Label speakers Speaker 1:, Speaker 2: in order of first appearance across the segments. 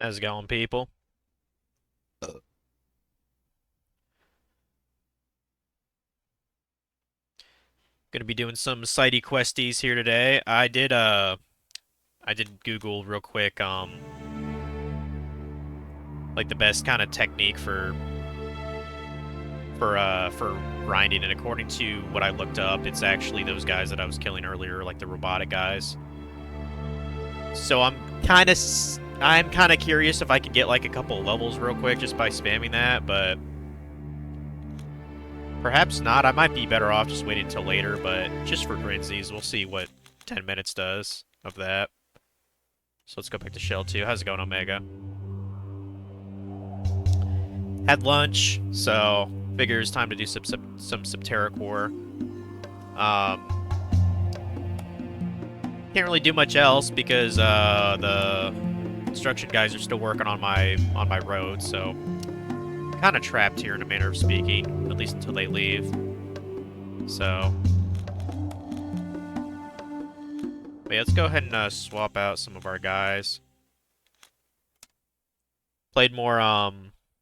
Speaker 1: How's it going, people? Gonna be doing some sidey questies here today. I did Google real quick, like the best kind of technique for grinding, and according to what I looked up, it's actually those guys that I was killing earlier, like the robotic guys. So I'm kind of curious if I could get like a couple of levels real quick just by spamming that, but perhaps not. I might be better off just waiting until later, but just for grinsies, we'll see what 10 minutes does of that. So let's go back to Shell 2. How's it going, Omega? Had lunch, so figure it's time to do some Subterra Core. Can't really do much else because the construction guys are still working on my road, so kind of trapped here in a manner of speaking, at least until they leave. So, but yeah, let's go ahead and swap out some of our guys. Played more. I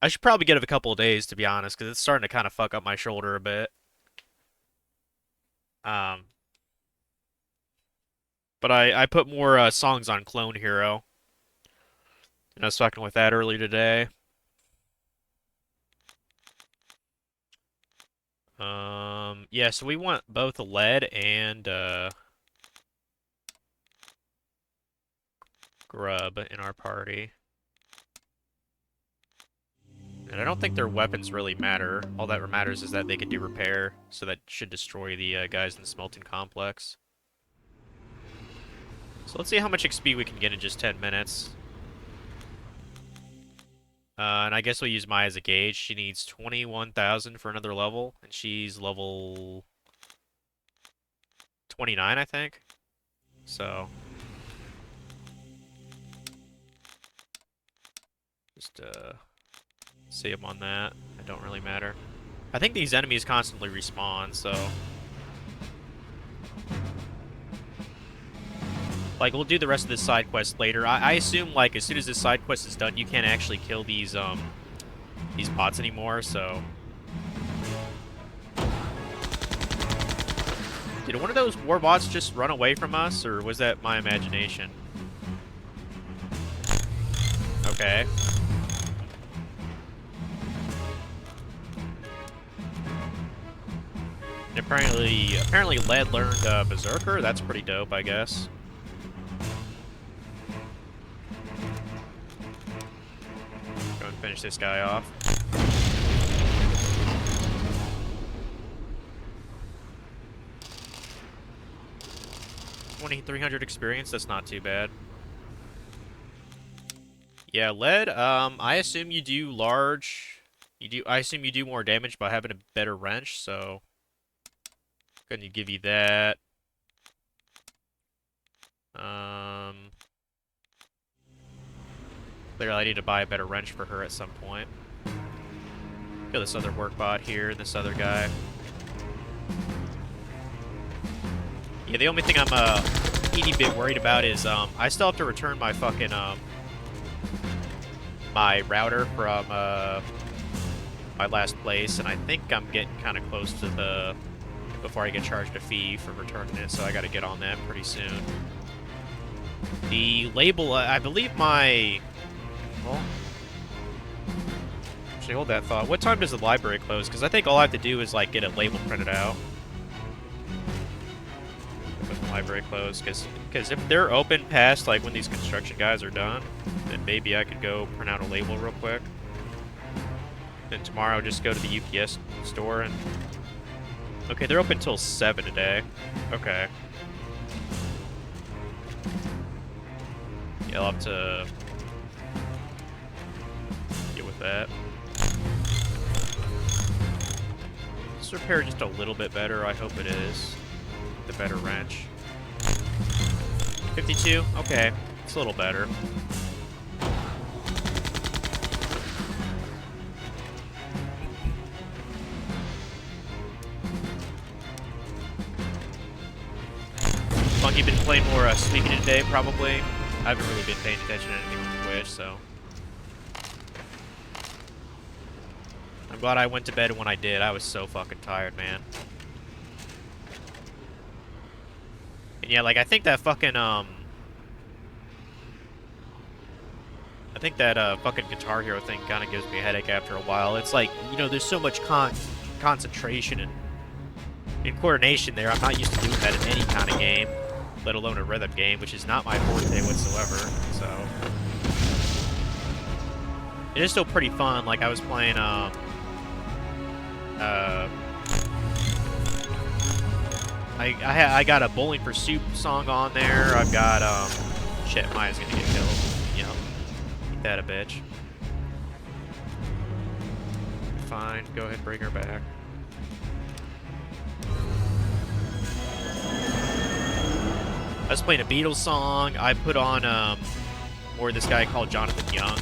Speaker 1: should probably give it a couple of days to be honest, because it's starting to kind of fuck up my shoulder a bit. Um, but I put more songs on Clone Hero, and I was fucking with that earlier today. Yeah, so we want both lead and grub in our party. And I don't think their weapons really matter. All that matters is that they can do repair, so that should destroy the guys in the smelting complex. So let's see how much XP we can get in just 10 minutes. And I guess we'll use Maya as a gauge. She needs 21,000 for another level, and she's level 29, I think. So just see him on that. It don't really matter. I think these enemies constantly respawn, so like we'll do the rest of this side quest later. I assume like as soon as this side quest is done, you can't actually kill these bots anymore. So did one of those war bots just run away from us, or was that my imagination? Okay. And apparently Led learned Berserker. That's pretty dope, I guess. Go and finish this guy off. 2,300 experience. That's not too bad. Yeah, Lead. I assume you do large. I assume you do more damage by having a better wrench. So, going to give you that. Clearly, I need to buy a better wrench for her at some point. Kill this other work bot here, this other guy. Yeah, the only thing I'm a teeny bit worried about is I still have to return my fucking my router from my last place, and I think I'm getting kind of close to the before I get charged a fee for returning it, so I got to get on that pretty soon. The label, I believe my well, actually hold that thought. What time does the library close? Because I think all I have to do is like get a label printed out. When the library closed, because if they're open past like when these construction guys are done, then maybe I could go print out a label real quick. Then tomorrow just go to the UPS store and okay, they're open till 7 today. Okay. Yeah, I'll have to deal with that. This repair just a little bit better. I hope it is. The better wrench. 52? Okay. It's a little better. Funky been playing more Speaking today, probably. I haven't really been paying attention to anything on Twitch, so I'm glad I went to bed when I did. I was so fucking tired, man. And yeah, like, I think that fucking, I think that, fucking Guitar Hero thing kind of gives me a headache after a while. It's like, you know, there's so much concentration and coordination there. I'm not used to doing that in any kind of game, let alone a rhythm game, which is not my forte whatsoever, so... It is still pretty fun. Like, I was playing, I got a Bowling for Soup song on there. I've got, shit, Maya's gonna get killed. You know, eat that a bitch. Fine, go ahead and bring her back. I was playing a Beatles song. I put on, more of this guy called Jonathan Young.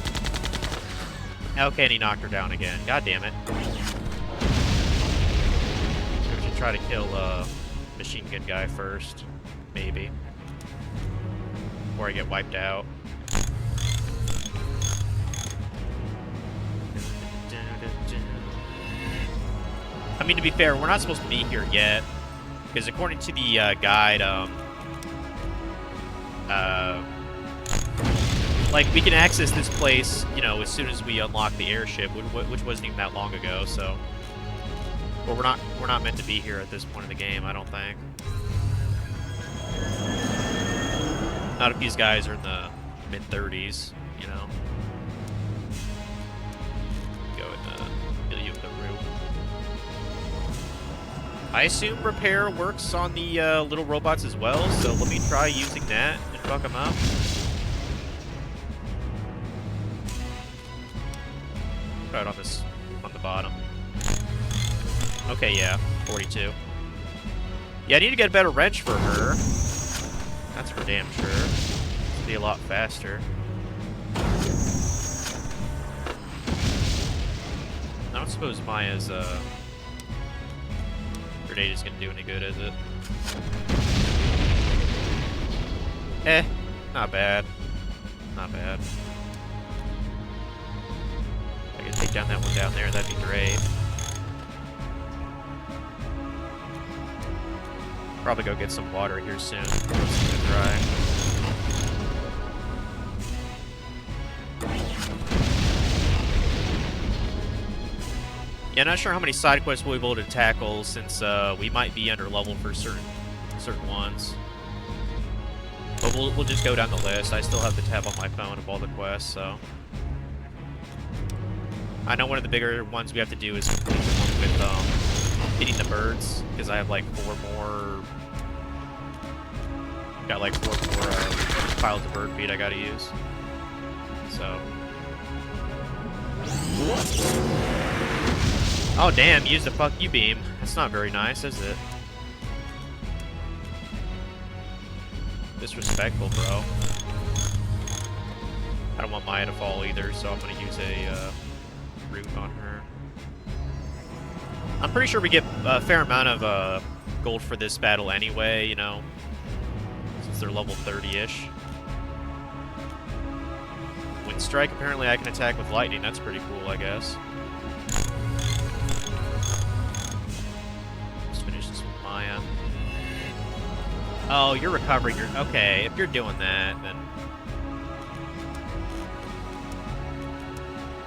Speaker 1: Okay, and he knocked her down again. God damn it. We should try to kill, Machine Gun Guy first. Maybe. Before I get wiped out. I mean, to be fair, we're not supposed to be here yet. Because according to the, guide, like, we can access this place, you know, as soon as we unlock the airship, which wasn't even that long ago, so... But we're not meant to be here at this point in the game, I don't think. Not if these guys are in the mid-30s, you know. Go and, kill you with the root. I assume repair works on the, little robots as well, so let me try using that and fuck them up. Right on this, on the bottom. Okay, yeah, 42. Yeah, I need to get a better wrench for her. That's for damn sure. It'll be a lot faster. I don't suppose Maya's, grenade is gonna do any good, is it? Eh, not bad. Not bad. If I could take down that one down there, that'd be great. Probably go get some water here soon. It's gonna dry. Yeah, not sure how many side quests we'll be able to tackle since we might be under level for certain ones. But we'll just go down the list. I still have the tab on my phone of all the quests, so. I know one of the bigger ones we have to do is complete the one with hitting the birds, because I have like 4 more. Got like 4 more piles of bird feed I gotta use. So. Oh damn, use the fuck you beam. That's not very nice, is it? Disrespectful, bro. I don't want Maya to fall either, so I'm gonna use a root on her. I'm pretty sure we get a fair amount of gold for this battle anyway, you know, since they're level 30-ish. Wind Strike, apparently I can attack with lightning. That's pretty cool, I guess. Let's finish this with Maya. Oh, you're recovering your... Okay, if you're doing that, then...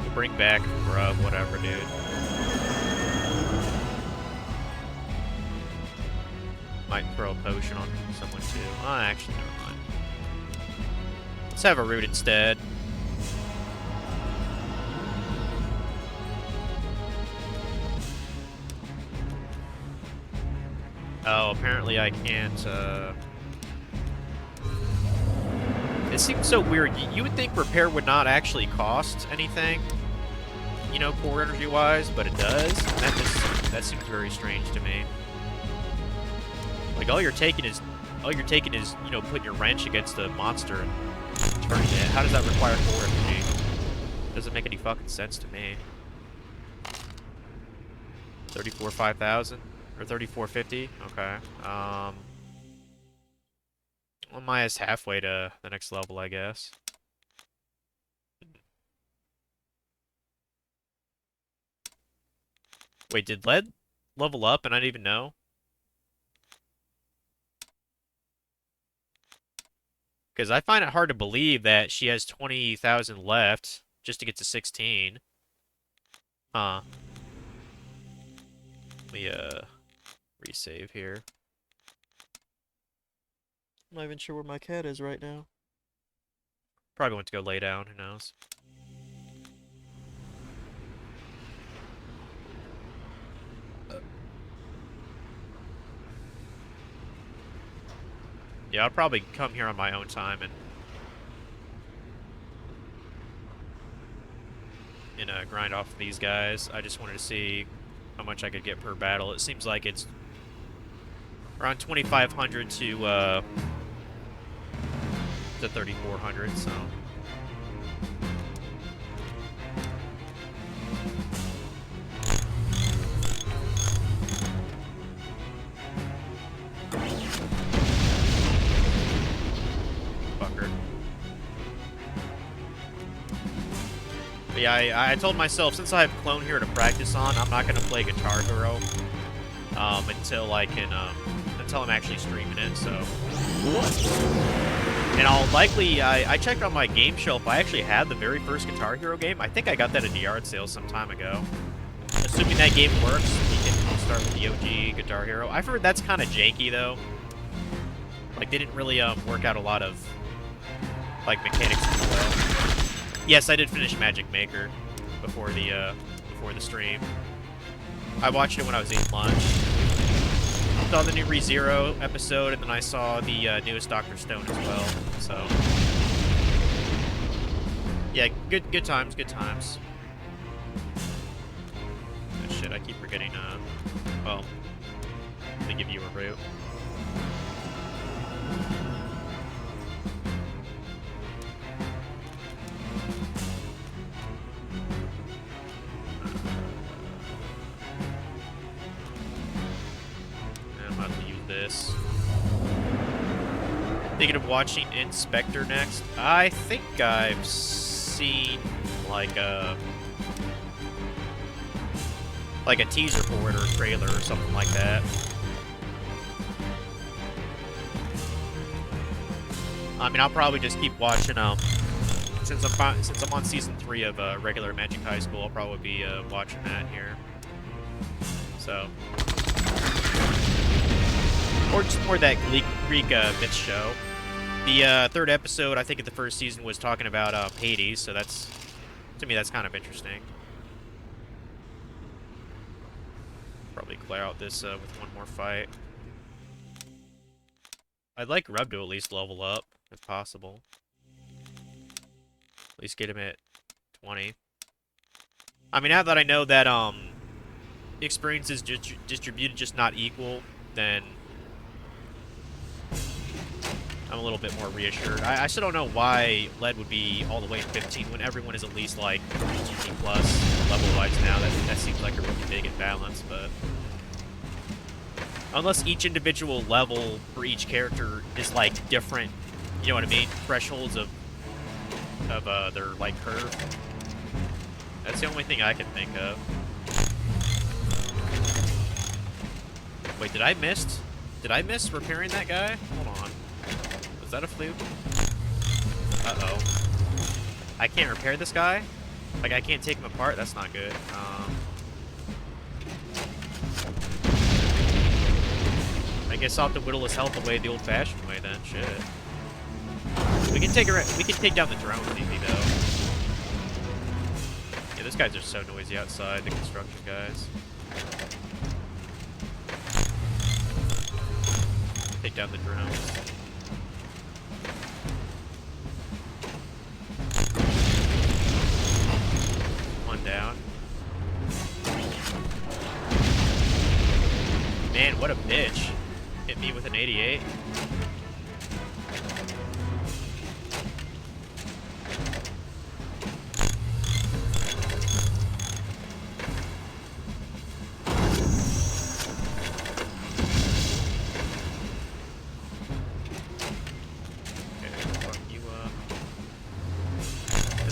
Speaker 1: We'll bring back Grub, whatever, dude. Might throw a potion on someone, too. Oh, actually, never mind. Let's have a root instead. Oh, apparently I can't, It seems so weird. You would think repair would not actually cost anything, you know, core energy-wise, but it does. And that seems very strange to me. Like, all you're taking is, you know, putting your wrench against the monster and turning it. How does that require core energy? Doesn't make any fucking sense to me. 34,500? Or 3450? Okay. Well, Maya's halfway to the next level, I guess. Wait, did Lead level up and I didn't even know? Because I find it hard to believe that she has 20,000 left just to get to 16. Huh. Let me, resave here. I'm not even sure where my cat is right now. Probably went to go lay down, who knows? Yeah, I'll probably come here on my own time and grind off these guys. I just wanted to see how much I could get per battle. It seems like it's around 2,500 to 3,400, so. Fucker. But yeah, I told myself, since I have Clone here to practice on, I'm not going to play Guitar Hero until I can, until I'm actually streaming it, so. And I'll likely, I checked on my game shelf, I actually had the very first Guitar Hero game. I think I got that at the yard sale some time ago. Assuming that game works, we can start with the OG Guitar Hero. I've heard that's kind of janky, though. Like, they didn't really work out a lot of, like, mechanics as well. Yes, I did finish Magic Maker before the stream. I watched it when I was eating lunch. Saw the new ReZero episode, and then I saw the newest Dr. Stone as well. So, yeah, good times, good times. Oh, shit, I keep forgetting. Well, they give you a route. This. Thinking of watching Inspector next. I think I've seen like a teaser for it or a trailer or something like that. I mean, I'll probably just keep watching. Since I'm on season 3 of regular Magic High School, I'll probably be watching that here. So. Or just more that Greek myth show. The third episode, I think, of the first season was talking about Hades, so that's, to me, that's kind of interesting. Probably clear out this with one more fight. I'd like Rub to at least level up, if possible. At least get him at 20. I mean, now that I know that experience is distributed just not equal, then I'm a little bit more reassured. I still don't know why Lead would be all the way at 15 when everyone is at least like GT plus level-wise now. That seems like a really big imbalance, but unless each individual level for each character is like different, you know what I mean? Thresholds of their like curve. That's the only thing I can think of. Wait, did I miss repairing that guy? Hold on. Was that a fluke? Uh-oh. I can't repair this guy? Like, I can't take him apart? That's not good. I guess I'll have to whittle his health away the old-fashioned way then. Shit. We can take down the drones easy, though. Yeah, those guys are so noisy outside, the construction guys. Take down the drones. One down. Man, what a bitch. Hit me with an 88.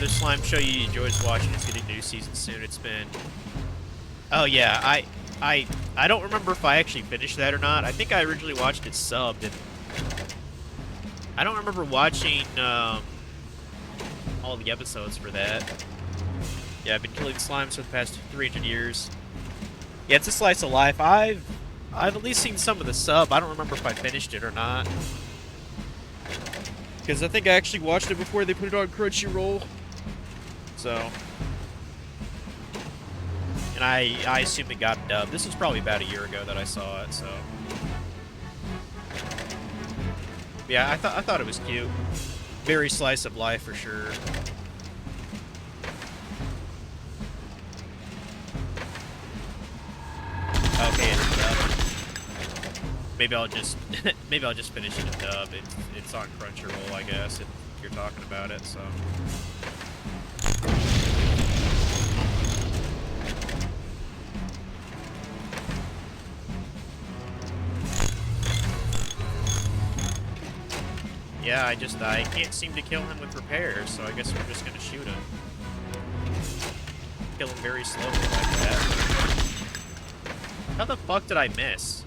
Speaker 1: Slime show you enjoys watching. It's getting a new season soon. It's been Oh yeah, I I don't remember if I actually finished that or not. I think I originally watched it subbed, and I don't remember watching all the episodes for that. Yeah, I've been killing slimes for the past 300 years. Yeah, it's a slice of life. I've at least seen some of the sub. I don't remember if I finished it or not. Because I think I actually watched it before they put it on Crunchyroll. So, and I assume it got dubbed. This was probably about a year ago that I saw it, so. Yeah, I thought it was cute. Very slice of life for sure. Okay, it's dub. Maybe I'll just maybe I'll just finish it in dub. It's on Crunchyroll, I guess, if you're talking about it, so. Yeah, I can't seem to kill him with repairs, so I guess we're just gonna shoot him. Kill him very slowly like that. How the fuck did I miss?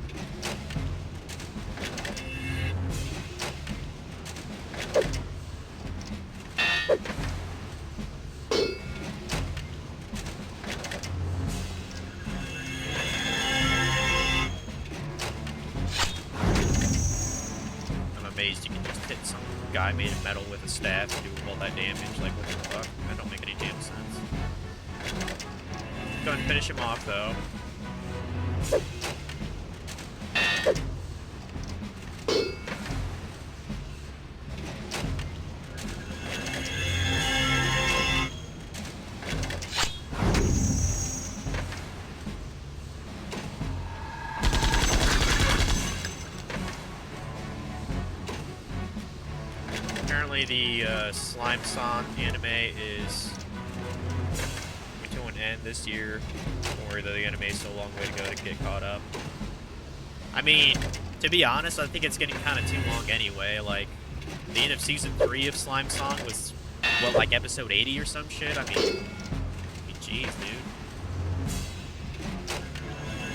Speaker 1: I'm amazed you can just hit some guy made of metal with a staff and do all that damage. Like, what the fuck? That don't make any damn sense. Go ahead and finish him off, though. Apparently the Slime Song anime is coming to an end this year, or the anime is still a long way to go to get caught up. I mean, to be honest, I think it's getting kind of too long anyway. Like, the end of season 3 of Slime Song was, what, like episode 80 or some shit? I mean, jeez, dude.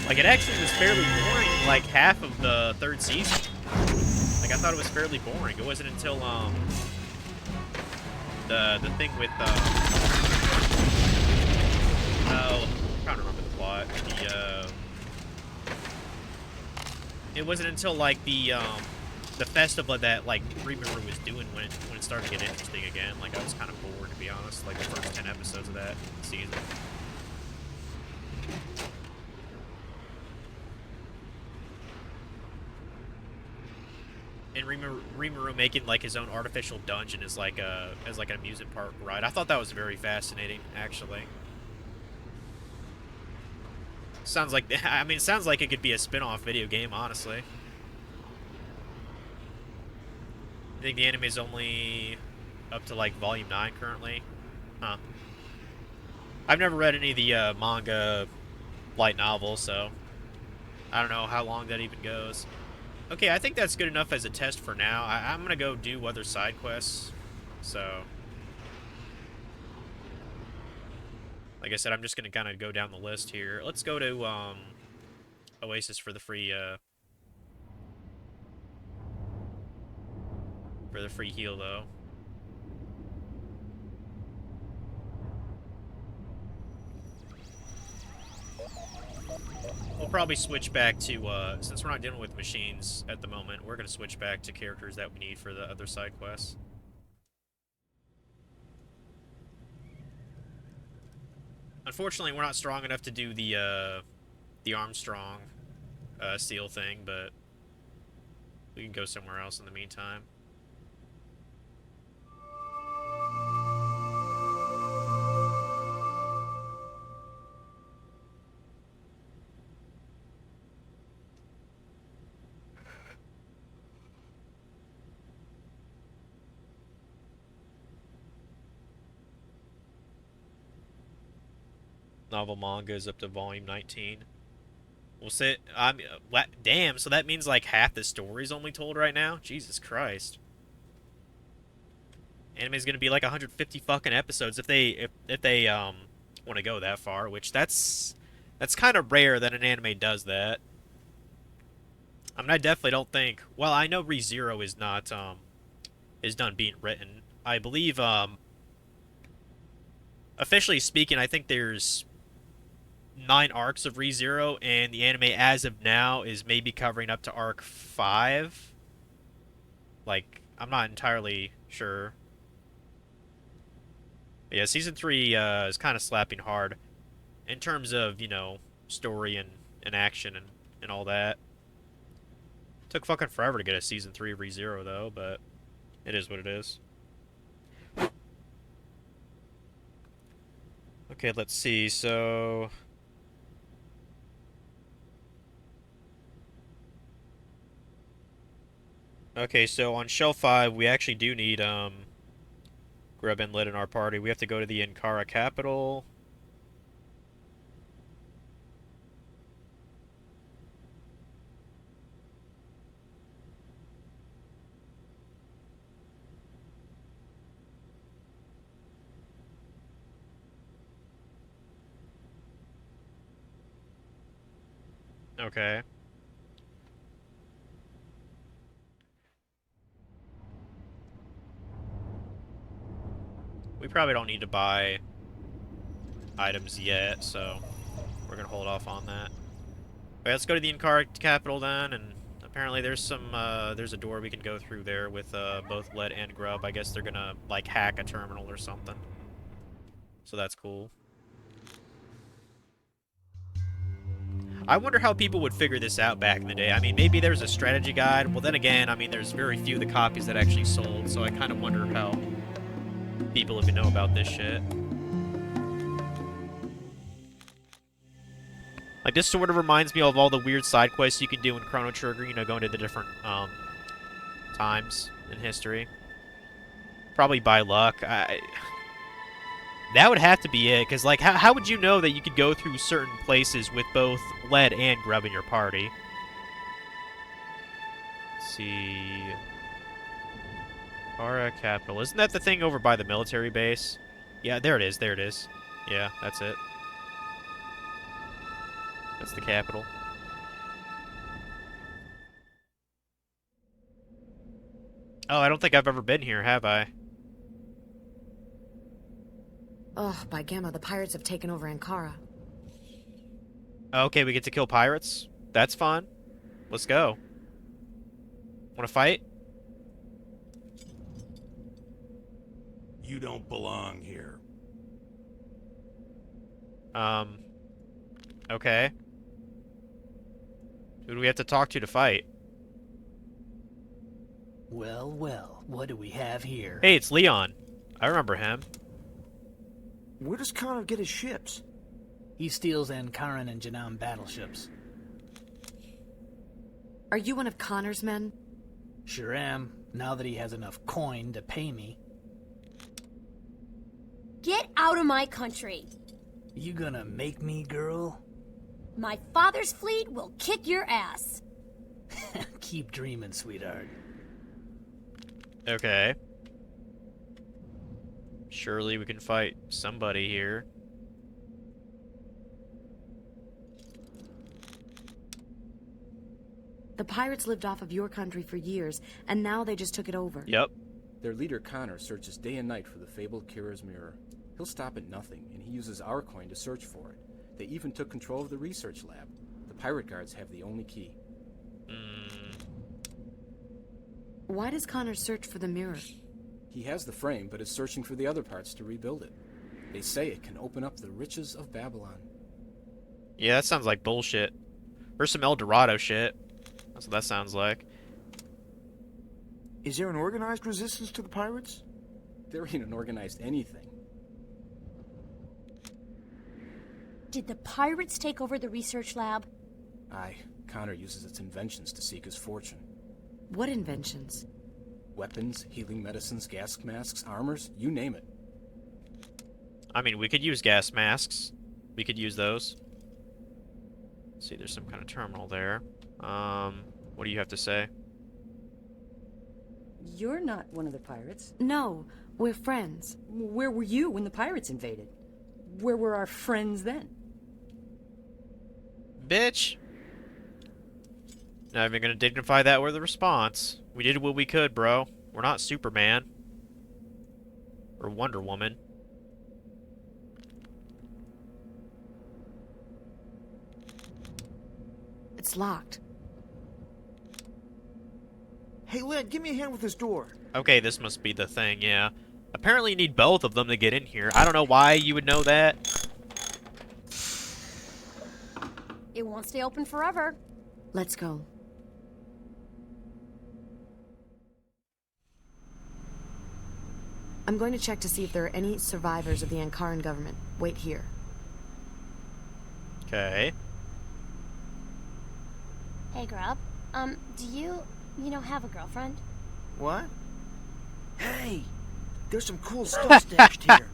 Speaker 1: Like, it actually was fairly boring, like, half of the 3rd season. Like, I thought it was fairly boring. It wasn't until, the thing with, oh, I'm trying to remember the plot. It wasn't until, like, the festival that, like, Rimuru was doing when it started to get interesting again. Like, I was kind of bored, to be honest, like, the first 10 episodes of that season. And Rimuru making, like, his own artificial dungeon as, like, as like an amusement park ride. I thought that was very fascinating, actually. Sounds like, I mean, it sounds like it could be a spin-off video game, honestly. I think the anime is only up to, like, volume 9 currently. Huh. I've never read any of the manga light novels, so I don't know how long that even goes. Okay, I think that's good enough as a test for now. I'm gonna go do other side quests. So, like I said, I'm just gonna kind of go down the list here. Let's go to Oasis for the free heal though. We'll probably switch back to, since we're not dealing with machines at the moment, we're going to switch back to characters that we need for the other side quests. Unfortunately, we're not strong enough to do the Armstrong, seal thing, but we can go somewhere else in the meantime. Novel manga is up to volume 19. We'll sit. Damn. So that means like half the story's only told right now. Jesus Christ. Anime's gonna be like 150 fucking episodes if they want to go that far. Which That's kind of rare that an anime does that. I mean, I definitely don't think. Well, I know ReZero is not is done being written. I believe officially speaking, I think there's 9 arcs of ReZero, and the anime as of now is maybe covering up to arc 5. Like, I'm not entirely sure. But yeah, season 3 is kind of slapping hard in terms of, you know, story and action and all that. Took fucking forever to get a season 3 of ReZero though, but it is what it is. Okay, let's see. So okay, so on Shelf 5, we actually do need Grub and Lit in our party. We have to go to the Ankara capital. Okay. We probably don't need to buy items yet, so we're gonna hold off on that. Okay, let's go to the Ankara capital then, and apparently there's a door we can go through there with both Lit and Grub. I guess they're gonna like hack a terminal or something. So that's cool. I wonder how people would figure this out back in the day. I mean, maybe there's a strategy guide. Well, then again, I mean, there's very few of the copies that actually sold, so I kind of wonder how people even know about this shit. Like, this sort of reminds me of all the weird side quests you can do in Chrono Trigger, you know, going to the different times in history. Probably by luck. That would have to be it, because, like, how would you know that you could go through certain places with both Lead and Grub in your party? Let's see... Ankara capital. Isn't that the thing over by the military base? Yeah, there it is, there it is. Yeah, that's it. That's the capital. Oh, I don't think I've ever been here, have I?
Speaker 2: Ugh, by Gamma, the pirates have taken over Ankara.
Speaker 1: Okay, we get to kill pirates. That's fun. Let's go. Wanna fight?
Speaker 3: You don't belong here.
Speaker 1: Okay. Who do we have to talk to fight?
Speaker 4: Well, well, what do we have here?
Speaker 1: Hey, it's Leon. I remember him.
Speaker 5: Where does Connor get his ships?
Speaker 4: He steals Ankaran and Janam battleships.
Speaker 2: Are you one of Connor's men?
Speaker 4: Sure am, now that he has enough coin to pay me.
Speaker 6: Get out of my country!
Speaker 4: You gonna make me, girl?
Speaker 6: My father's fleet will kick your ass!
Speaker 4: Keep dreaming, sweetheart.
Speaker 1: Okay. Surely we can fight somebody here.
Speaker 2: The pirates lived off of your country for years, and now they just took it over.
Speaker 1: Yep.
Speaker 7: Their leader Connor searches day and night for the fabled Kira's mirror. He'll stop at nothing, and he uses our coin to search for it. They even took control of the research lab. The pirate guards have the only key.
Speaker 2: Why does Connor search for the mirror?
Speaker 7: He has the frame, but is searching for the other parts to rebuild it. They say it can open up the riches of Babylon.
Speaker 1: Yeah, that sounds like bullshit. Or some El Dorado shit. That's what that sounds like.
Speaker 5: Is there an organized resistance to the pirates?
Speaker 7: There ain't an organized anything.
Speaker 6: Did the pirates take over the research lab?
Speaker 7: Aye, Connor uses its inventions to seek his fortune.
Speaker 2: What inventions?
Speaker 7: Weapons, healing medicines, gas masks, armors, you name it.
Speaker 1: I mean, we could use gas masks. We could use those. Let's see, there's some kind of terminal there. What do you have to say?
Speaker 8: You're not one of the pirates.
Speaker 2: No, we're friends.
Speaker 8: Where were you when the pirates invaded? Where were our friends then?
Speaker 1: bitch. Not even gonna dignify that with a response. We did what we could, bro. We're not Superman. Or Wonder Woman.
Speaker 2: It's locked.
Speaker 5: Hey, Led, give me a hand with this door.
Speaker 1: Okay, this must be the thing, yeah. Apparently you need both of them to get in here. I don't know why you would know that.
Speaker 6: It won't stay open forever.
Speaker 2: Let's go. I'm going to check to see if there are any survivors of the Ankaran government. Wait here.
Speaker 1: Okay.
Speaker 6: Hey, Grub. Do you have a girlfriend?
Speaker 5: What? Hey, there's some cool stuff stashed here.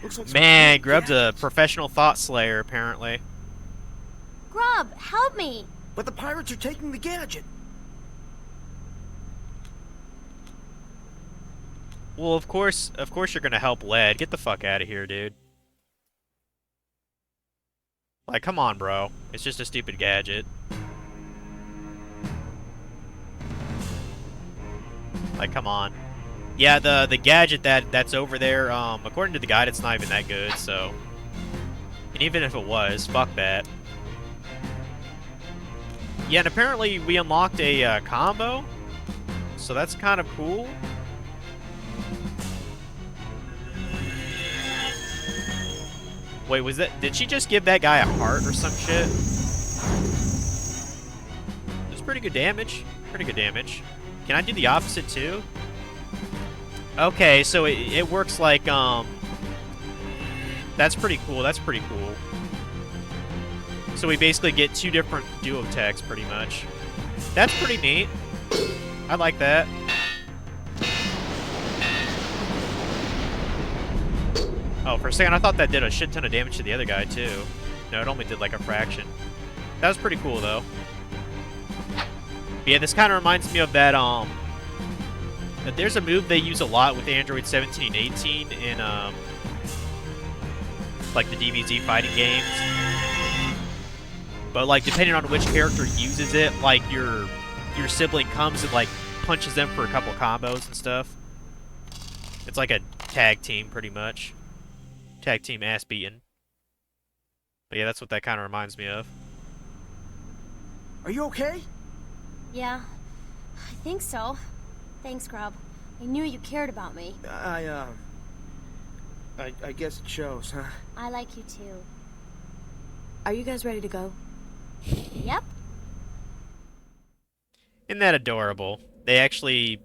Speaker 5: Looks like some
Speaker 1: Man,
Speaker 5: cool
Speaker 1: Grub's a
Speaker 5: gadgets.
Speaker 1: professional thought slayer, apparently.
Speaker 6: Grub, help me!
Speaker 5: But the pirates are taking the gadget.
Speaker 1: Well, of course you're gonna help Led. Get the fuck out of here, dude. Like, come on, bro. It's just a stupid gadget. Like, come on. Yeah, the gadget that's over there, according to the guide, it's not even that good, so... And even if it was, fuck that. Yeah, and apparently we unlocked a combo, so that's kind of cool. Wait, was that... Did she just give that guy a heart or some shit? It's pretty good damage. Pretty good damage. Can I do the opposite too? Okay, so it works like, That's pretty cool. That's pretty cool. So we basically get two different duo attacks, pretty much. That's pretty neat. I like that. Oh, for a second I thought that did a shit ton of damage to the other guy, too. No, it only did like a fraction. That was pretty cool, though. Yeah, this kind of reminds me of that, there's a move they use a lot with Android 17 and 18 in, like the DBZ fighting games. But, like, depending on which character uses it, like, your sibling comes and, like, punches them for a couple combos and stuff. It's like a tag team, pretty much. Tag team ass beating. But yeah, that's what that kind of reminds me of.
Speaker 5: Are you okay?
Speaker 6: Yeah, I think so. Thanks, Grub. I knew you cared about me.
Speaker 5: I guess it shows, huh?
Speaker 6: I like you too.
Speaker 2: Are you guys ready to go?
Speaker 6: Yep.
Speaker 1: Isn't that adorable? They actually,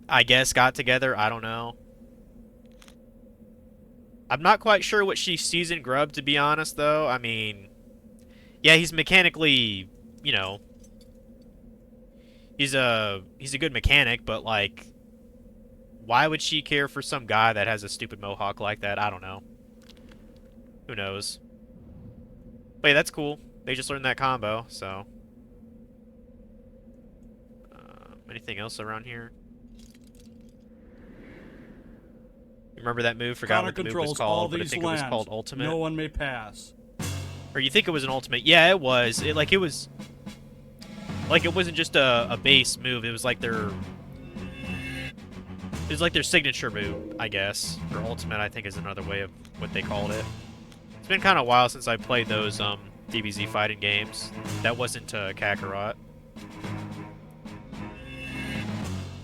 Speaker 1: I guess, got together. I don't know. I'm not quite sure what she sees in Grub, to be honest, though. I mean, yeah, he's mechanically, you know, he's a good mechanic, but, like, why would she care for some guy that has a stupid mohawk like that? I don't know. Who knows? But yeah, that's cool. They just learned that combo, so. Anything else around here? Remember that move? Forgot what the move was called, but I think it was called Ultimate.
Speaker 9: No one may pass.
Speaker 1: Or you think it was an Ultimate? Yeah, it was. It was like it wasn't just a base move. It was like their signature move, I guess. Or Ultimate, I think, is another way of what they called it. It's been kind of a while since I played those DBZ fighting games. That wasn't Kakarot.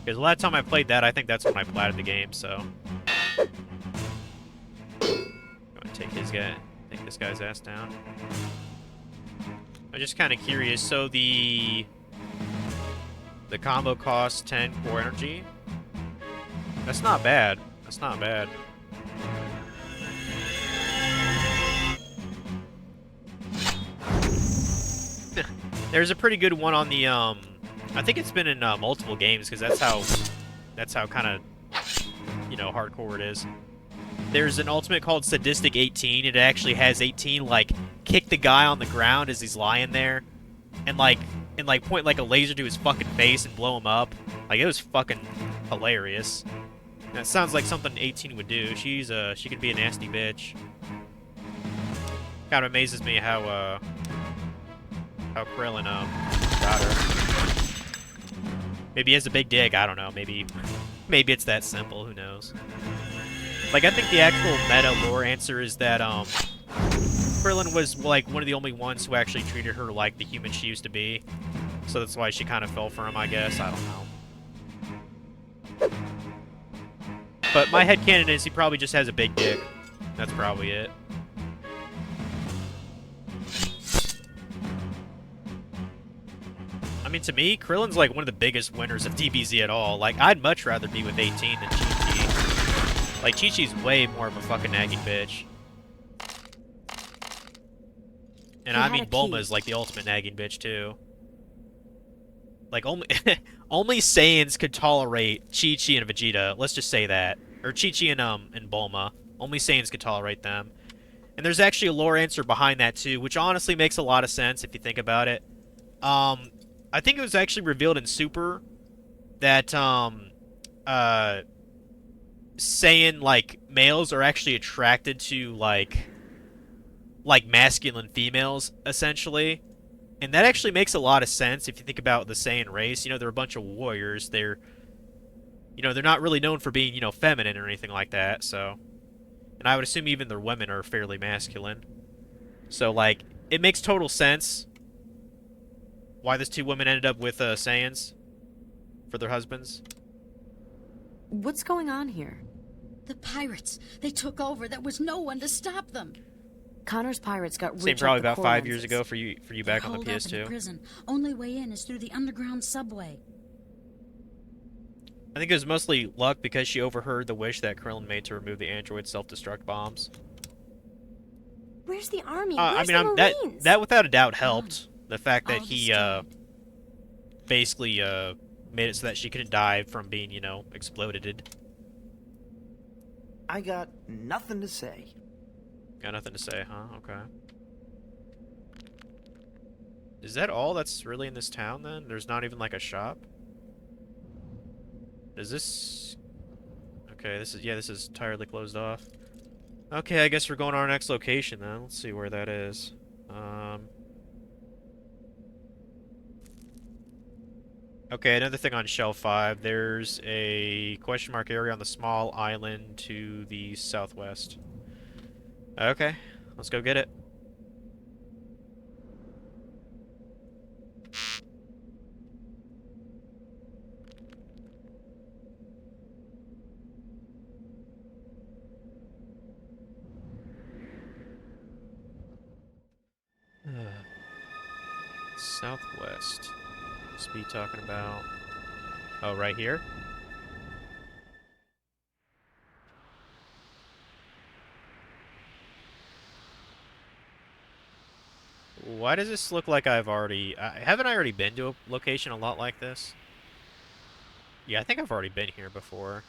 Speaker 1: Because the last time I played that, I think that's when I platted the game, so. Go and take this guy's ass down. I'm just kind of curious. So the combo costs 10 core energy. That's not bad. That's not bad. There's a pretty good one on the I think it's been in multiple games because that's how kind of, you know, hardcore it is. There's an ultimate called Sadistic 18. It actually has 18 like kick the guy on the ground as he's lying there, and point like a laser to his fucking face and blow him up. Like, it was fucking hilarious. That sounds like something 18 would do. She could be a nasty bitch. Kind of amazes me how how Krillin got her. Maybe he has a big dick. I don't know. Maybe it's that simple. Who knows? Like, I think the actual meta lore answer is that Krillin was like one of the only ones who actually treated her like the human she used to be. So that's why she kind of fell for him, I guess. I don't know. But my headcanon is he probably just has a big dick. That's probably it. I mean, to me, Krillin's like one of the biggest winners of DBZ at all. Like, I'd much rather be with 18 than Chi-Chi. Like, Chi-Chi's way more of a fucking nagging bitch. And I mean, Bulma's like the ultimate nagging bitch, too. Like, only Saiyans could tolerate Chi-Chi and Vegeta. Let's just say that. Or Chi-Chi and Bulma. Only Saiyans could tolerate them. And there's actually a lore answer behind that, too, which honestly makes a lot of sense if you think about it. I think it was actually revealed in Super that, Saiyan, like, males are actually attracted to, like masculine females, essentially. And that actually makes a lot of sense if you think about the Saiyan race. You know, they're a bunch of warriors. They're not really known for being, feminine or anything like that, so. And I would assume even their women are fairly masculine. So, like, it makes total sense why those two women ended up with Saiyans for their husbands.
Speaker 2: What's going on here?
Speaker 9: The pirates. They took over. There was no one to stop them.
Speaker 2: Connor's pirates got rich
Speaker 1: Same probably
Speaker 2: off the
Speaker 1: about
Speaker 2: core
Speaker 1: 5 years
Speaker 2: lenses.
Speaker 1: ago for you back on the
Speaker 9: Holed up in
Speaker 1: PS2.
Speaker 9: a prison. Only way in is through the underground subway.
Speaker 1: I think it was mostly luck because she overheard the wish that Krillin made to remove the android self-destruct bombs.
Speaker 6: Where's the army?
Speaker 1: I
Speaker 6: Where's
Speaker 1: mean,
Speaker 6: the Marines?
Speaker 1: that without a doubt helped. The fact that
Speaker 9: All
Speaker 1: he
Speaker 9: destroyed.
Speaker 1: basically made it so that she couldn't die from being, exploded.
Speaker 5: I got nothing to say.
Speaker 1: Got nothing to say, huh? Okay. Is that all that's really in this town, then? There's not even, like, a shop? Is this... Okay, this is entirely closed off. Okay, I guess we're going to our next location, then. Let's see where that is. Okay, another thing on Shelf 5. There's a question mark area on the small island to the southwest. Okay, let's go get it. Southwest. Must be talking about... Oh, right here? Why does this look like I've already... haven't I already been to a location a lot like this? Yeah, I think I've already been here before.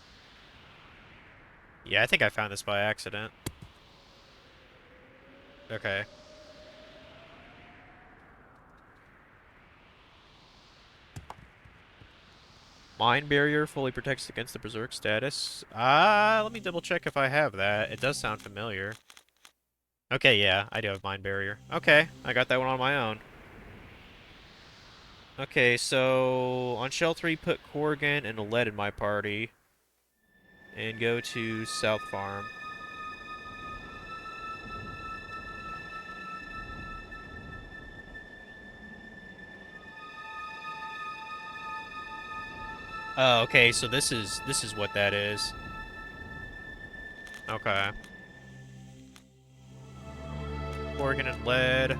Speaker 1: Yeah, I think I found this by accident. Okay. Mine barrier fully protects against the berserk status. Let me double check if I have that. It does sound familiar. Okay, yeah, I do have mine barrier. Okay, I got that one on my own. Okay, so on Shell 3, put Corrigan and Lead in my party. And go to South Farm. Oh, okay, so this is what that is. Okay. Corrigan and Lead.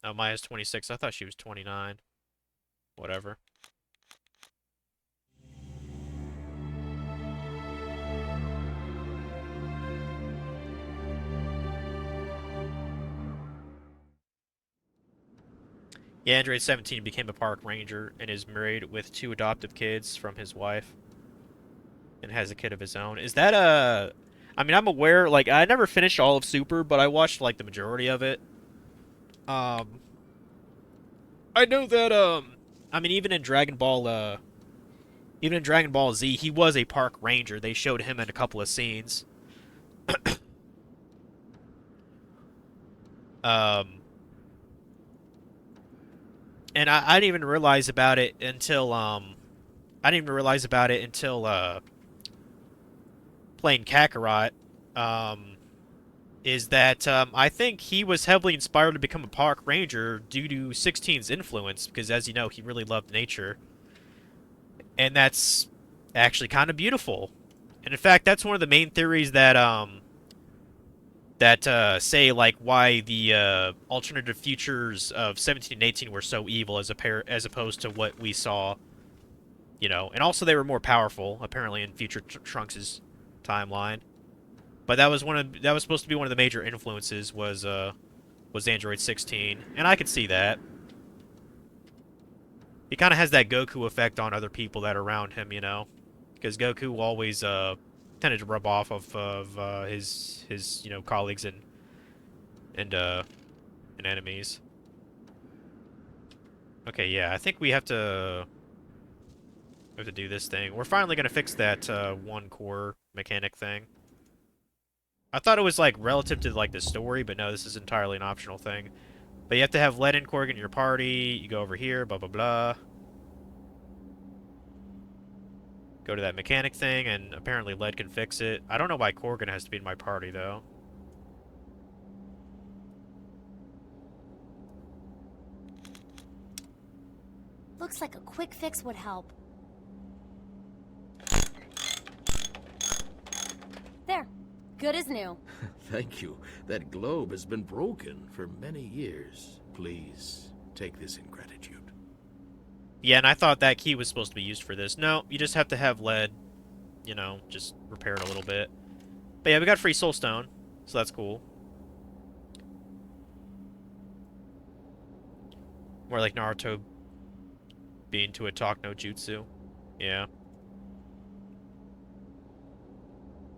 Speaker 1: Oh, Maya's 26. I thought she was 29. Whatever. Yeah, Android 17 became a park ranger and is married with 2 adoptive kids from his wife. And has a kid of his own. Is that a... I mean, I'm aware, like, I never finished all of Super, but I watched, like, the majority of it. I know that, I mean, even in Dragon Ball, Even in Dragon Ball Z, he was a park ranger. They showed him in a couple of scenes. And I didn't even realize about it until playing Kakarot. Is that I think he was heavily inspired to become a park ranger due to 16's influence, because as you know, he really loved nature. And that's actually kind of beautiful. And in fact, that's one of the main theories that say like why the alternative futures of 17 and 18 were so evil as opposed to what we saw, you know. And also they were more powerful apparently in future Trunks' timeline. But that was supposed to be one of the major influences was Android 16, and I could see that. He kind of has that Goku effect on other people that are around him, you know, because Goku always tended to rub off of his you know, colleagues and enemies. Okay, yeah, I think we have to do this thing. We're finally gonna fix that one core mechanic thing. I thought it was like relative to like the story, but no, this is entirely an optional thing. But you have to have Led and Korg in your party. You go over here, blah blah blah. Go to that mechanic thing, and apparently Led can fix it. I don't know why Korgan has to be in my party, though.
Speaker 6: Looks like a quick fix would help. There. Good as new.
Speaker 3: Thank you. That globe has been broken for many years. Please, take this in gratitude.
Speaker 1: Yeah, and I thought that key was supposed to be used for this. No, you just have to have Led, you know, just repair it a little bit. But yeah, we got free Soul Stone, so that's cool. More like Naruto being to a talk no jutsu. Yeah.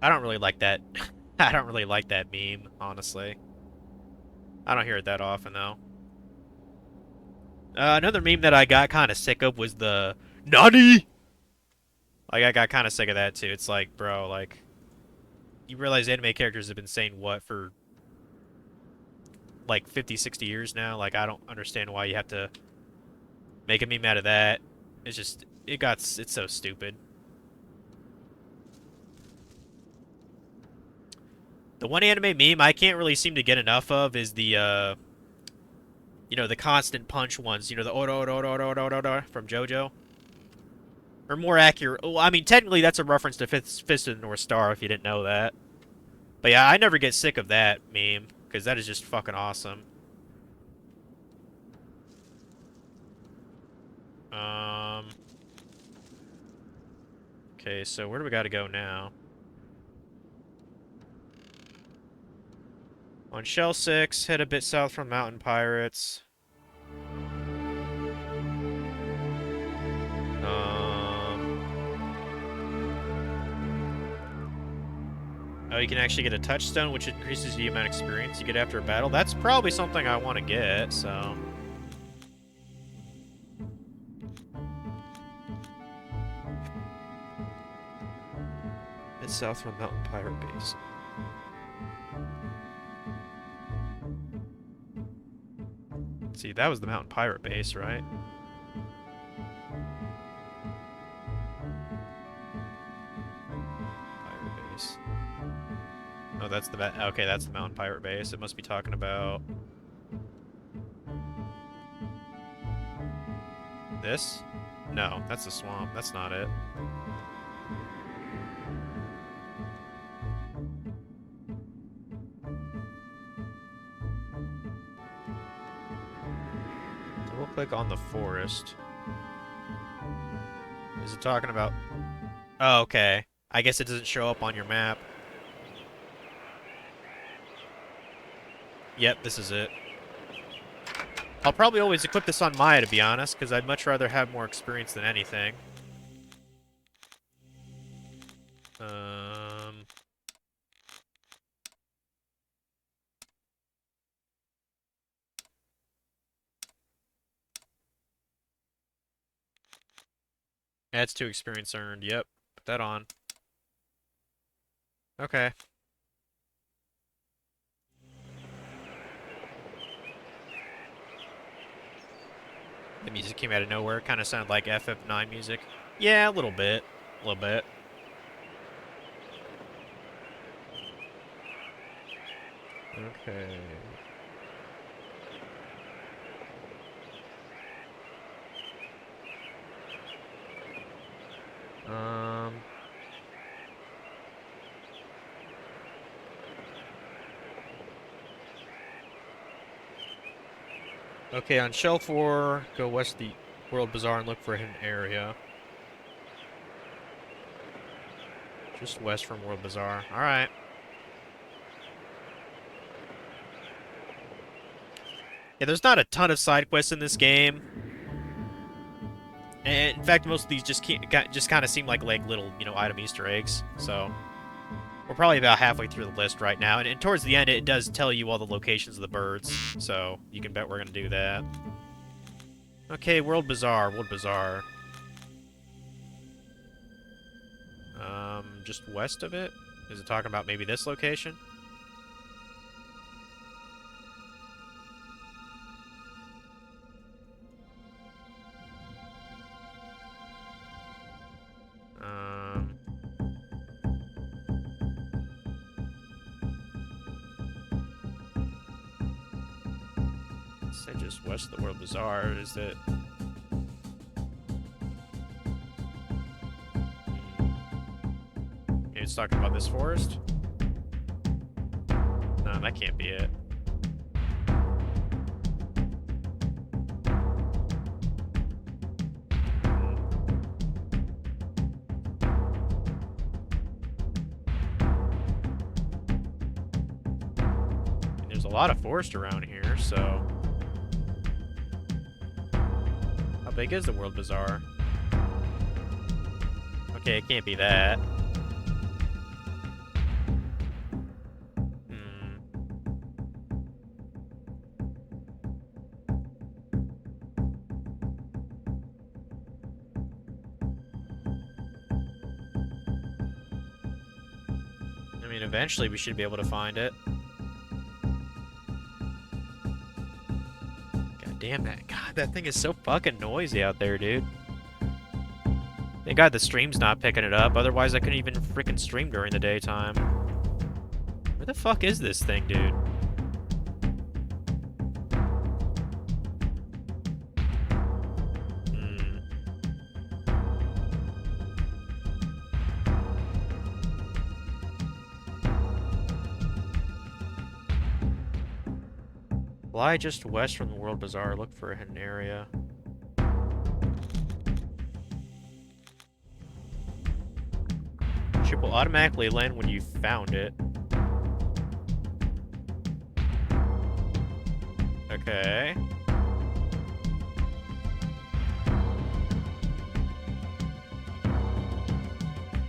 Speaker 1: I don't really like that. I don't really like that meme, honestly. I don't hear it that often, though. Another meme that I got kind of sick of was the NANI! Like, I got kind of sick of that, too. It's like, bro, like, you realize anime characters have been saying what for, like, 50, 60 years now? Like, I don't understand why you have to make a meme out of that. It's just, it's so stupid. The one anime meme I can't really seem to get enough of is the, you know, the constant punch ones. You know, the oro from JoJo. Or more accurate, well, I mean, technically that's a reference to Fist of the North Star, if you didn't know that. But yeah, I never get sick of that meme, because that is just fucking awesome. Okay, so where do we gotta go now? On Shell 6, head a bit south from Mountain Pirates. Oh, you can actually get a touchstone, which increases the amount of experience you get after a battle. That's probably something I want to get, so... It's south from Mountain Pirate Base. See, that was the Mountain Pirate Base, right? Pirate Base. Oh, that's the... Okay, that's the Mountain Pirate Base. It must be talking about... This? No, that's the swamp. That's not it. So we'll click on the forest. Is it talking about... Oh, okay. I guess it doesn't show up on your map. Yep, this is it. I'll probably always equip this on Maya, to be honest, because I'd much rather have more experience than anything. Adds 2 experience earned. Yep. Put that on. Okay. The music came out of nowhere. Kind of sounded like FF9 music. Yeah, a little bit. A little bit. Okay. Okay, on Shelf 4, go west of the World Bazaar and look for a hidden area. Just west from World Bazaar. Alright. Yeah, there's not a ton of side quests in this game. And in fact, most of these just kind of seem like little, item Easter eggs. So we're probably about halfway through the list right now, and towards the end, it does tell you all the locations of the birds. So you can bet we're gonna do that. Okay, World Bazaar, World Bazaar. Just west of it. Is it talking about maybe this location? Say just west of the World Bazaar. Is it? Maybe it's talking about this forest? No, that can't be it. There's a lot of forest around here, so... How big is the World Bazaar? Okay, it can't be that. I mean, eventually we should be able to find it. Damn that. God, that thing is so fucking noisy out there, dude. Thank God the stream's not picking it up. Otherwise, I couldn't even freaking stream during the daytime. Where the fuck is this thing, dude? Fly just west from the World Bazaar. Look for a hidden area. Ship will automatically land when you found it. Okay.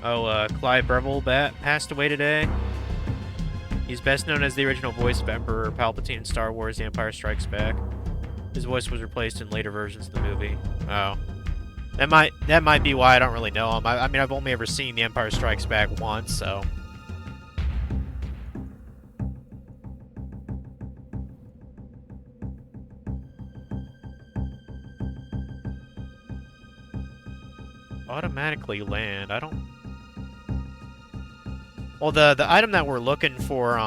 Speaker 1: Oh, Clive Breville passed away today. He's best known as the original voice of Emperor Palpatine in Star Wars: The Empire Strikes Back. His voice was replaced in later versions of the movie. Oh. That might be why I don't really know him. I mean, I've only ever seen The Empire Strikes Back once, so... Automatically land. I don't... Well, the item that we're looking for,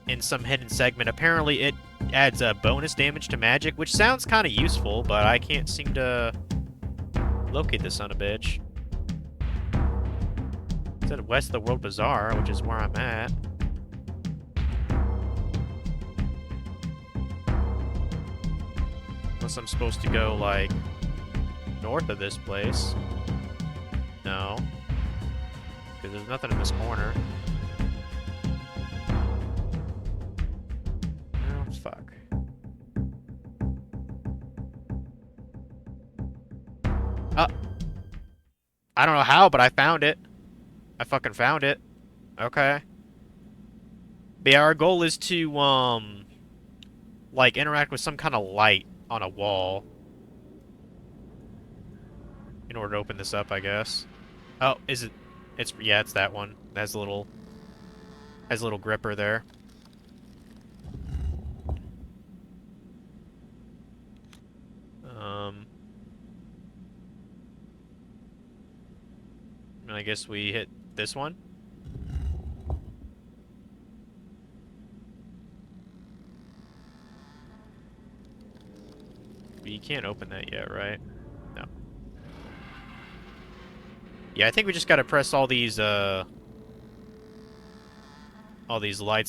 Speaker 1: in some hidden segment, apparently it adds bonus damage to magic, which sounds kind of useful, but I can't seem to locate this son of a bitch. It's at west of the World Bazaar, which is where I'm at. Unless I'm supposed to go, like, north of this place. No. Because there's nothing in this corner. Oh, fuck. I don't know how, but I found it. I fucking found it. Okay. But yeah, our goal is to, like, interact with some kind of light on a wall. in order to open this up, I guess. Oh, is it? Yeah, it's that one. It has a little gripper there. And I guess we hit this one. But you can't open that yet, right? No. Yeah, I think we just gotta press all these lights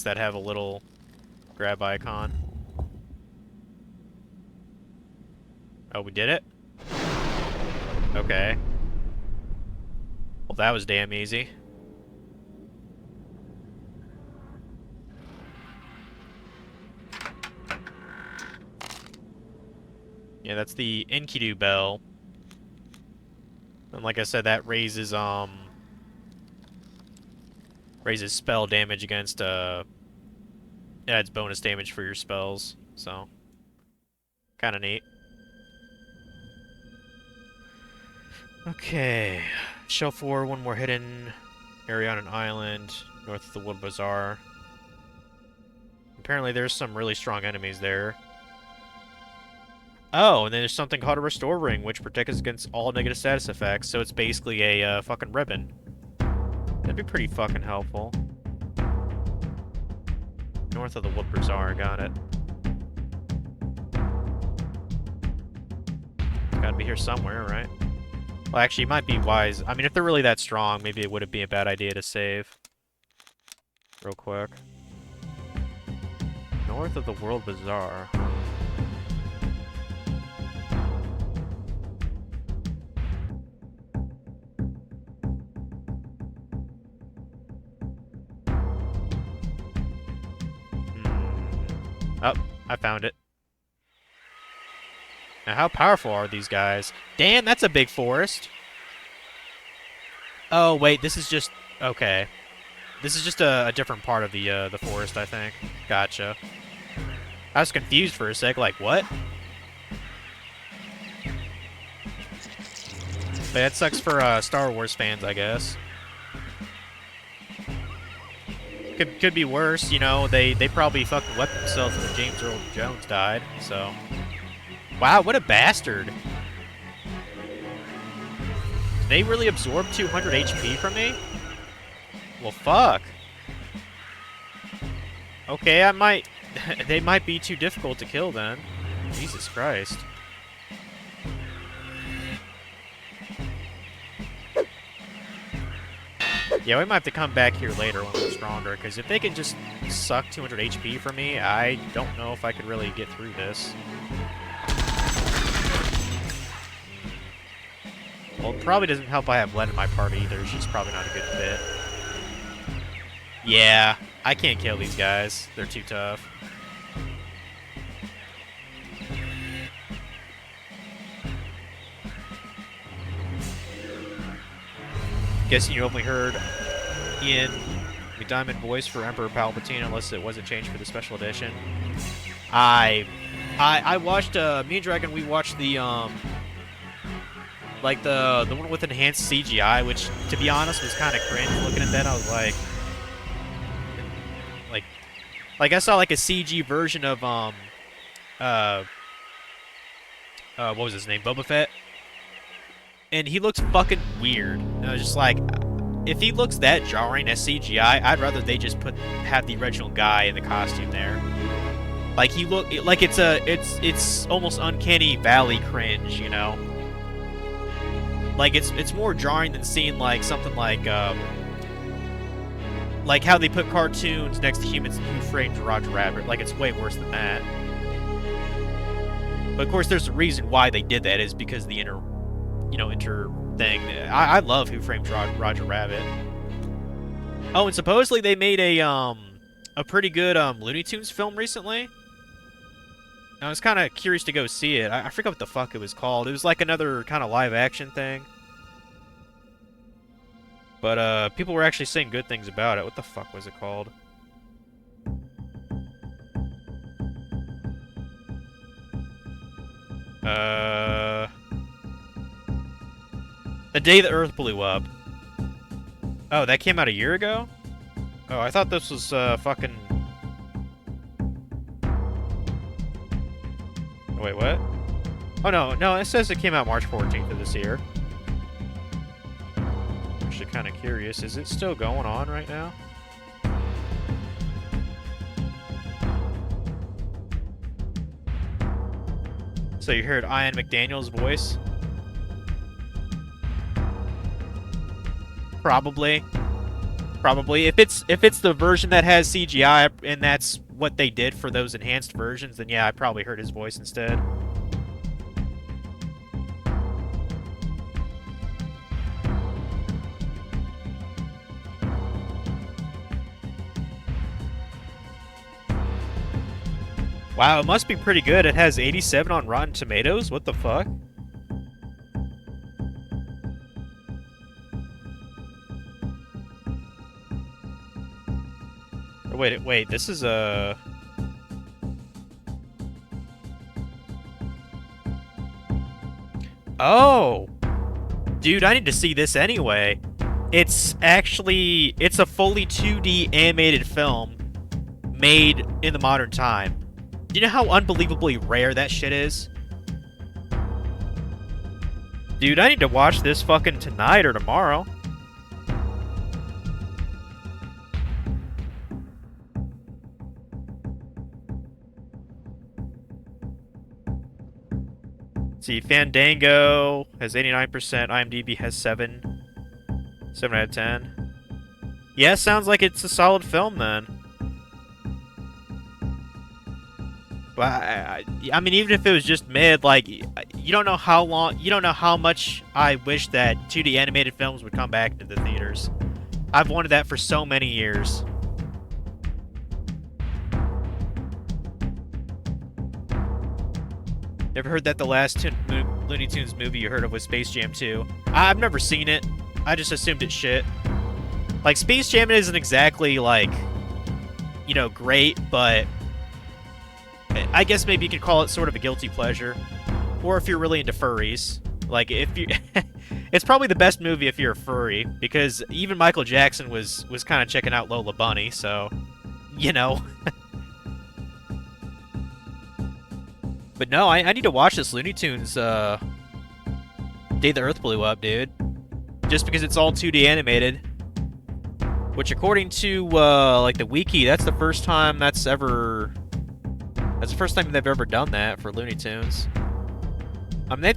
Speaker 1: that have a little grab icon. Oh, we did it? Okay. Well, that was damn easy. Yeah, that's the Enkidu bell. And like I said, that raises spell damage against it adds bonus damage for your spells, so kinda neat. Okay. Shelf 4, one more hidden area on an island north of the Wood Bazaar. Apparently there's some really strong enemies there. Oh, and then there's something called a Restore Ring, which protects us against all negative status effects, so it's basically a fucking ribbon. That'd be pretty fucking helpful. North of the Wood Bazaar, got it. It's gotta be here somewhere, right? Well, actually, it might be wise. I mean, if they're really that strong, maybe it wouldn't be a bad idea to save. Real quick. North of the World Bazaar. Oh, I found it. Now, how powerful are these guys? Damn, that's a big forest. Oh, wait, this is just... Okay. This is just a different part of the forest, I think. Gotcha. I was confused for a sec, like, what? But that sucks for Star Wars fans, I guess. Could be worse, you know. They probably fucking wept themselves when James Earl Jones died, so... Wow, what a bastard. Did they really absorb 200 HP from me? Well, fuck. Okay, I might... They might be too difficult to kill, then. Jesus Christ. Yeah, we might have to come back here later when we're stronger, because if they can just suck 200 HP from me, I don't know if I could really get through this. Well, it probably doesn't help I have Len in my party either. She's probably not a good fit. Yeah, I can't kill these guys. They're too tough. Guessing you only heard Ian McDiamond voice for Emperor Palpatine, unless it wasn't changed for the special edition. I watched me and Dragon. We watched the like the one with enhanced CGI, which to be honest was kind of cringe. Looking at that, I was like I saw like a CG version of what was his name, Boba Fett, and he looks fucking weird. And I was just like, if he looks that jarring as CGI, I'd rather they just have the original guy in the costume there. Like he look like it's almost uncanny valley cringe, you know. Like it's more jarring than seeing like something like how they put cartoons next to humans in Who Framed Roger Rabbit. Like, it's way worse than that. But of course, there's a reason why they did that, is because of the inter thing. I love Who Framed Roger Rabbit. Oh, and supposedly they made a pretty good Looney Tunes film recently. I was kind of curious to go see it. I forgot what the fuck it was called. It was like another kind of live action thing. But people were actually saying good things about it. What the fuck was it called? The day the Earth blew up. Oh, that came out a year ago? Oh, I thought this was, fucking... Oh, wait, what? Oh, no, it says it came out March 14th of this year. Actually kind of curious. Is it still going on right now? So you heard Ian McDaniel's voice? Probably. If it's the version that has CGI and that's what they did for those enhanced versions, then yeah, I probably heard his voice instead. Wow, it must be pretty good. It has 87 on Rotten Tomatoes? What the fuck? Oh, wait, this is a... Oh! Dude, I need to see this anyway. It's a fully 2D animated film made in the modern time. Do you know how unbelievably rare that shit is? Dude, I need to watch this fucking tonight or tomorrow. See, Fandango has 89%, IMDb has 7 out of 10. Yeah, sounds like it's a solid film then. But I mean, even if it was just mid, like, you don't know how much I wish that 2D animated films would come back into the theaters. I've wanted that for so many years. Ever heard that the last Looney Tunes movie you heard of was Space Jam 2? I've never seen it. I just assumed it's shit. Like, Space Jam isn't exactly, like, you know, great, but I guess maybe you could call it sort of a guilty pleasure. Or if you're really into furries. Like, if you... It's probably the best movie if you're a furry, because even Michael Jackson was kind of checking out Lola Bunny, so... You know... But no, I need to watch this Looney Tunes, Day the Earth Blew Up, dude. Just because it's all 2D animated. Which, according to, like, the wiki, that's the first time they've ever done that for Looney Tunes. I mean,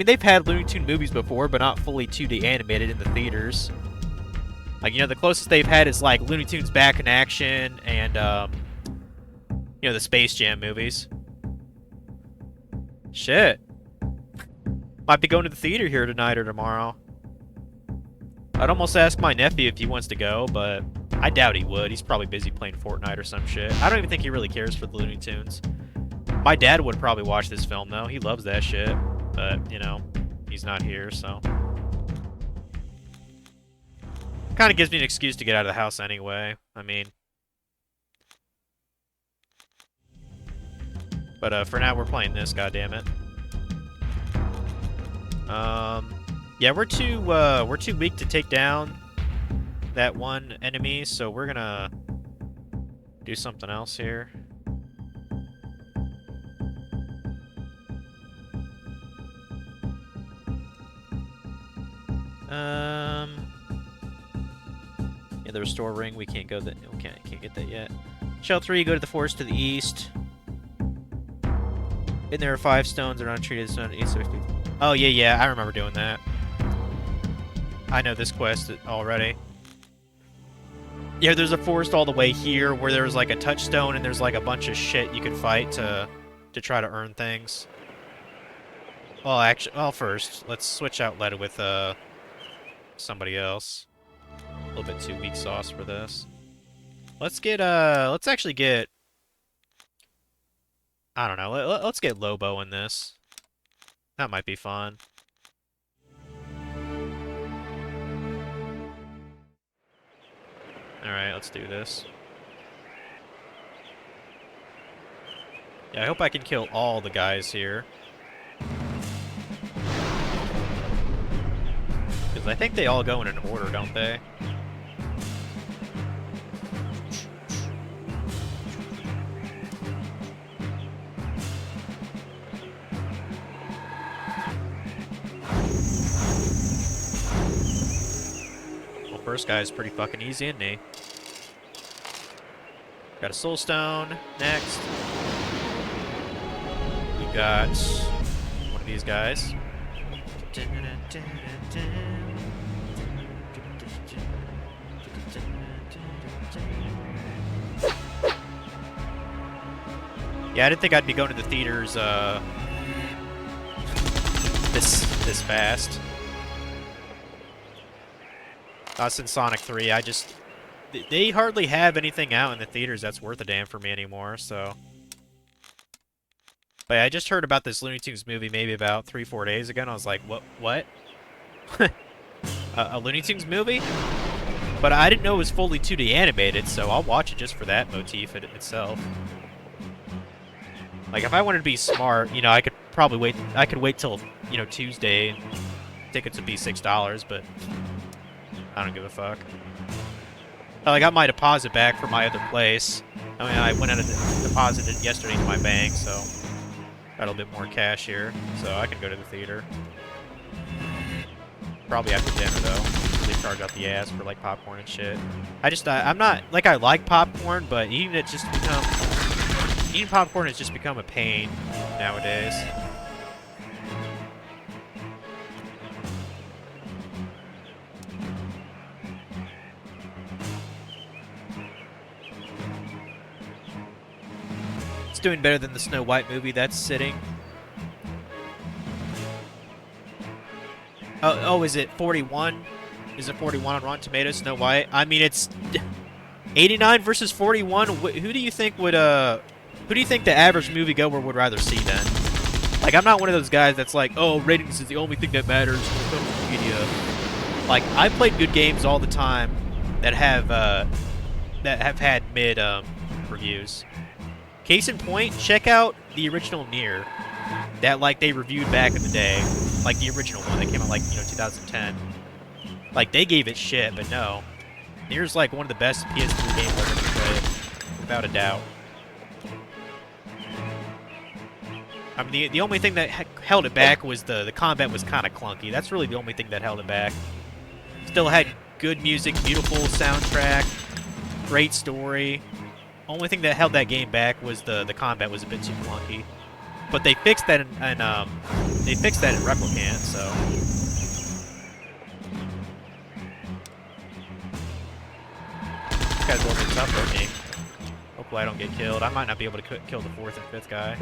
Speaker 1: they've had Looney Tune movies before, but not fully 2D animated in the theaters. Like, you know, the closest they've had is, like, Looney Tunes Back in Action and, you know, the Space Jam movies. Shit. Might be going to the theater here tonight or tomorrow. I'd almost ask my nephew if he wants to go, but I doubt he would. He's probably busy playing Fortnite or some shit. I don't even think he really cares for the Looney Tunes. My dad would probably watch this film, though. He loves that shit. But, you know, he's not here, so... Kind of gives me an excuse to get out of the house anyway. I mean... But for now, we're playing this, goddammit. Yeah, we're too weak to take down that one enemy, so we're gonna do something else here. Yeah, the restore ring. We can't go that. We can't get that yet. Shell 3, go to the forest to the east. And there are 5 stones that are untreated. Stone 860. Oh yeah, I remember doing that. I know this quest already. Yeah, there's a forest all the way here where there's like a touchstone and there's like a bunch of shit you can fight to try to earn things. Well, actually, first let's switch out Letta with somebody else. A little bit too weak sauce for this. Let's actually get. I don't know. Let's get Lobo in this. That might be fun. Alright, let's do this. Yeah, I hope I can kill all the guys here. I think they all go in an order, don't they? Well, first guy is pretty fucking easy, isn't he? Got a soul stone. Next. We got one of these guys. Yeah, I didn't think I'd be going to the theaters this fast. Since Sonic 3, they hardly have anything out in the theaters that's worth a damn for me anymore, so. But yeah, I just heard about this Looney Tunes movie maybe about 3-4 days ago, and I was like, what? A Looney Tunes movie? But I didn't know it was fully 2D animated, so I'll watch it just for that motif itself. Like, if I wanted to be smart, you know, I could probably wait. I could wait till, you know, Tuesday. Tickets would be $6, but I don't give a fuck. Well, I got my deposit back from my other place. I mean, I went out and deposited yesterday to my bank, so got a little bit more cash here, so I can go to the theater. Probably after dinner, though. They charge out the ass for, like, popcorn and shit. I'm not, like, I like popcorn, but eating popcorn has just become a pain nowadays. It's doing better than the Snow White movie that's sitting. Oh, is it 41? Is it 41 on Rotten Tomatoes, Snow White? I mean, it's 89 versus 41. Who do you think would, who do you think the average moviegoer would rather see then? Like, I'm not one of those guys that's like, oh, ratings is the only thing that matters in social media. Like, I played good games all the time that have had mid reviews. Case in point, check out the original Nier that, like, they reviewed back in the day. Like, the original one that came out, like, you know, 2010. Like, they gave it shit, but no. Nier's, like, one of the best PS3 games I've ever played. Without a doubt. I mean, the only thing that held it back was the combat was kind of clunky. That's really the only thing that held it back. Still had good music, beautiful soundtrack, great story. Only thing that held that game back was the combat was a bit too clunky. But they fixed that in Replicant, so. This guy's a little bit tougher than me. Hopefully I don't get killed. I might not be able to kill the 4th and 5th guy.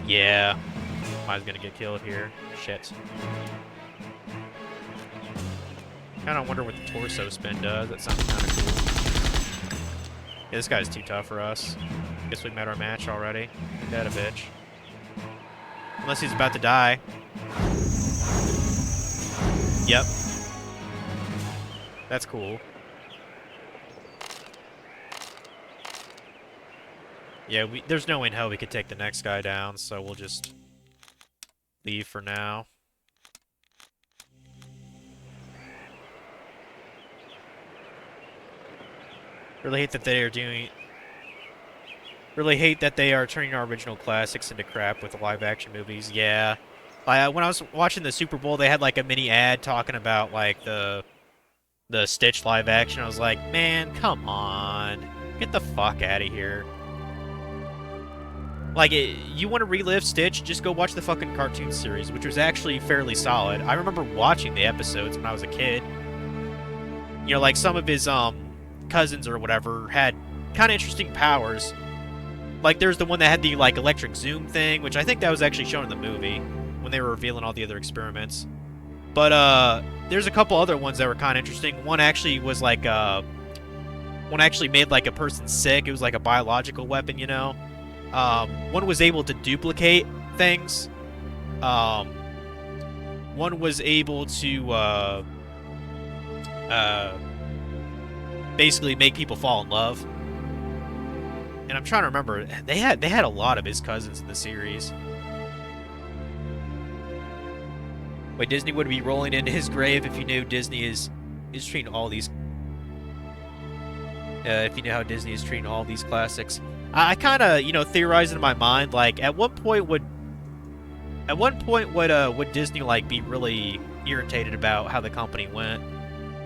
Speaker 1: Yeah. I was gonna get killed here. Shit. Kinda wonder what the torso spin does. That sounds kinda cool. Yeah, this guy's too tough for us. Guess we met our match already. That a bitch. Unless he's about to die. Yep. That's cool. Yeah, there's no way in hell we could take the next guy down, so we'll just leave for now. Really hate that they are doing... Really hate that they are turning our original classics into crap with the live-action movies. Yeah. When I was watching the Super Bowl, they had, like, a mini ad talking about, like, the Stitch live-action. I was like, man, come on. Get the fuck out of here. Like, you want to relive Stitch, just go watch the fucking cartoon series, which was actually fairly solid. I remember watching the episodes when I was a kid. You know, like, some of his, cousins or whatever had kind of interesting powers. Like, there's the one that had the, like, electric zoom thing, which I think that was actually shown in the movie when they were revealing all the other experiments. But, there's a couple other ones that were kind of interesting. One actually was, like, one actually made, like, a person sick. It was, like, a biological weapon, you know? One was able to duplicate things. One was able to, basically make people fall in love. And I'm trying to remember, they had a lot of his cousins in the series. Wait, Disney would be rolling into his grave if you knew Disney is treating all these. If you know how Disney is treating all these classics, I kind of theorized in my mind like at what point would Disney like be really irritated about how the company went?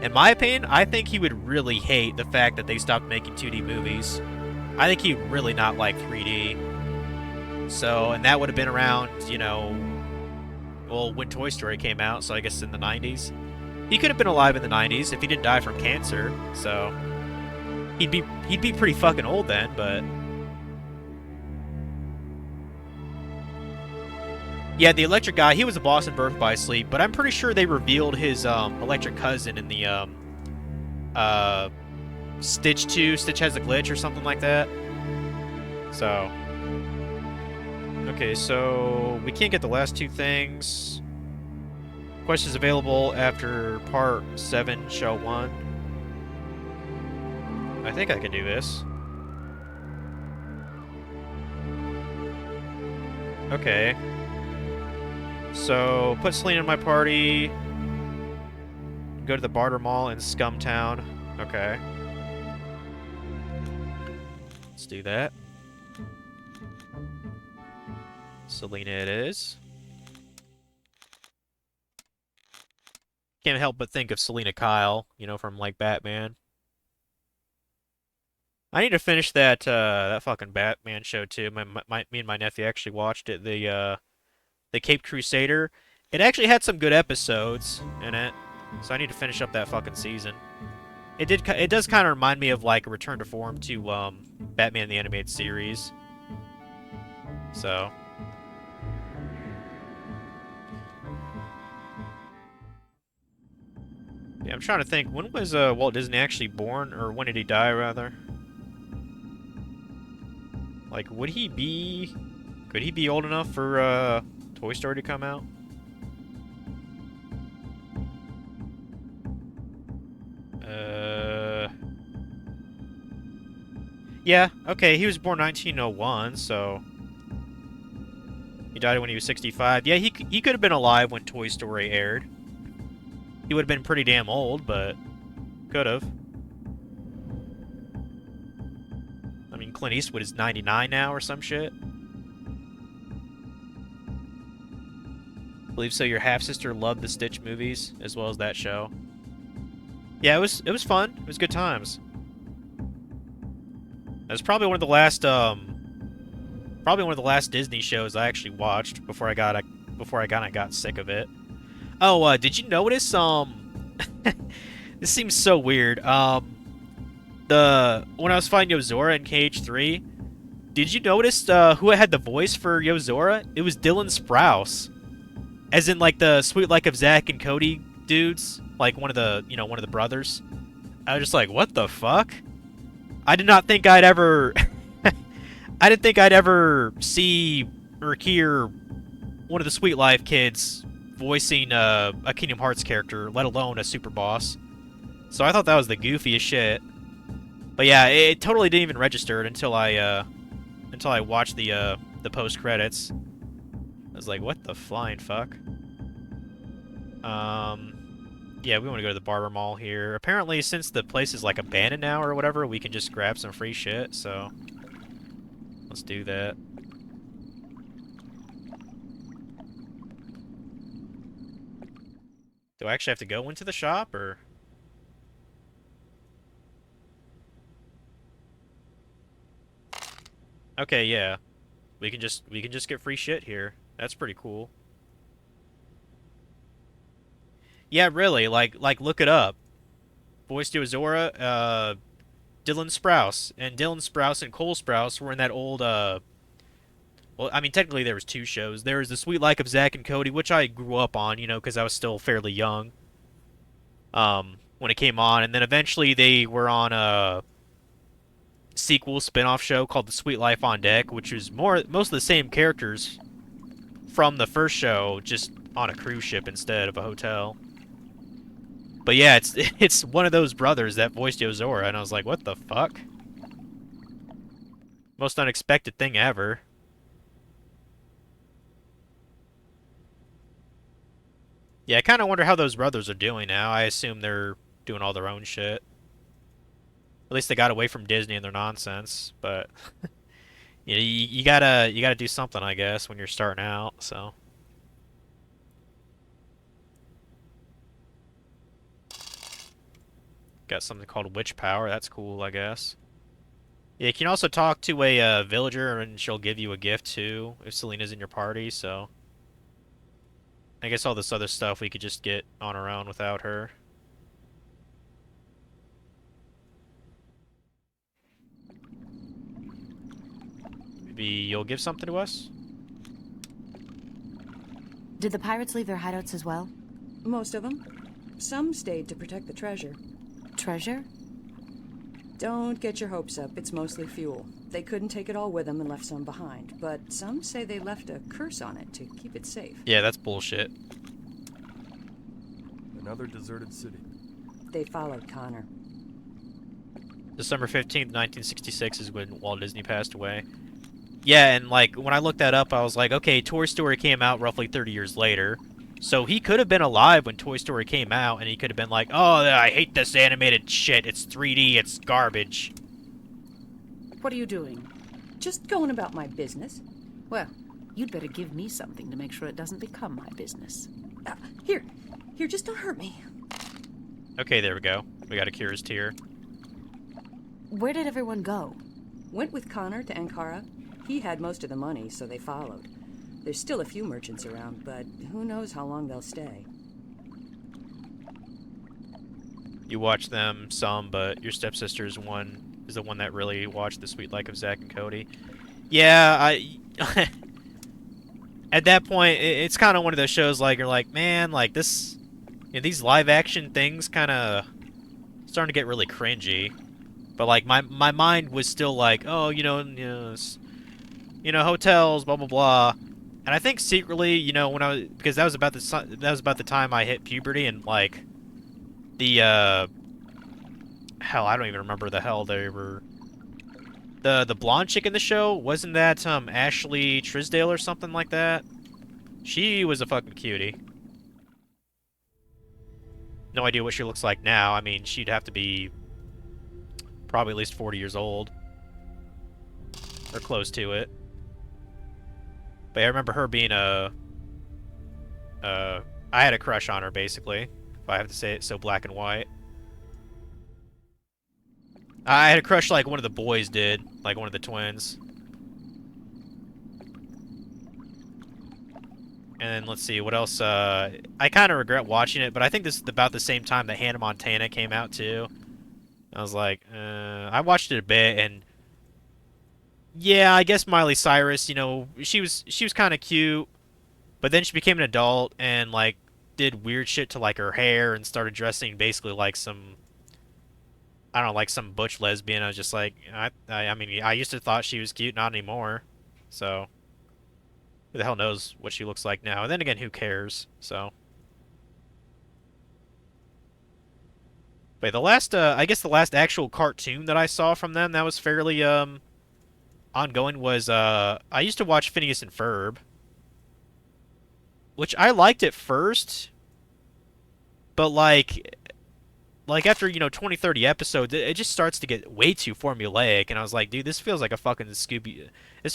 Speaker 1: In my opinion, I think he would really hate the fact that they stopped making 2D movies. I think he'd really not like 3D. So, and that would have been around, well, when Toy Story came out, so I guess in the 90s. He could have been alive in the 90s if he didn't die from cancer, so he'd be pretty fucking old then, but yeah, the electric guy, he was a boss in Birth by Sleep, but I'm pretty sure they revealed his electric cousin in the Stitch 2, Stitch Has a Glitch or something like that. So, okay, so we can't get the last two things. Questions available after part 7, show 1. I think I can do this. Okay. So, put Selena in my party. Go to the Barter Mall in Scumtown. Okay. Let's do that. Selena it is. Can't help but think of Selena Kyle, from, like, Batman. I need to finish that fucking Batman show, too. Me and my nephew actually watched it, the Caped Crusader. It actually had some good episodes in it, so I need to finish up that fucking season. It does kind of remind me of like a return to form to Batman the Animated Series. So yeah, I'm trying to think, when was Walt Disney actually born, or when did he die rather? Like, could he be old enough for Toy Story to come out? Yeah, okay, he was born 1901, so he died when he was 65. Yeah, he could have been alive when Toy Story aired. He would have been pretty damn old, but could have. I mean, Clint Eastwood is 99 now or some shit. I believe so. Your half-sister loved the Stitch movies as well as that show. Yeah, it was fun. It was good times. That's probably one of the last Disney shows I actually watched before I got sick of it. Oh, did you notice this seems so weird. When I was fighting Yozora in KH3, did you notice who had the voice for Yozora? It was Dylan Sprouse. As in like the Sweet Life of Zack and Cody dudes, like one of the brothers. I was just like, what the fuck? I did not think I'd ever I didn't think I'd ever see or hear one of the Sweet Life kids voicing a Kingdom Hearts character, let alone a super boss. So I thought that was the goofiest shit. But yeah, it totally didn't even register until I watched the post credits. I was like, what the flying fuck? Yeah, we want to go to the Barber Mall here. Apparently, since the place is like abandoned now or whatever, we can just grab some free shit, so let's do that. Do I actually have to go into the shop, or? Okay, yeah. We can just get free shit here. That's pretty cool. Yeah, really, like look it up. Voice to Yozora, Dylan Sprouse. And Dylan Sprouse and Cole Sprouse were in that old, well, I mean, technically there was two shows. There was The Sweet Life of Zack and Cody, which I grew up on, because I was still fairly young when it came on. And then eventually they were on a sequel spin-off show called The Sweet Life on Deck, which was most of the same characters from the first show, just on a cruise ship instead of a hotel. But yeah, it's one of those brothers that voiced Yozora, and I was like, what the fuck? Most unexpected thing ever. Yeah, I kind of wonder how those brothers are doing now. I assume they're doing all their own shit. At least they got away from Disney and their nonsense. But you know, you gotta do something, I guess, when you're starting out. So. Got something called Witch Power. That's cool, I guess. Yeah, you can also talk to a villager, and she'll give you a gift too if Selena's in your party. So. I guess all this other stuff we could just get on our own without her. Maybe you'll give something to us?
Speaker 2: Did the pirates leave their hideouts as well?
Speaker 8: Most of them. Some stayed to protect the treasure.
Speaker 2: Treasure?
Speaker 8: Don't get your hopes up. It's mostly fuel. They couldn't take it all with them and left some behind. But some say they left a curse on it to keep it safe.
Speaker 1: Yeah, that's bullshit.
Speaker 10: Another deserted city.
Speaker 8: They followed Connor.
Speaker 1: December 15th, 1966 is when Walt Disney passed away. Yeah, and like when I looked that up, I was like, okay, Toy Story came out roughly 30 years later. So he could have been alive when Toy Story came out, and he could have been like, oh, I hate this animated shit. It's 3D, it's garbage.
Speaker 2: What are you doing?
Speaker 8: Just going about my business.
Speaker 2: Well, you'd better give me something to make sure it doesn't become my business.
Speaker 8: Here, just don't hurt me.
Speaker 1: Okay, there we go. We got a Kira's Tear.
Speaker 2: Where did everyone go?
Speaker 8: Went with Connor to Ankara. He had most of the money, so they followed. There's still a few merchants around, but who knows how long they'll stay.
Speaker 1: You watch them some, but your stepsister is the one that really watched The Sweet Life of Zack and Cody. Yeah, at that point, it's kind of one of those shows like you're like, man, like this, you know, these live action things kind of starting to get really cringy. But like my mind was still like, oh, you know, hotels, blah blah blah. And I think secretly, you know, when because that was about the time I hit puberty, and like the hell, I don't even remember the hell they were. The blonde chick in the show, wasn't that Ashley Tisdale or something like that? She was a fucking cutie. No idea what she looks like now. I mean, she'd have to be probably at least 40 years old. Or close to it. But I remember her being I had a crush on her, basically. If I have to say it so black and white. I had a crush like one of the boys did. Like one of the twins. And then, let's see, what else? I kind of regret watching it, but I think this is about the same time that Hannah Montana came out, too. I was like, I watched it a bit, and yeah, I guess Miley Cyrus, you know, she was kind of cute, but then she became an adult and like did weird shit to like her hair and started dressing basically like some, I don't know, like some butch lesbian. I was just like, I mean, I used to thought she was cute, not anymore. So who the hell knows what she looks like now? And then again, who cares? So. But the last, I guess the last actual cartoon that I saw from them that was fairly ongoing was I used to watch Phineas and Ferb, which I liked at first, but like after, you know, 20, 30 episodes, it just starts to get way too formulaic, and I was like, dude, this feels like a fucking this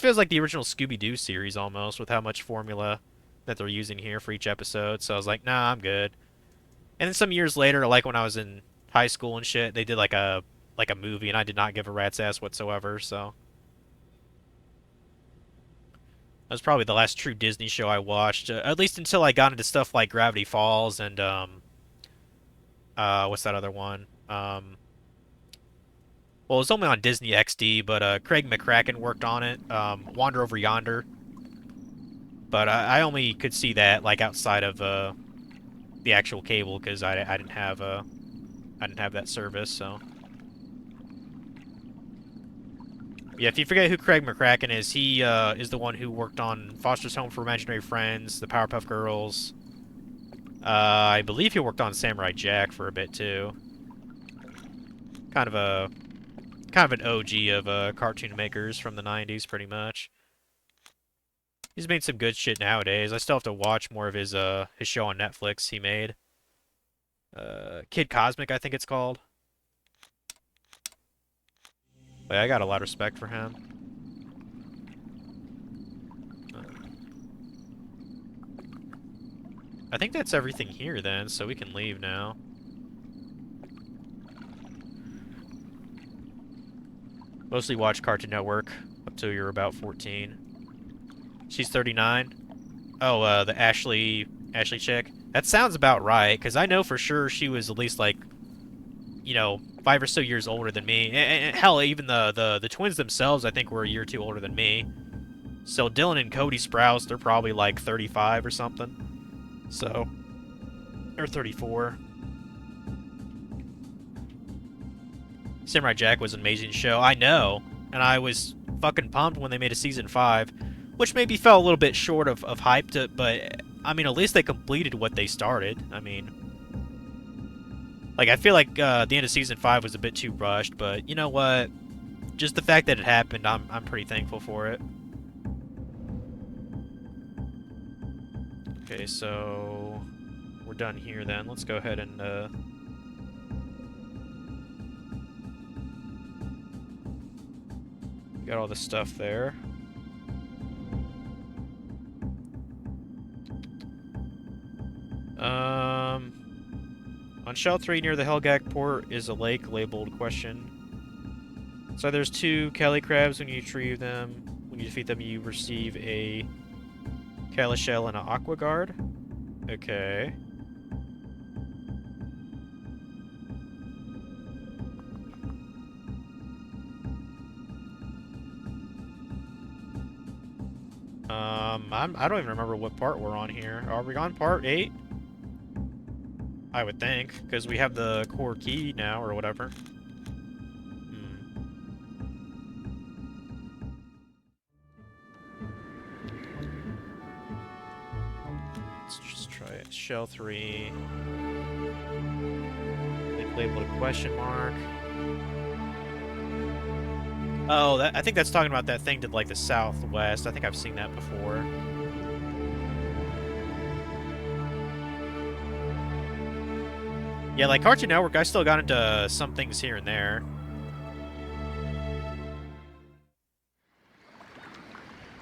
Speaker 1: feels like the original Scooby-Doo series almost, with how much formula that they're using here for each episode. So I was like, nah, I'm good. And then some years later, like when I was in high school and shit, they did like a movie, and I did not give a rat's ass whatsoever. So that was probably the last true Disney show I watched, at least until I got into stuff like Gravity Falls and what's that other one? Well, it was only on Disney XD, but Craig McCracken worked on it. Wander Over Yonder. But I only could see that like outside of the actual cable, because I didn't have that service. So yeah, if you forget who Craig McCracken is, he is the one who worked on Foster's Home for Imaginary Friends, the Powerpuff Girls. I believe he worked on Samurai Jack for a bit too. Kind of an OG of cartoon makers from the 90s, pretty much. He's made some good shit nowadays. I still have to watch more of his show on Netflix he made. Kid Cosmic, I think it's called. But yeah, I got a lot of respect for him. I think that's everything here then, so we can leave now. Mostly watch Cartoon Network up till you're about 14. She's 39. Oh, the Ashley chick. That sounds about right, because I know for sure she was at least like, you know, 5 or so years older than me. And hell, even the twins themselves, I think, were a year or two older than me. So Dylan and Cody Sprouse, they're probably like 35 or something. So, or 34. Samurai Jack was an amazing show. I know, and I was fucking pumped when they made a season 5, which maybe fell a little bit short of hype, but I mean, at least they completed what they started. I mean, like, I feel like the end of season 5 was a bit too rushed, but you know what? Just the fact that it happened, I'm pretty thankful for it. Okay, so we're done here then. Let's go ahead and got all the stuff there. On Shell 3 near the Helgak port is a lake labeled question. So there's 2 Kelly crabs. When you retrieve them, when you defeat them, you receive a Kalashell and an Aqua Guard. Okay. I don't even remember what part we're on here. Are we on part 8? I would think, because we have the core key now, or whatever. Let's just try it. Shell 3. They labeled a question mark. Oh, I think that's talking about that thing to, like, the southwest. I think I've seen that before. Yeah, like, Cartoon Network, I still got into some things here and there.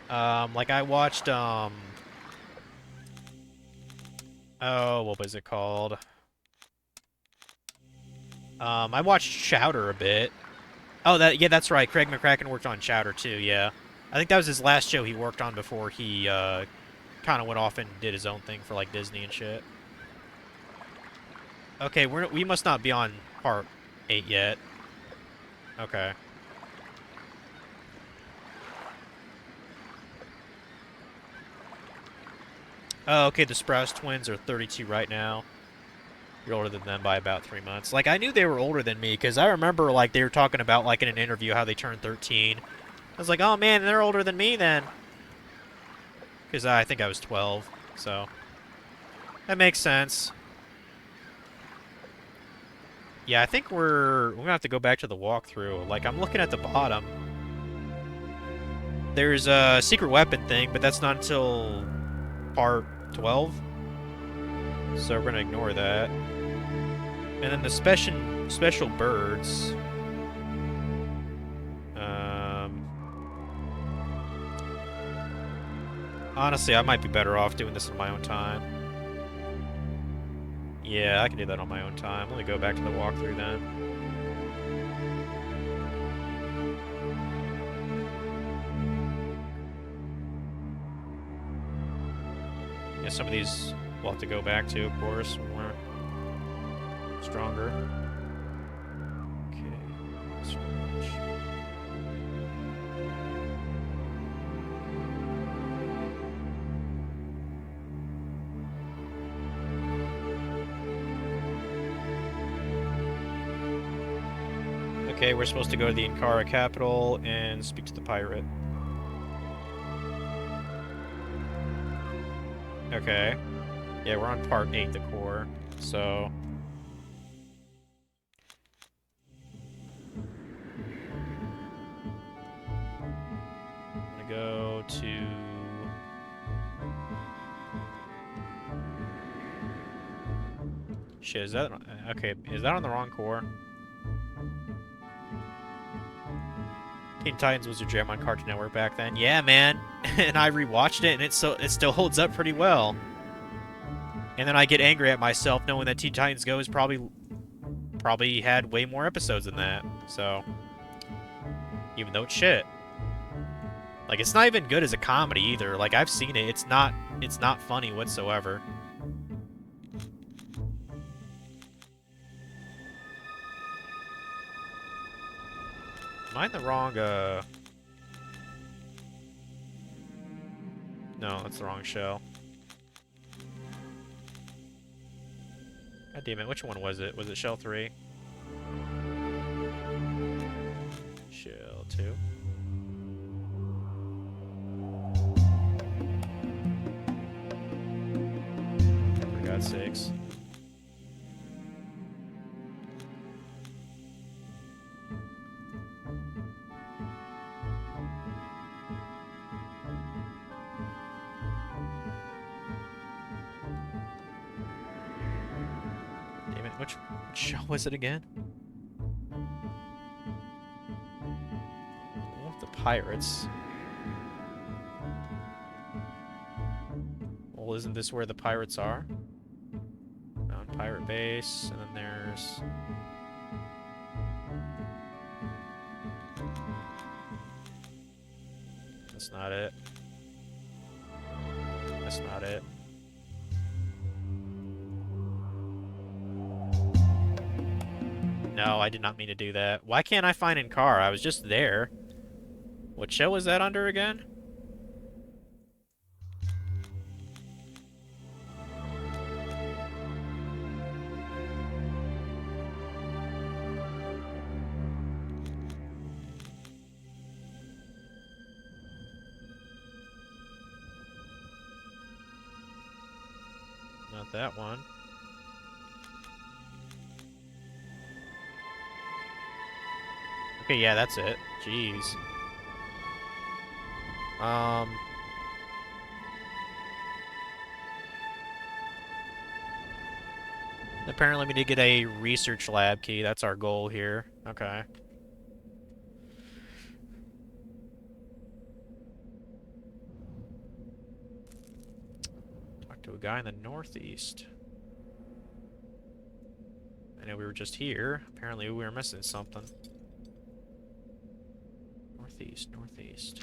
Speaker 1: Like, I watched, oh, what was it called? I watched Chowder a bit. Oh, yeah, that's right. Craig McCracken worked on Chowder, too, yeah. I think that was his last show he worked on before he, kind of went off and did his own thing for, like, Disney and shit. Okay, we must not be on part 8 yet. Okay. Oh, okay, the Sprouse twins are 32 right now. You're older than them by about 3 months. Like, I knew they were older than me, because I remember, like, they were talking about, like, in an interview how they turned 13. I was like, oh, man, they're older than me, then. Because I think I was 12, so. That makes sense. Yeah, I think we're gonna have to go back to the walkthrough. Like, I'm looking at the bottom. There's a secret weapon thing, but that's not until part 12. So we're gonna ignore that. And then the special birds. Honestly, I might be better off doing this in my own time. Yeah, I can do that on my own time. Let me go back to the walkthrough then. Yeah, some of these we'll have to go back to, of course, when we're stronger. Okay. Switch. Okay, we're supposed to go to the Ankara capital and speak to the pirate. Okay. Yeah, we're on part 8, the core, so... I'm gonna go to Shit, is that... Okay, is that on the wrong core? Teen Titans was a jam on Cartoon Network back then. Yeah, man. And I rewatched it, and it still holds up pretty well. And then I get angry at myself knowing that Teen Titans Go is probably had way more episodes than that. So, even though it's shit. Like, it's not even good as a comedy either. Like, I've seen it. It's not funny whatsoever. Am I in the wrong, No, that's the wrong shell. God damn it, which one was it? Was it shell 3? Shell 2. For God's sakes. Which show was it again? What the pirates? Well, isn't this where the pirates are? On Pirate Base, and then there's... That's not it. That's not it. No, I did not mean to do that. Why can't I find Inkara? I was just there. What show was that under again? Not that one. Okay, yeah, that's it. Jeez. Apparently we need to get a research lab key. That's our goal here. Okay. Talk to a guy in the northeast. I know we were just here. Apparently we were missing something. Northeast, northeast.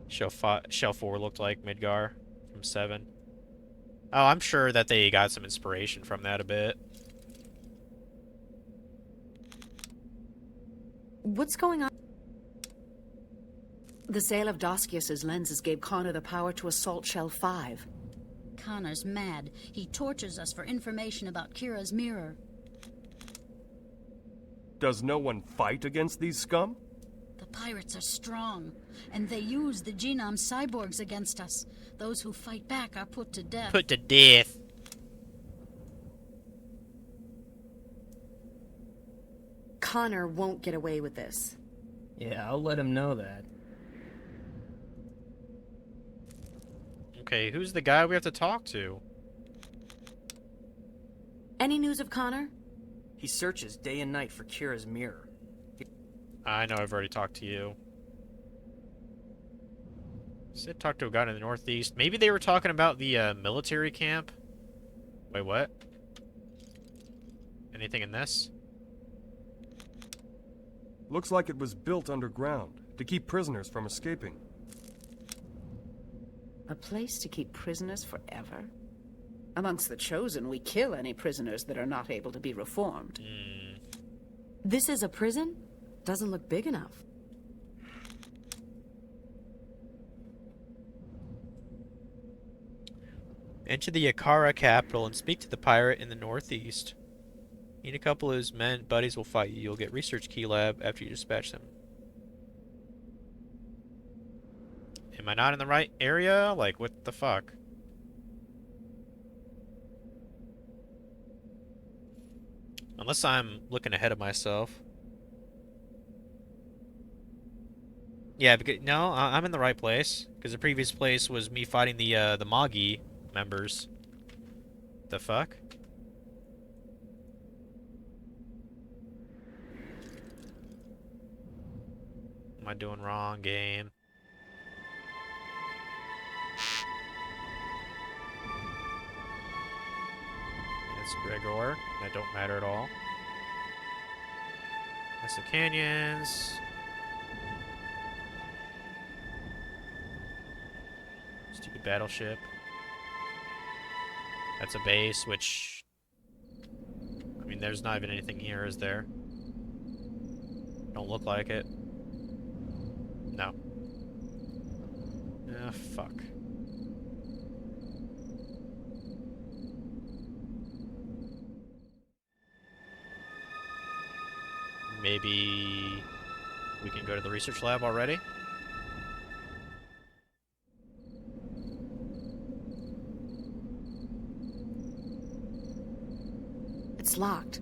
Speaker 1: Shell 4 looked like Midgar from 7. Oh, I'm sure that they got some inspiration from that a bit.
Speaker 2: What's going on? The sale of Doskius's lenses gave Connor the power to assault Shell 5.
Speaker 9: Connor's mad. He tortures us for information about Kira's mirror.
Speaker 10: Does no one fight against these scum?
Speaker 9: The pirates are strong, and they use the genome cyborgs against us. Those who fight back are put to death.
Speaker 1: Put to death.
Speaker 11: Connor won't get away with this.
Speaker 12: Yeah, I'll let him know that.
Speaker 1: Okay, who's the guy we have to talk to?
Speaker 11: Any news of Connor?
Speaker 5: He searches day and night for Kira's mirror.
Speaker 1: I know I've already talked to you. Said talk to a guy in the northeast. Maybe they were talking about the military camp. Wait, what? Anything in this?
Speaker 10: Looks like it was built underground to keep prisoners from escaping.
Speaker 2: A place to keep prisoners forever? Amongst the Chosen, we kill any prisoners that are not able to be reformed.
Speaker 11: This is a prison? Doesn't look big enough.
Speaker 1: Enter the Inkara capital and speak to the pirate in the northeast. Need a couple of his buddies will fight you. You'll get research key lab after you dispatch them. Am I not in the right area? Like, what the fuck? Unless I'm looking ahead of myself. Yeah, because no, I'm in the right place. Because the previous place was me fighting the Magi members. The fuck? What am I doing wrong, game? It's Gregor. That don't matter at all. That's the canyons. Stupid battleship. That's a base, which... I mean, there's not even anything here, is there? Don't look like it. No. Ah, fuck. Maybe we can go to the research lab already?
Speaker 2: It's locked.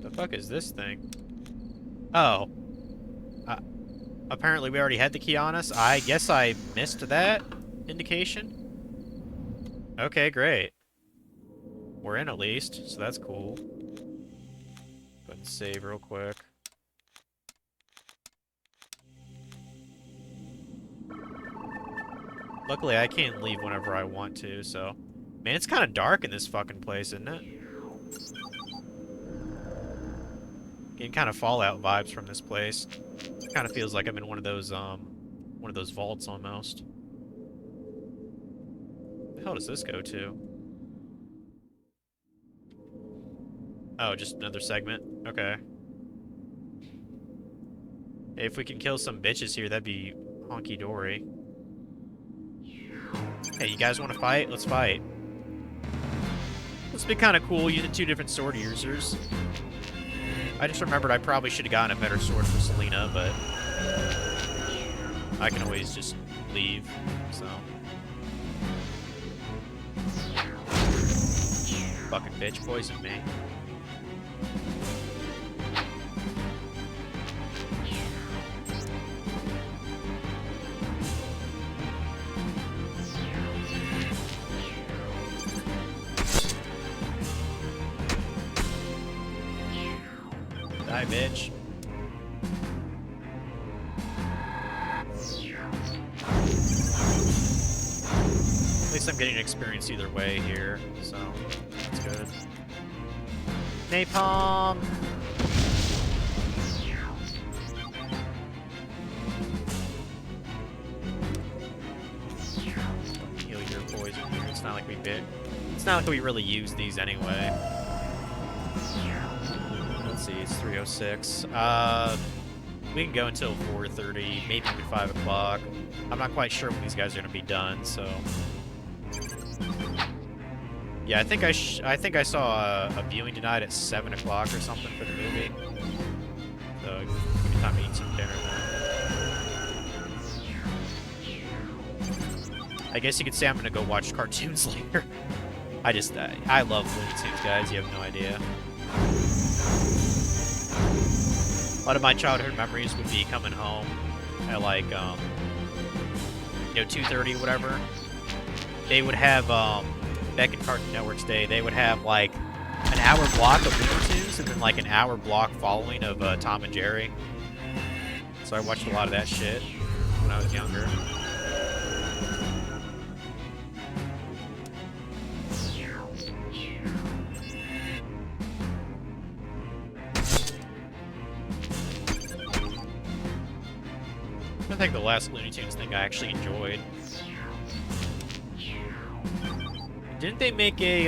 Speaker 1: The fuck is this thing? Oh. Apparently we already had the key on us. I guess I missed that indication. Okay, great. We're in at least, so that's cool. Go ahead and save real quick. Luckily, I can leave whenever I want to, so... Man, it's kind of dark in this fucking place, isn't it? Getting kind of Fallout vibes from this place. It kind of feels like I'm in one of those vaults almost. Where the hell does this go to? Oh, just another segment? Okay. Hey, if we can kill some bitches here, that'd be honky-dory. Hey, you guys want to fight? Let's fight. This would be kind of cool using two different sword users. I just remembered I probably should have gotten a better sword for Selena, but I can always just leave, so. Fucking bitch poisoned me. Die, bitch. At least I'm getting experience either way here, so that's good. Napalm! Heal your poison here. It's not like we bit. It's not like we really use these anyway. Let's see, it's 3:06. We can go until 4:30, maybe even 5 o'clock. I'm not quite sure when these guys are gonna be done, so. Yeah, I think I saw a viewing tonight at 7 o'clock or something for the movie. So give me time to eat some dinner then. I guess you could say I'm gonna go watch cartoons later. I love Looney Tunes, guys. You have no idea. A lot of my childhood memories would be coming home at like, 2:30 or whatever. They would have, back in Cartoon Network's day, they would have like an hour block of Looney Tunes and then like an hour block following of Tom and Jerry. So I watched a lot of that shit when I was younger. I think the last Looney Tunes thing I actually enjoyed. Didn't they make a,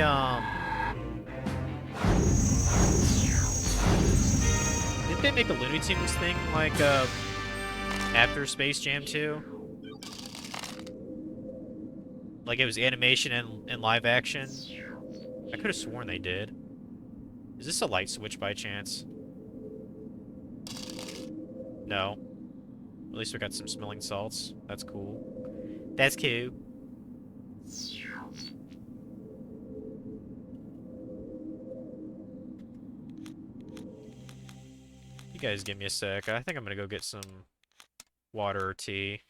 Speaker 1: Didn't they make a Looney Tunes thing, like, after Space Jam 2? Like, it was animation and live action? I could have sworn they did. Is this a light switch by chance? No. At least we got some smelling salts. That's cool. That's cool. guys give me a sec. I think I'm gonna go get some water or tea.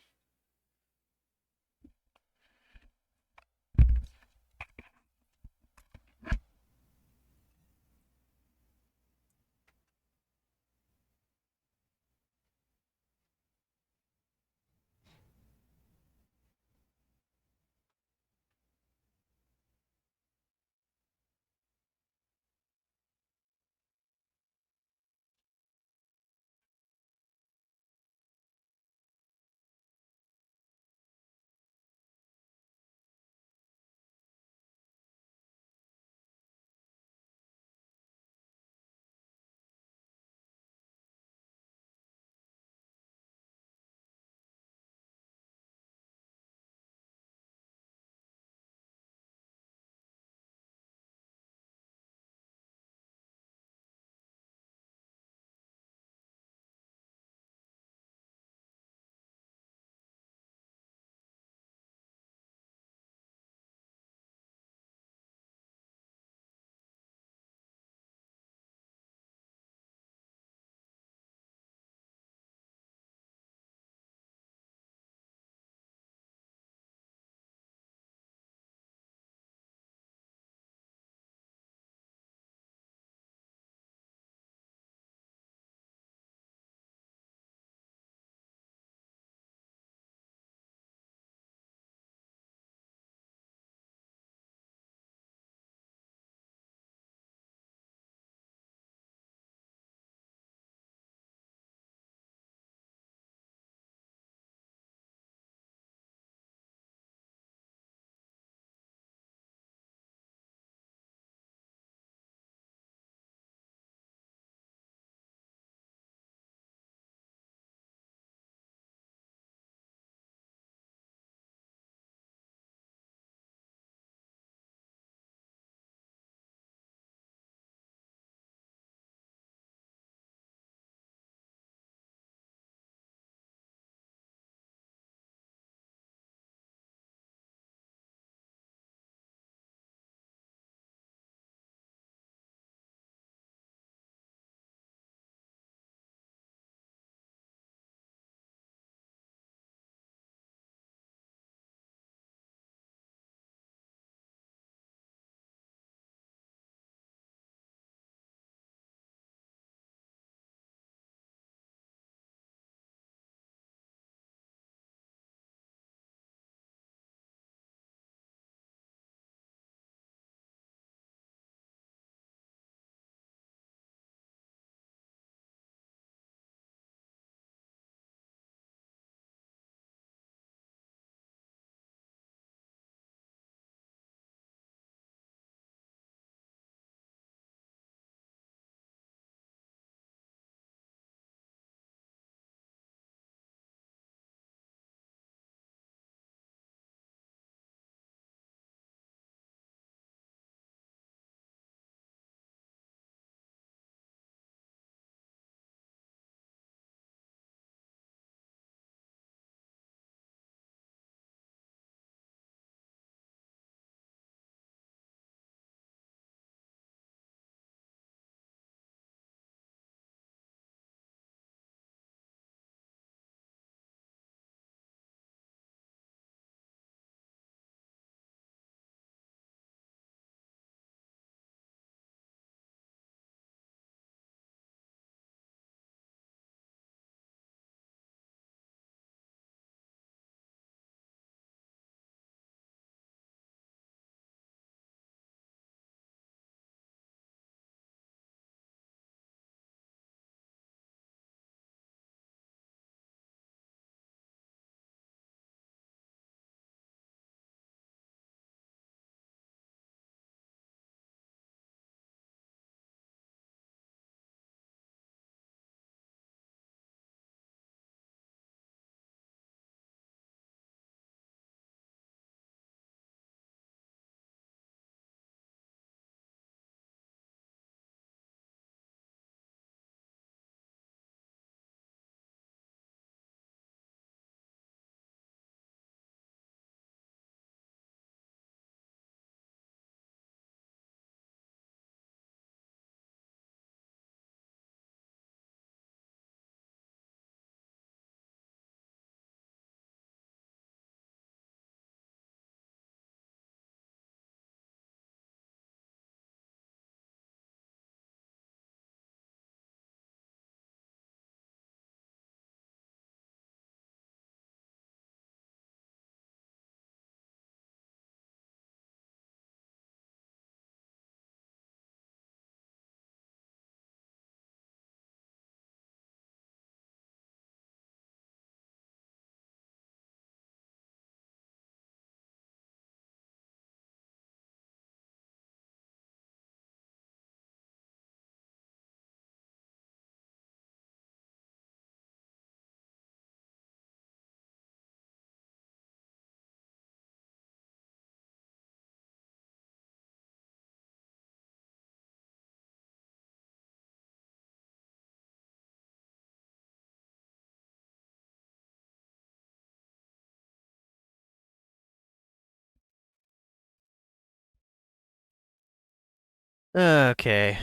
Speaker 1: Okay.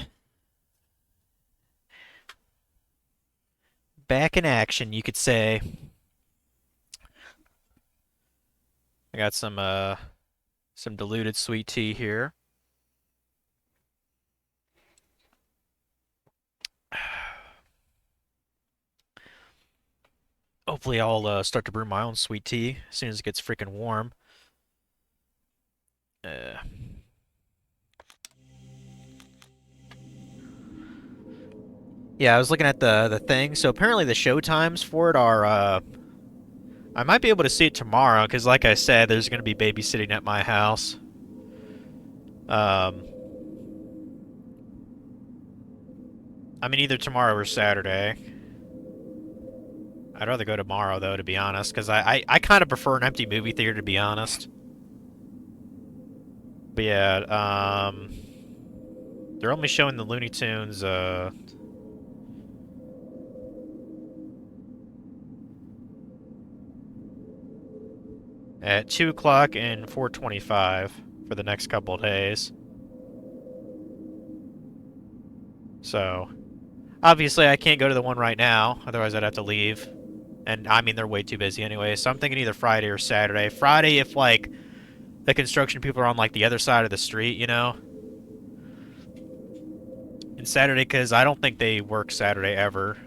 Speaker 1: Back in action, you could say. I got some diluted sweet tea here. Hopefully I'll start to brew my own sweet tea as soon as it gets freaking warm. Yeah, I was looking at the thing. So apparently the show times for it are I might be able to see it tomorrow because like I said, there's going to be babysitting at my house. I mean either tomorrow or Saturday. I'd rather go tomorrow though, to be honest, because I kind of prefer an empty movie theater, to be honest. But yeah, they're only showing the Looney Tunes, at 2 o'clock and 4:25 for the next couple of days. So, obviously I can't go to the one right now, otherwise I'd have to leave. And, I mean, they're way too busy anyway, so I'm thinking either Friday or Saturday. Friday if, like, the construction people are on, like, the other side of the street, you know? And Saturday, because I don't think they work Saturday ever.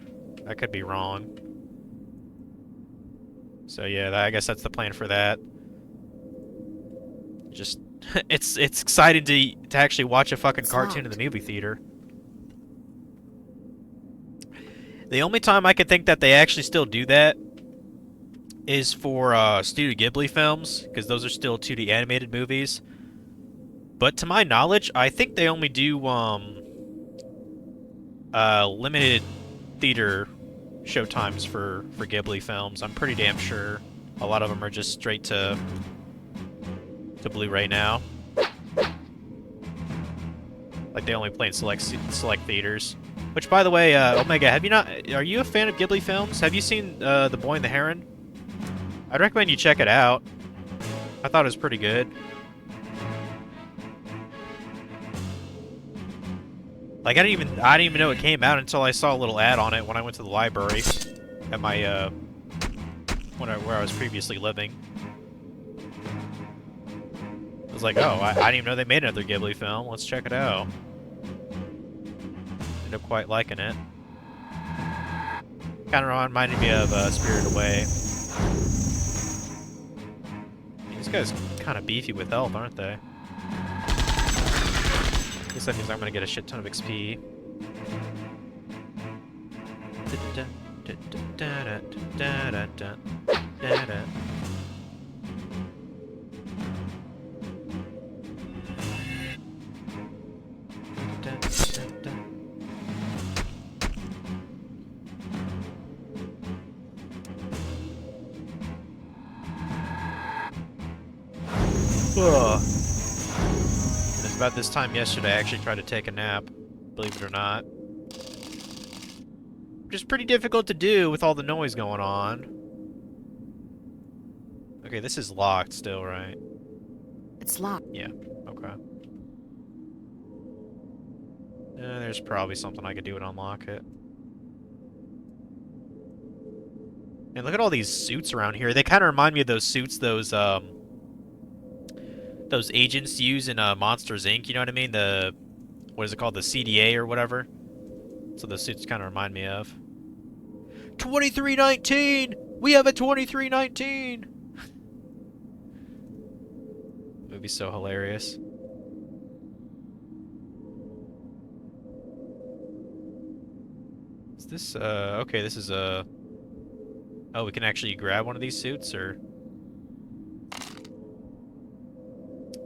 Speaker 1: I could be wrong. So, yeah, I guess that's the plan for that. Just, it's exciting to actually watch a fucking cartoon in the movie theater. The only time I can think that they actually still do that is for Studio Ghibli films, because those are still 2D animated movies. But to my knowledge, I think they only do limited theater showtimes for Ghibli films. I'm pretty damn sure. A lot of them are just straight to Blu-ray now. Like they only play in select theaters. Which, by the way, Omega, are you a fan of Ghibli films? Have you seen The Boy and the Heron? I'd recommend you check it out. I thought it was pretty good. Like I didn't even know it came out until I saw a little ad on it when I went to the library at my where I was previously living. I was like, oh, I didn't even know they made another Ghibli film. Let's check it out. Ended up quite liking it. Kind of reminded me of Spirited Away. These guys kind of beefy with health, aren't they? I guess that means I'm gonna get a shit ton of XP. Ugh. And it's about this time yesterday I actually tried to take a nap, believe it or not. Which is pretty difficult to do with all the noise going on. Okay, this is locked still, right?
Speaker 11: It's locked.
Speaker 1: Yeah, okay. There's probably something I could do to unlock it. And look at all these suits around here. They kind of remind me of those suits those agents use in Monsters, Inc., you know what I mean? What is it called? The CDA or whatever? So those suits kind of remind me of. 2319! We have a 2319! Movie's so hilarious. Is this, okay, this is oh, we can actually grab one of these suits, or...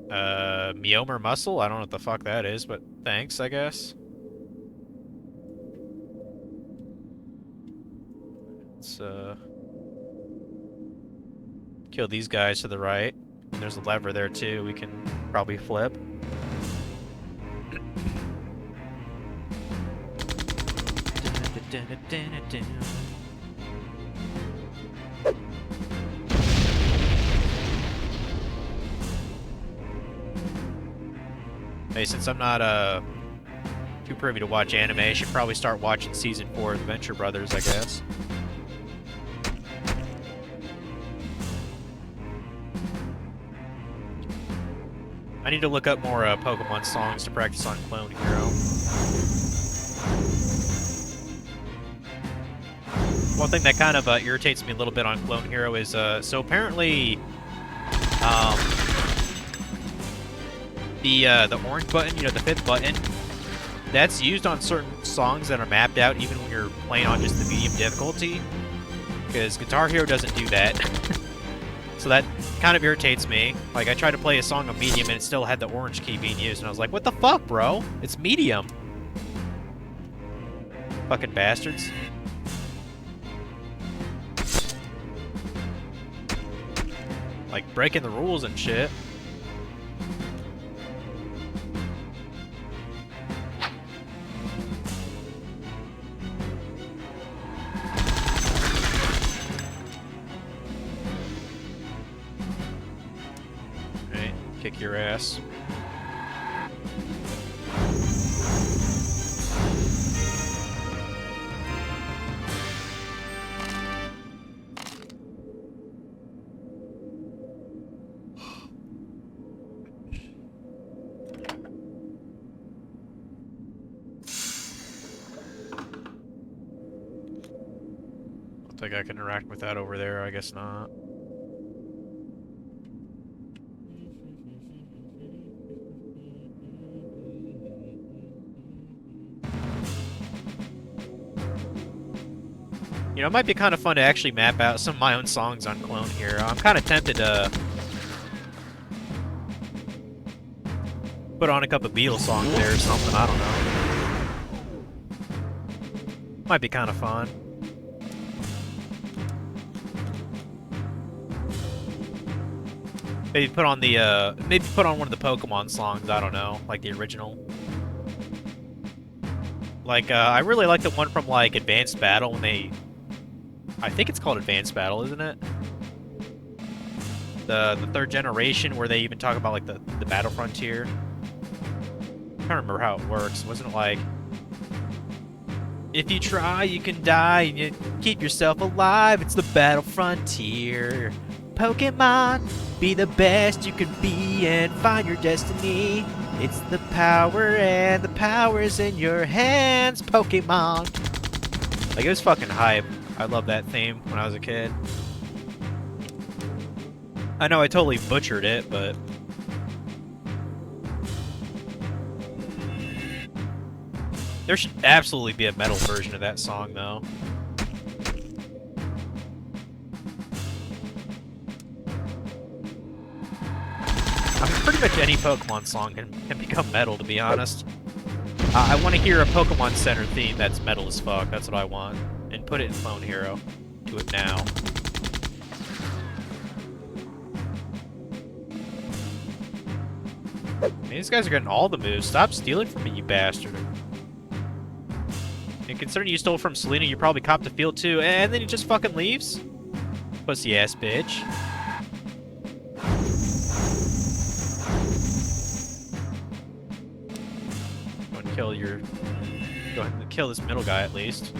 Speaker 1: Myomer muscle? I don't know what the fuck that is, but thanks, I guess. Let's, kill these guys to the right. And there's a lever there, too, we can probably flip. Hey, since I'm not Too privy to watch anime. Should probably start watching season 4 of Venture Brothers, I guess. I need to look up more Pokemon songs to practice on Clone Hero. One thing that kind of irritates me a little bit on Clone Hero is, so apparently, the orange button, you know, the 5th button, that's used on certain songs that are mapped out even when you're playing on just the medium difficulty, because Guitar Hero doesn't do that. So that kind of irritates me. Like, I tried to play a song on medium and it still had the orange key being used, and I was like, what the fuck, bro? It's medium. Fucking bastards. Like, breaking the rules and shit. Right, kick your ass. Think I can interact with that over there? I guess not. You know, it might be kind of fun to actually map out some of my own songs on Clone Hero. I'm kind of tempted to put on a couple of Beatles songs there or something. I don't know. Might be kind of fun. Maybe put on the, maybe put on one of the Pokemon songs, I don't know, like the original. Like, I really like the one from, like, Advanced Battle when they... I think it's called Advanced Battle, isn't it? The 3rd generation, where they even talk about, like, the Battle Frontier. I can't remember how it works. Wasn't it like... If you try, you can die, and you keep yourself alive. It's the Battle Frontier. Pokemon, be the best you can be and find your destiny. It's the power, and the power's in your hands, Pokemon. Like, it was fucking hype. I loved that theme when I was a kid. I know I totally butchered it, but... There should absolutely be a metal version of that song, though. I mean, pretty much any Pokemon song can become metal, to be honest. I want to hear a Pokemon Center theme that's metal as fuck. That's what I want. And put it in Clone Hero. Do it now. Man, these guys are getting all the moves. Stop stealing from me, you bastard. And considering you stole from Selena, you probably copped the field too, and then he just fucking leaves? Pussy ass bitch. Go and kill your... Go ahead and kill this middle guy at least.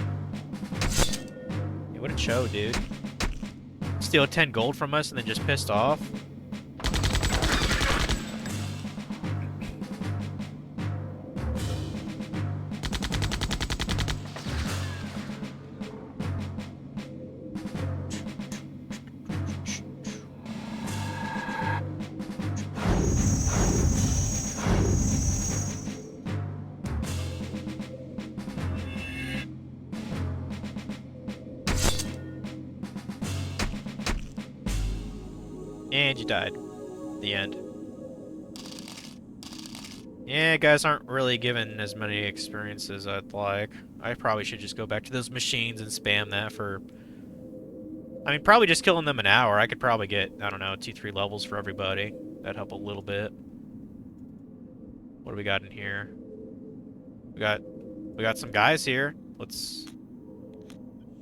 Speaker 1: Hey, what a show, dude. Steal 10 gold from us and then just pissed off? And you died. The end. Yeah, guys aren't really given as many experiences as I'd like. I probably should just go back to those machines and spam that for... I mean, probably just killing them an hour. I could probably get, I don't know, 2-3 levels for everybody. That'd help a little bit. What do we got in here? We got some guys here. Let's...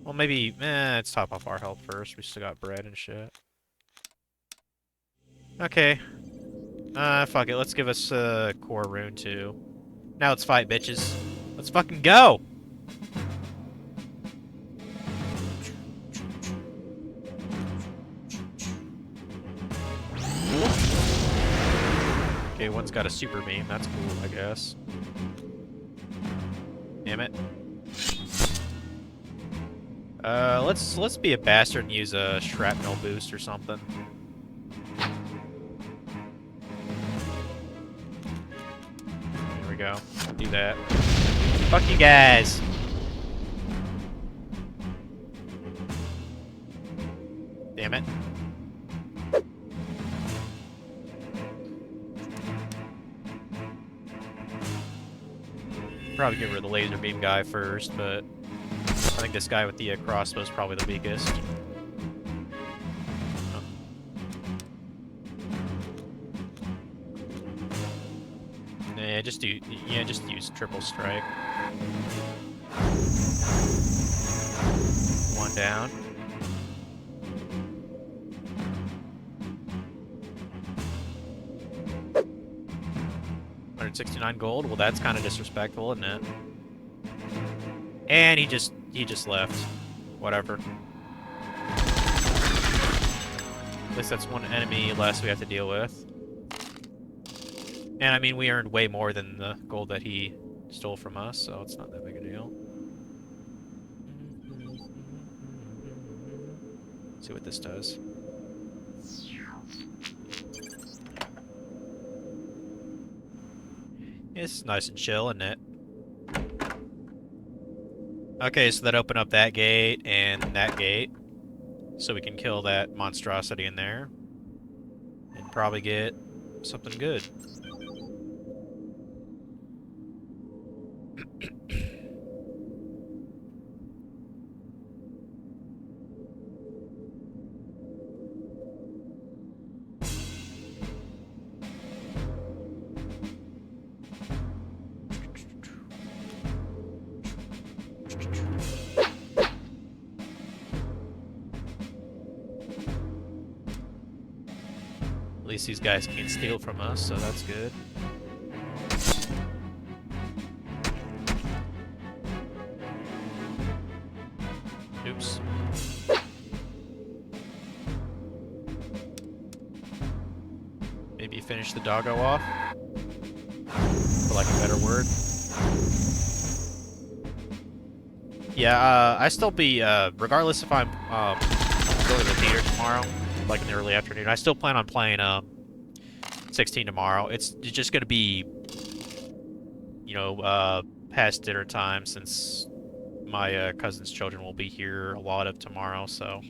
Speaker 1: Well, maybe... let's top off our health first. We still got bread and shit. Okay. Fuck it. Let's give us a core rune too. Now let's fight, bitches. Let's fucking go! Okay, one's got a super beam. That's cool, I guess. Damn it. Let's be a bastard and use a shrapnel boost or something. There we go. Do that. Fuck you guys! Damn it. Probably get rid of the laser beam guy first, but I think this guy with the crossbow is probably the weakest. Oh. Yeah, just use triple strike. One down. $169 gold. Well, that's kind of disrespectful, isn't it? And he just left. Whatever. At least that's one enemy less we have to deal with. And I mean, we earned way more than the gold that he stole from us, so it's not that big a deal. Let's see what this does. It's nice and chill, isn't it? Okay, so that opened up that gate and that gate. So we can kill that monstrosity in there. And probably get something good. At least these guys can't steal from us, so that's good. Oops. Maybe finish the doggo off, for lack of a better word. Yeah, I still be, regardless if I'm going to the theater tomorrow, like in the early afternoon, I still plan on playing 16 tomorrow. It's just going to be, you know, past dinner time, since my cousin's children will be here a lot of tomorrow, so.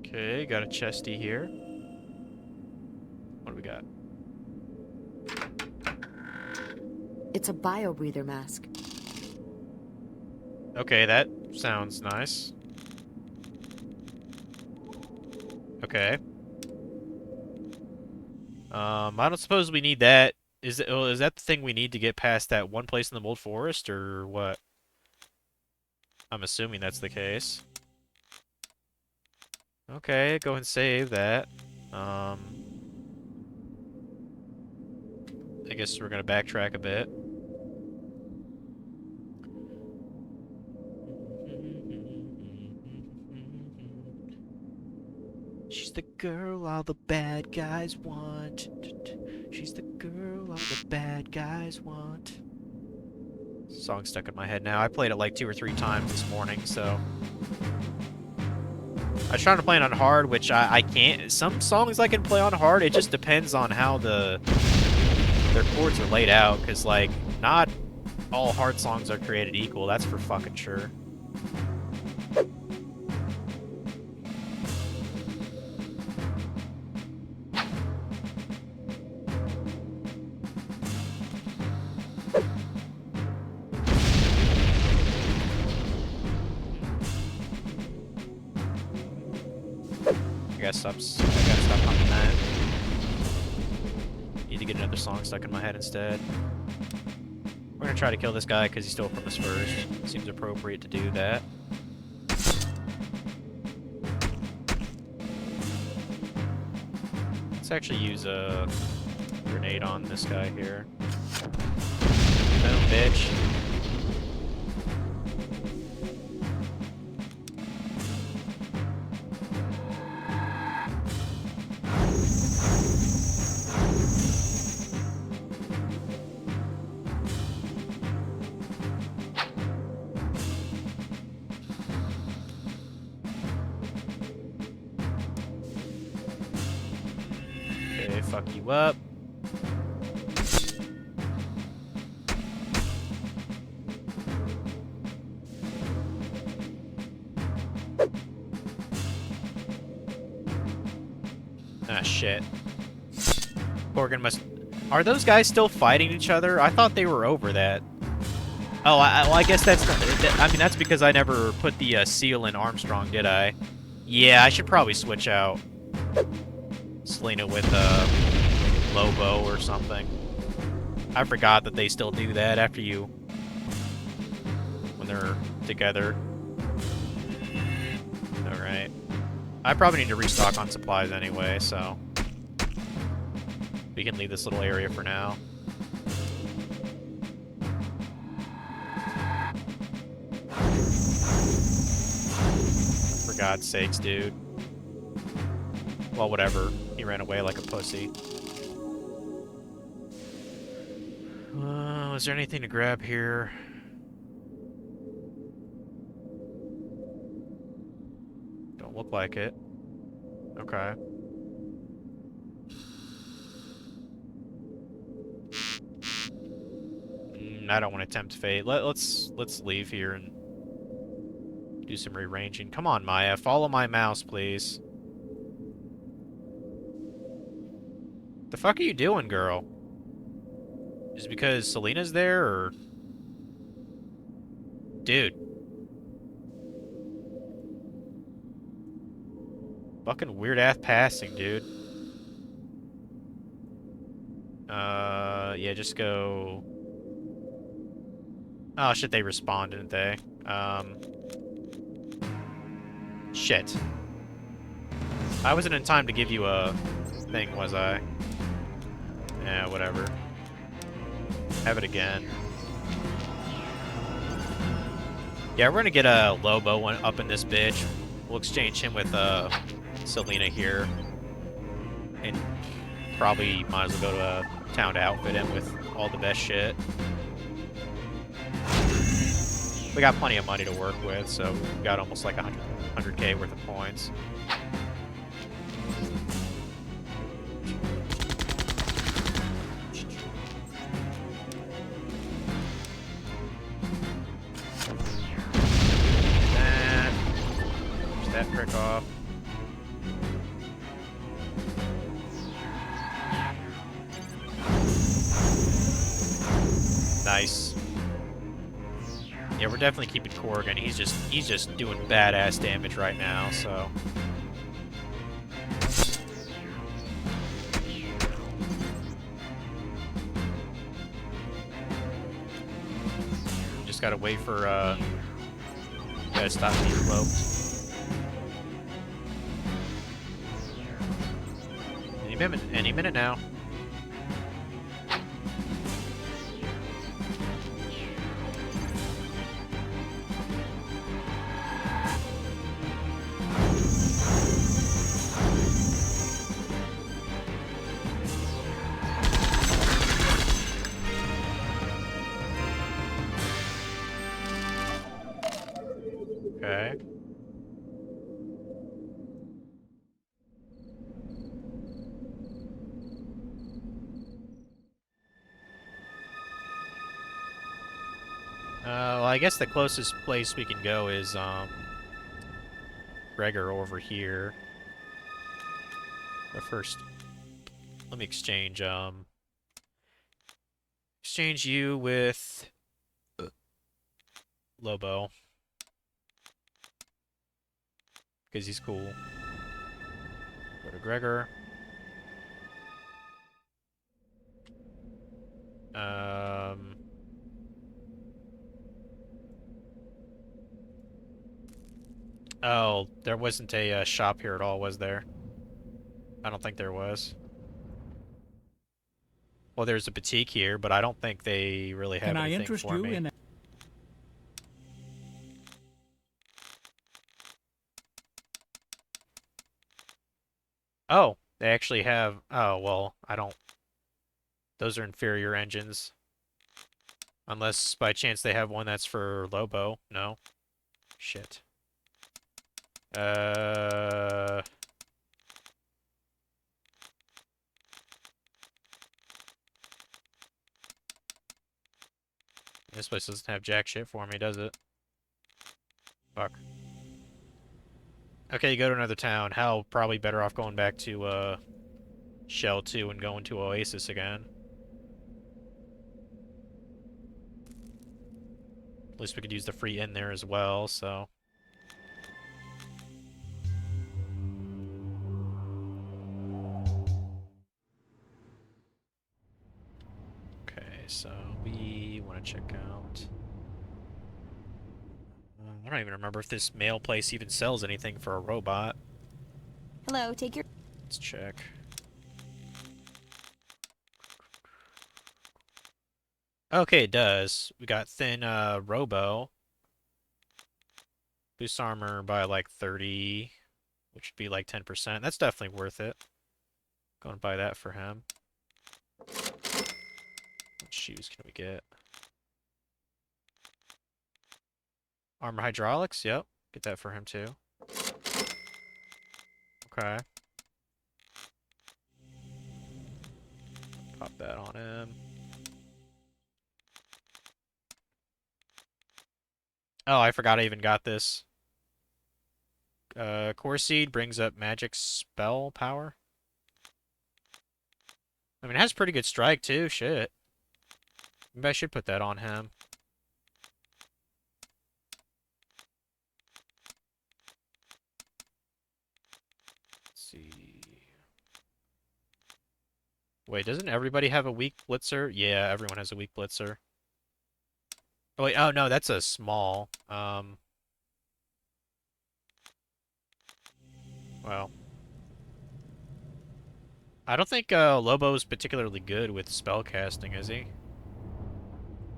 Speaker 1: Okay, got a chesty here. What do we got?
Speaker 11: It's a bio-breather mask.
Speaker 1: Okay, that sounds nice. Okay. I don't suppose we need that. Is that the thing we need to get past that one place in the Mold Forest, or what? I'm assuming that's the case. Okay, go and save that. I guess we're gonna backtrack a bit. She's the girl all the bad guys want. She's the girl all the bad guys want. Song stuck in my head now. I played it like 2 or 3 times this morning, so. I was trying to play it on hard, which I can't. Some songs I can play on hard. It just depends on how their chords are laid out, because, like, not all hard songs are created equal. That's for fucking sure. I gotta stop humming that. Need to get another song stuck in my head instead. We're gonna try to kill this guy because he stole from us first. Seems appropriate to do that. Let's actually use a grenade on this guy here. Boom, bitch. Okay, fuck you up. Ah, shit. Corgan must... Are those guys still fighting each other? I thought they were over that. Oh, well, I guess that's... I mean, that's because I never put the seal in Armstrong, did I? Yeah, I should probably switch out Selena with Lobo or something. I forgot that they still do that after you... when they're together. Alright. I probably need to restock on supplies anyway, so... we can leave this little area for now. For God's sakes, dude. Well, whatever. He ran away like a pussy. Is there anything to grab here? Don't look like it. Okay. I don't want to tempt fate. Let's leave here and do some rearranging. Come on, Maya. Follow my mouse, please. The fuck are you doing, girl? Is it because Selena's there, or... Dude. Fucking weird-ass passing, dude. Yeah, just go... Oh, shit, they respawned, didn't they? Shit. I wasn't in time to give you a thing, was I? Yeah, whatever. Have it again. Yeah, we're gonna get a Lobo one up in this bitch. We'll exchange him with Selena here. And probably might as well go to town to outfit him with all the best shit. We got plenty of money to work with, so we got almost like 100K worth of points. Push that prick off. Nice. Yeah, we're definitely keeping Corgan. He's just doing badass damage right now, so. Just gotta wait for gotta stop being cloaked. Any minute now. Okay. Well, I guess the closest place we can go is, Gregor over here. But first, let me exchange you with Lobo. Because he's cool. Go to Gregor. Oh, there wasn't a shop here at all, was there? I don't think there was. Well, there's a boutique here, but I don't think they really have
Speaker 4: Can I
Speaker 1: anything
Speaker 4: interest
Speaker 1: for
Speaker 4: you
Speaker 1: me.
Speaker 4: in?
Speaker 1: Oh, they actually have. Oh, well, I don't. Those are inferior engines. Unless by chance they have one that's for Lobo. No. Shit. This place doesn't have jack shit for me, does it? Fuck. Okay, you go to another town. Hell, probably better off going back to, Shell 2 and going to Oasis again. At least we could use the free inn there as well, so... Okay, so we want to check out... I don't even remember if this mail place even sells anything for a robot.
Speaker 6: Hello, take your...
Speaker 1: Let's check. Okay, it does. We got thin Robo. Boost armor by like 30, which would be like 10%. That's definitely worth it. Go and buy that for him. What shoes can we get? Armor hydraulics, yep. Get that for him too. Okay. Pop that on him. Oh, I forgot I even got this. Core Seed brings up magic spell power. I mean, it has pretty good strike too, shit. Maybe I should put that on him. Let's see. Wait, doesn't everybody have a weak blitzer? Yeah, everyone has a weak blitzer. Oh wait, oh no, that's a small. Well. I don't think Lobo's particularly good with spell casting, is he?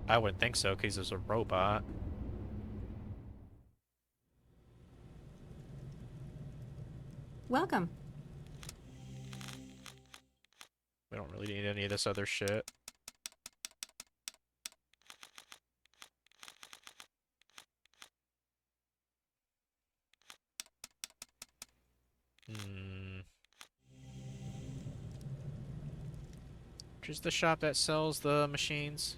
Speaker 1: I wouldn't think so, because he's a robot.
Speaker 11: Welcome.
Speaker 1: We don't really need any of this other shit. Which is the shop that sells the machines?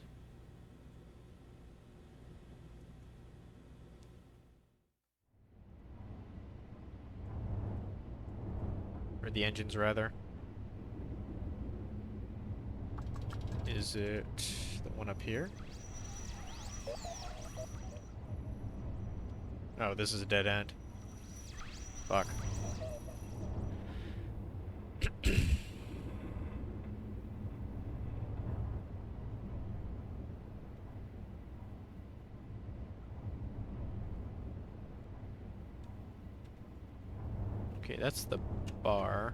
Speaker 1: Or the engines, rather. Is it the one up here? Oh, this is a dead end. Fuck. Okay, that's the bar.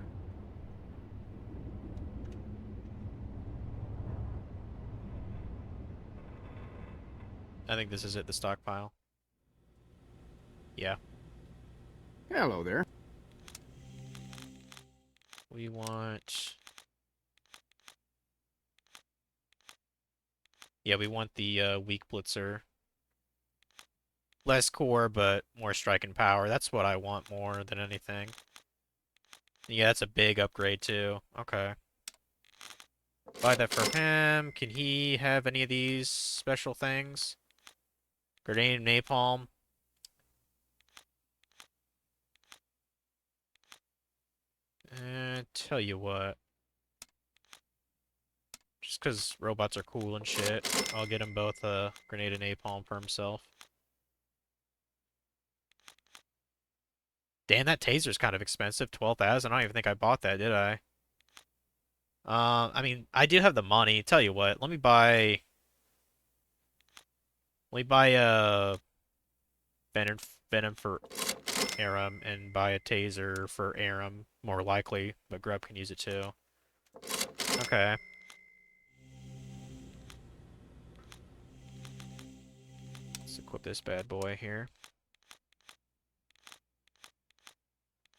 Speaker 1: I think this is it, the stockpile. Yeah.
Speaker 13: Hello there.
Speaker 1: We want... Yeah, we want the weak blitzer. Less core, but more strike and power. That's what I want more than anything. Yeah, that's a big upgrade too. Okay. Buy that for him. Can he have any of these special things? Grenade and napalm. Tell you what. Just because robots are cool and shit, I'll get him both a grenade and napalm for himself. Damn, that taser's kind of expensive. 12,000. I don't even think I bought that, did I? I mean, I do have the money. Tell you what, let me buy Venom for Aram and buy a taser for Aram, more likely, but Grub can use it too. Okay. Let's equip this bad boy here.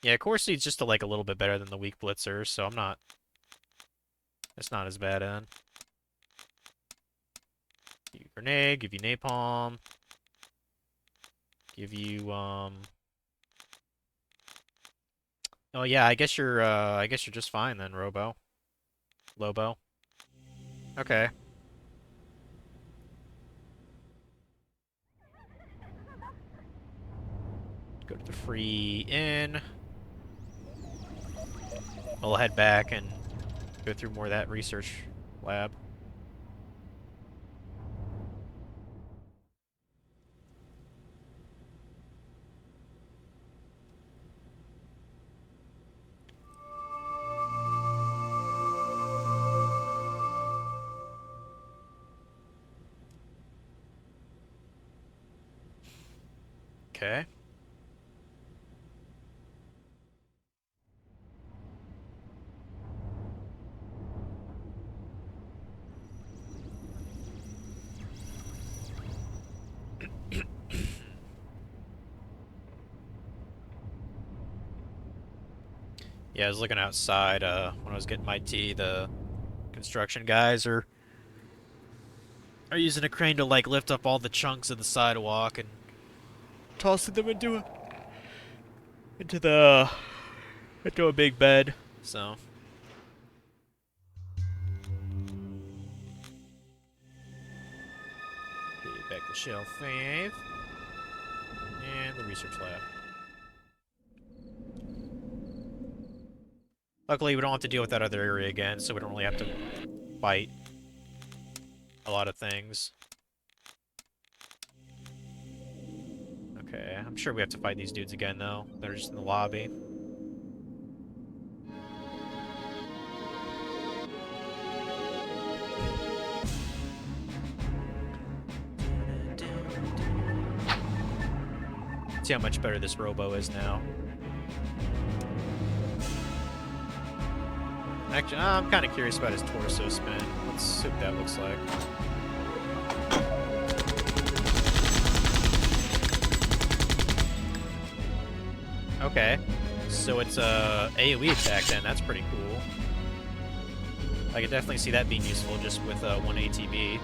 Speaker 1: Yeah, Corsi's just like a little bit better than the weak Blitzer, so I'm not... It's not as bad then. Give you grenade, give you napalm. Give you, Oh yeah, I guess you're just fine then, Lobo. Okay. Go to the free inn. We'll head back and go through more of that research lab. Okay. Yeah, I was looking outside when I was getting my tea. The construction guys are using a crane to like lift up all the chunks of the sidewalk and tossing them into a big bed. So okay, back to shelf 5 and the research lab. Luckily, we don't have to deal with that other area again, so we don't really have to fight a lot of things. Okay, I'm sure we have to fight these dudes again, though. They're just in the lobby. See how much better this Robo is now. Actually, I'm kind of curious about his torso spin. Let's see what that looks like. Okay, so it's a AoE attack then. That's pretty cool. I could definitely see that being useful just with 1 ATB.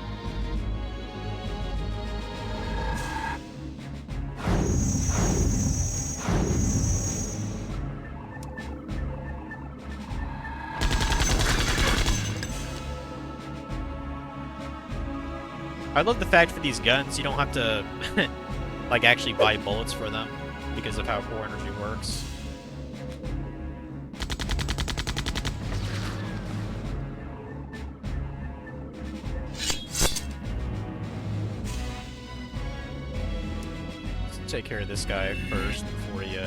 Speaker 1: I love the fact for these guns you don't have to like actually buy bullets for them because of how core energy works. Let's take care of this guy first before he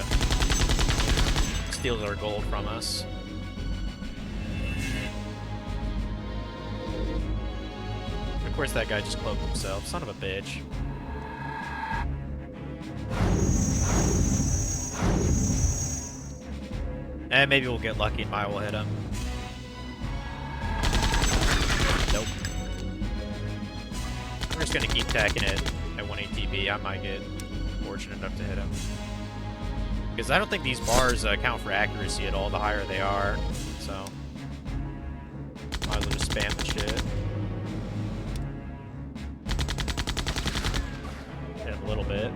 Speaker 1: steals our gold from us. Of course that guy just cloaked himself. Son of a bitch. And maybe we'll get lucky and Maya will hit him. Nope. I'm just gonna keep tacking it at 1 ATB. I might get fortunate enough to hit him. Because I don't think these bars count for accuracy at all, the higher they are. So, might as well just spam the shit. Hit him a little bit.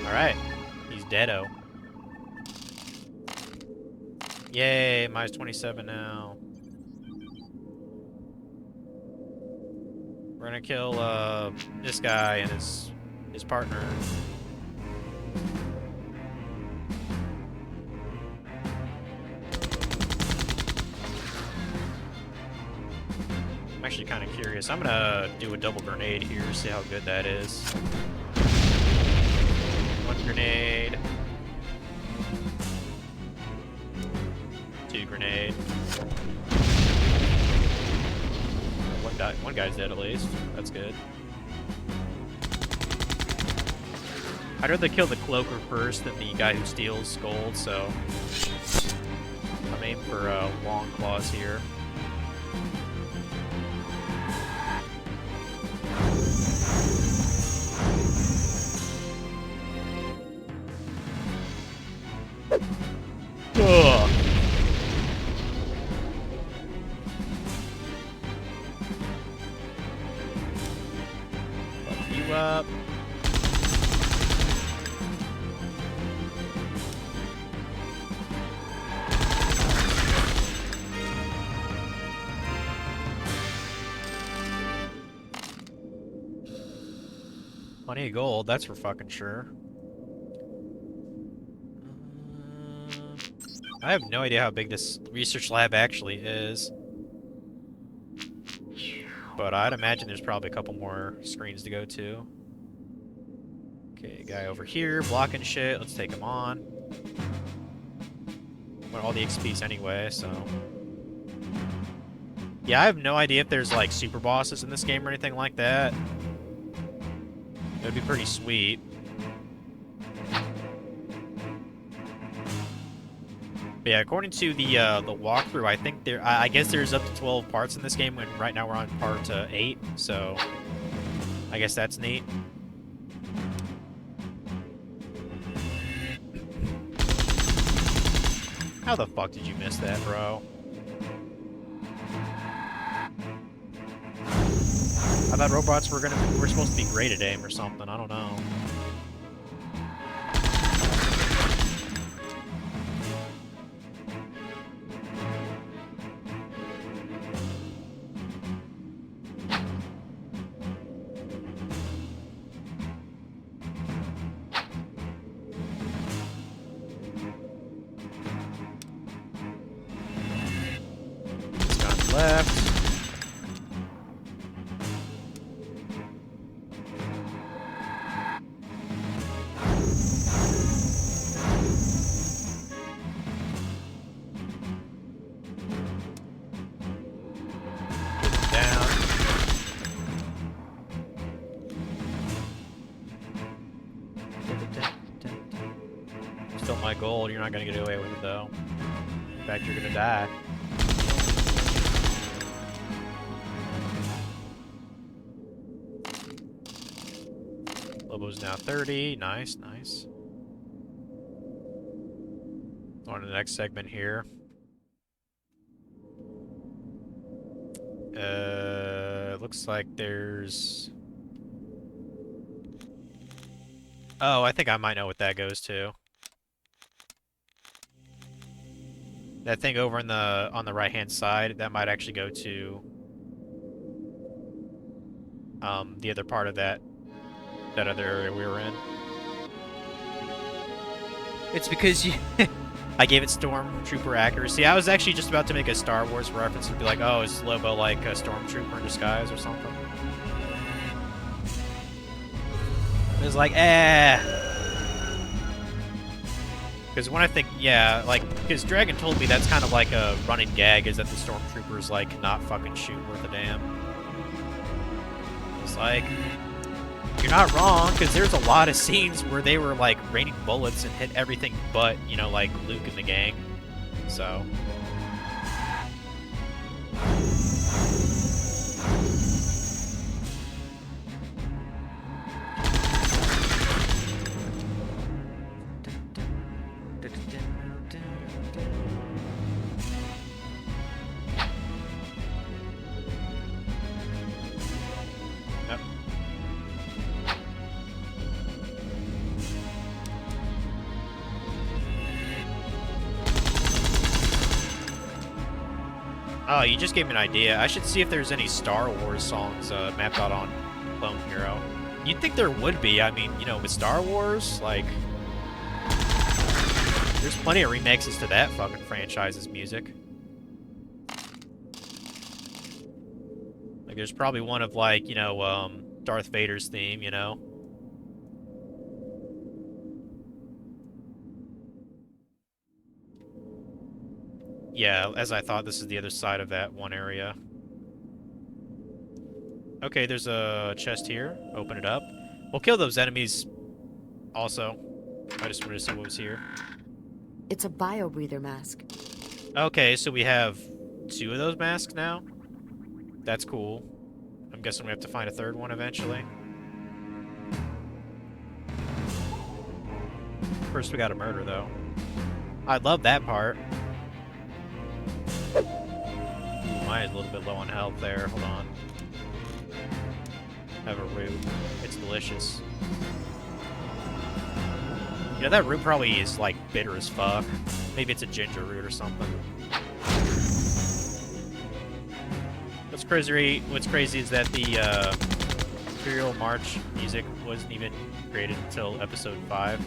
Speaker 1: Alright, he's deado. Yay, minus 27 now. We're gonna kill this guy and his partner. I'm actually kind of curious. I'm gonna do a double grenade here, see how good that is. One grenade. Two grenade. One guy's dead at least. That's good. I'd rather kill the cloaker first than the guy who steals gold, so I'm aiming for long claws here. Ugh. Fuck you up. Plenty of gold, that's for fucking sure. I have no idea how big this research lab actually is. But I'd imagine there's probably a couple more screens to go to. Okay, guy over here blocking shit. Let's take him on. Want all the XPs anyway, so. Yeah, I have no idea if there's like super bosses in this game or anything like that. That'd be pretty sweet. But yeah, according to the walkthrough, I think I guess there's up to 12 parts in this game, when right now we're on part 8, so I guess that's neat. How the fuck did you miss that, bro? I thought robots were supposed to be great at aim or something. I don't know. It's gone left. Still my gold. You're not gonna get away with it though. In fact, you're gonna die. Lobo's now 30. Nice, nice. On to the next segment here. Looks like there's... Oh, I think I might know what that goes to. That thing over on the right-hand side, that might actually go to the other part of that other area we were in. It's because you I gave it Stormtrooper accuracy. I was actually just about to make a Star Wars reference and be like, oh, is Lobo like a Stormtrooper in disguise or something? It was like, Because when I think, yeah, like, because Dragon told me that's kind of like a running gag, is that the Stormtroopers, like, not fucking shoot worth a damn. It's like, you're not wrong, because there's a lot of scenes where they were, like, raining bullets and hit everything but, you know, like, Luke and the gang. So... Oh, you just gave me an idea. I should see if there's any Star Wars songs mapped out on Clone Hero. You'd think there would be. I mean, you know, with Star Wars, like... There's plenty of remixes to that fucking franchise's music. Like, there's probably one of, like, you know, Darth Vader's theme, you know? Yeah, as I thought, this is the other side of that one area. Okay, there's a chest here. Open it up. We'll kill those enemies Also, I just wanted to see what was here.
Speaker 11: It's a bio-breather mask.
Speaker 1: Okay, so we have 2 of those masks now. That's cool. I'm guessing we have to find a 3rd one eventually. First we gotta murder, though. I love that part. Ooh, mine is a little bit low on health there. Hold on. Have a root. It's delicious. Yeah, that root probably is, like, bitter as fuck. Maybe it's a ginger root or something. What's crazy is that the Imperial March music wasn't even created until episode 5.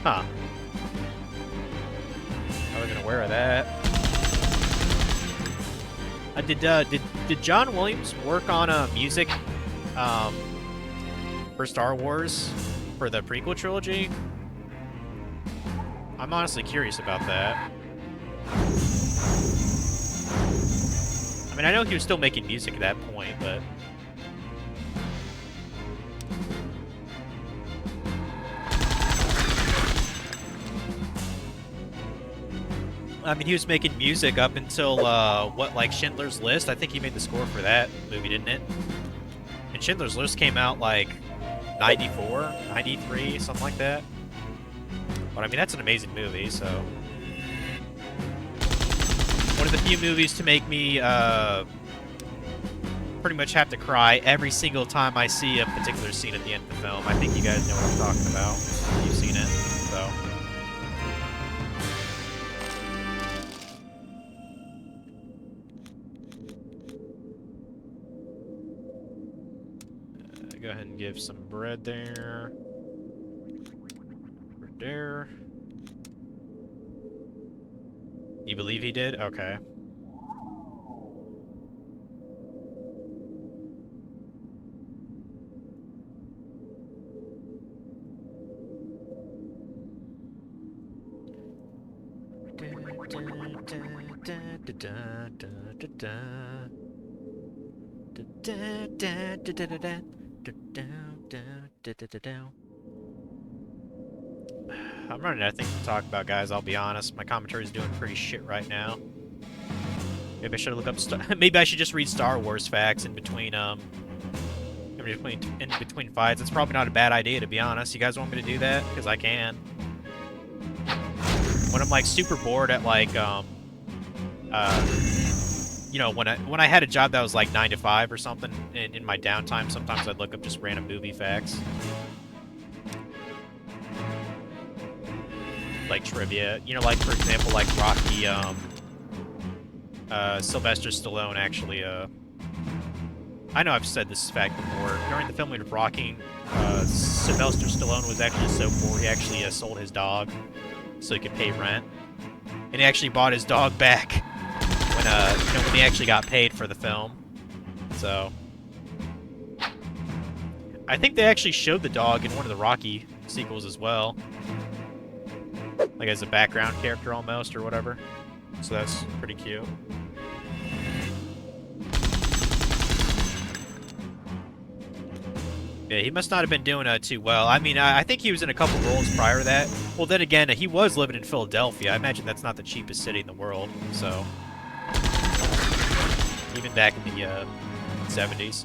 Speaker 1: Huh. I wasn't aware of that. Did John Williams work on music for Star Wars for the prequel trilogy? I'm honestly curious about that. I mean, I know he was still making music at that point, but... I mean, he was making music up until, what, like, Schindler's List? I think he made the score for that movie, didn't it? And Schindler's List came out, like, 94, 93, something like that. But, I mean, that's an amazing movie, so... One of the few movies to make me, pretty much have to cry every single time I see a particular scene at the end of the film. I think you guys know what I'm talking about. You've seen it, so... Go ahead and give some bread there. Bread there. You believe he did? Okay. I'm running out of things to talk about, guys. I'll be honest. My commentary is doing pretty shit right now. Maybe I should look up. Maybe I should just read Star Wars facts in between in between fights. It's probably not a bad idea, to be honest. You guys want me to do that? Because I can. When I'm like super bored at like you know, when I had a job that was like 9 to 5 or something in my downtime, sometimes I'd look up just random movie facts. Like trivia, you know, like for example, like Rocky, Sylvester Stallone actually, I know I've said this fact before, during the filming of Rocky, Sylvester Stallone was actually so poor, he actually sold his dog so he could pay rent, and he actually bought his dog back when, you know, when he actually got paid for the film, so. I think they actually showed the dog in one of the Rocky sequels as well. Like as a background character almost, or whatever. So that's pretty cute. Yeah, he must not have been doing too well. I mean, I think he was in a couple roles prior to that. Well, then again, he was living in Philadelphia. I imagine that's not the cheapest city in the world, so... Even back in the 70s.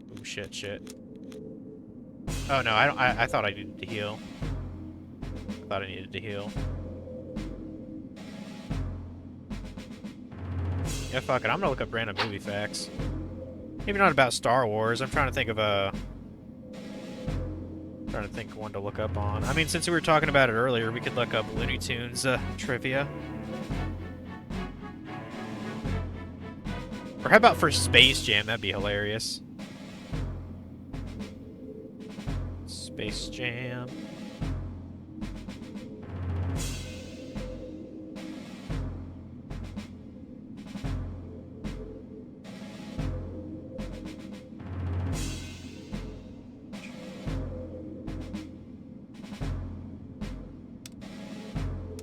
Speaker 1: Oh shit. Oh no, I thought I needed to heal. Yeah, fuck it. I'm gonna look up random movie facts. Maybe not about Star Wars. I'm trying to think of one to look up on. I mean, since we were talking about it earlier, we could look up Looney Tunes trivia. Or how about for Space Jam? That'd be hilarious. Space Jam.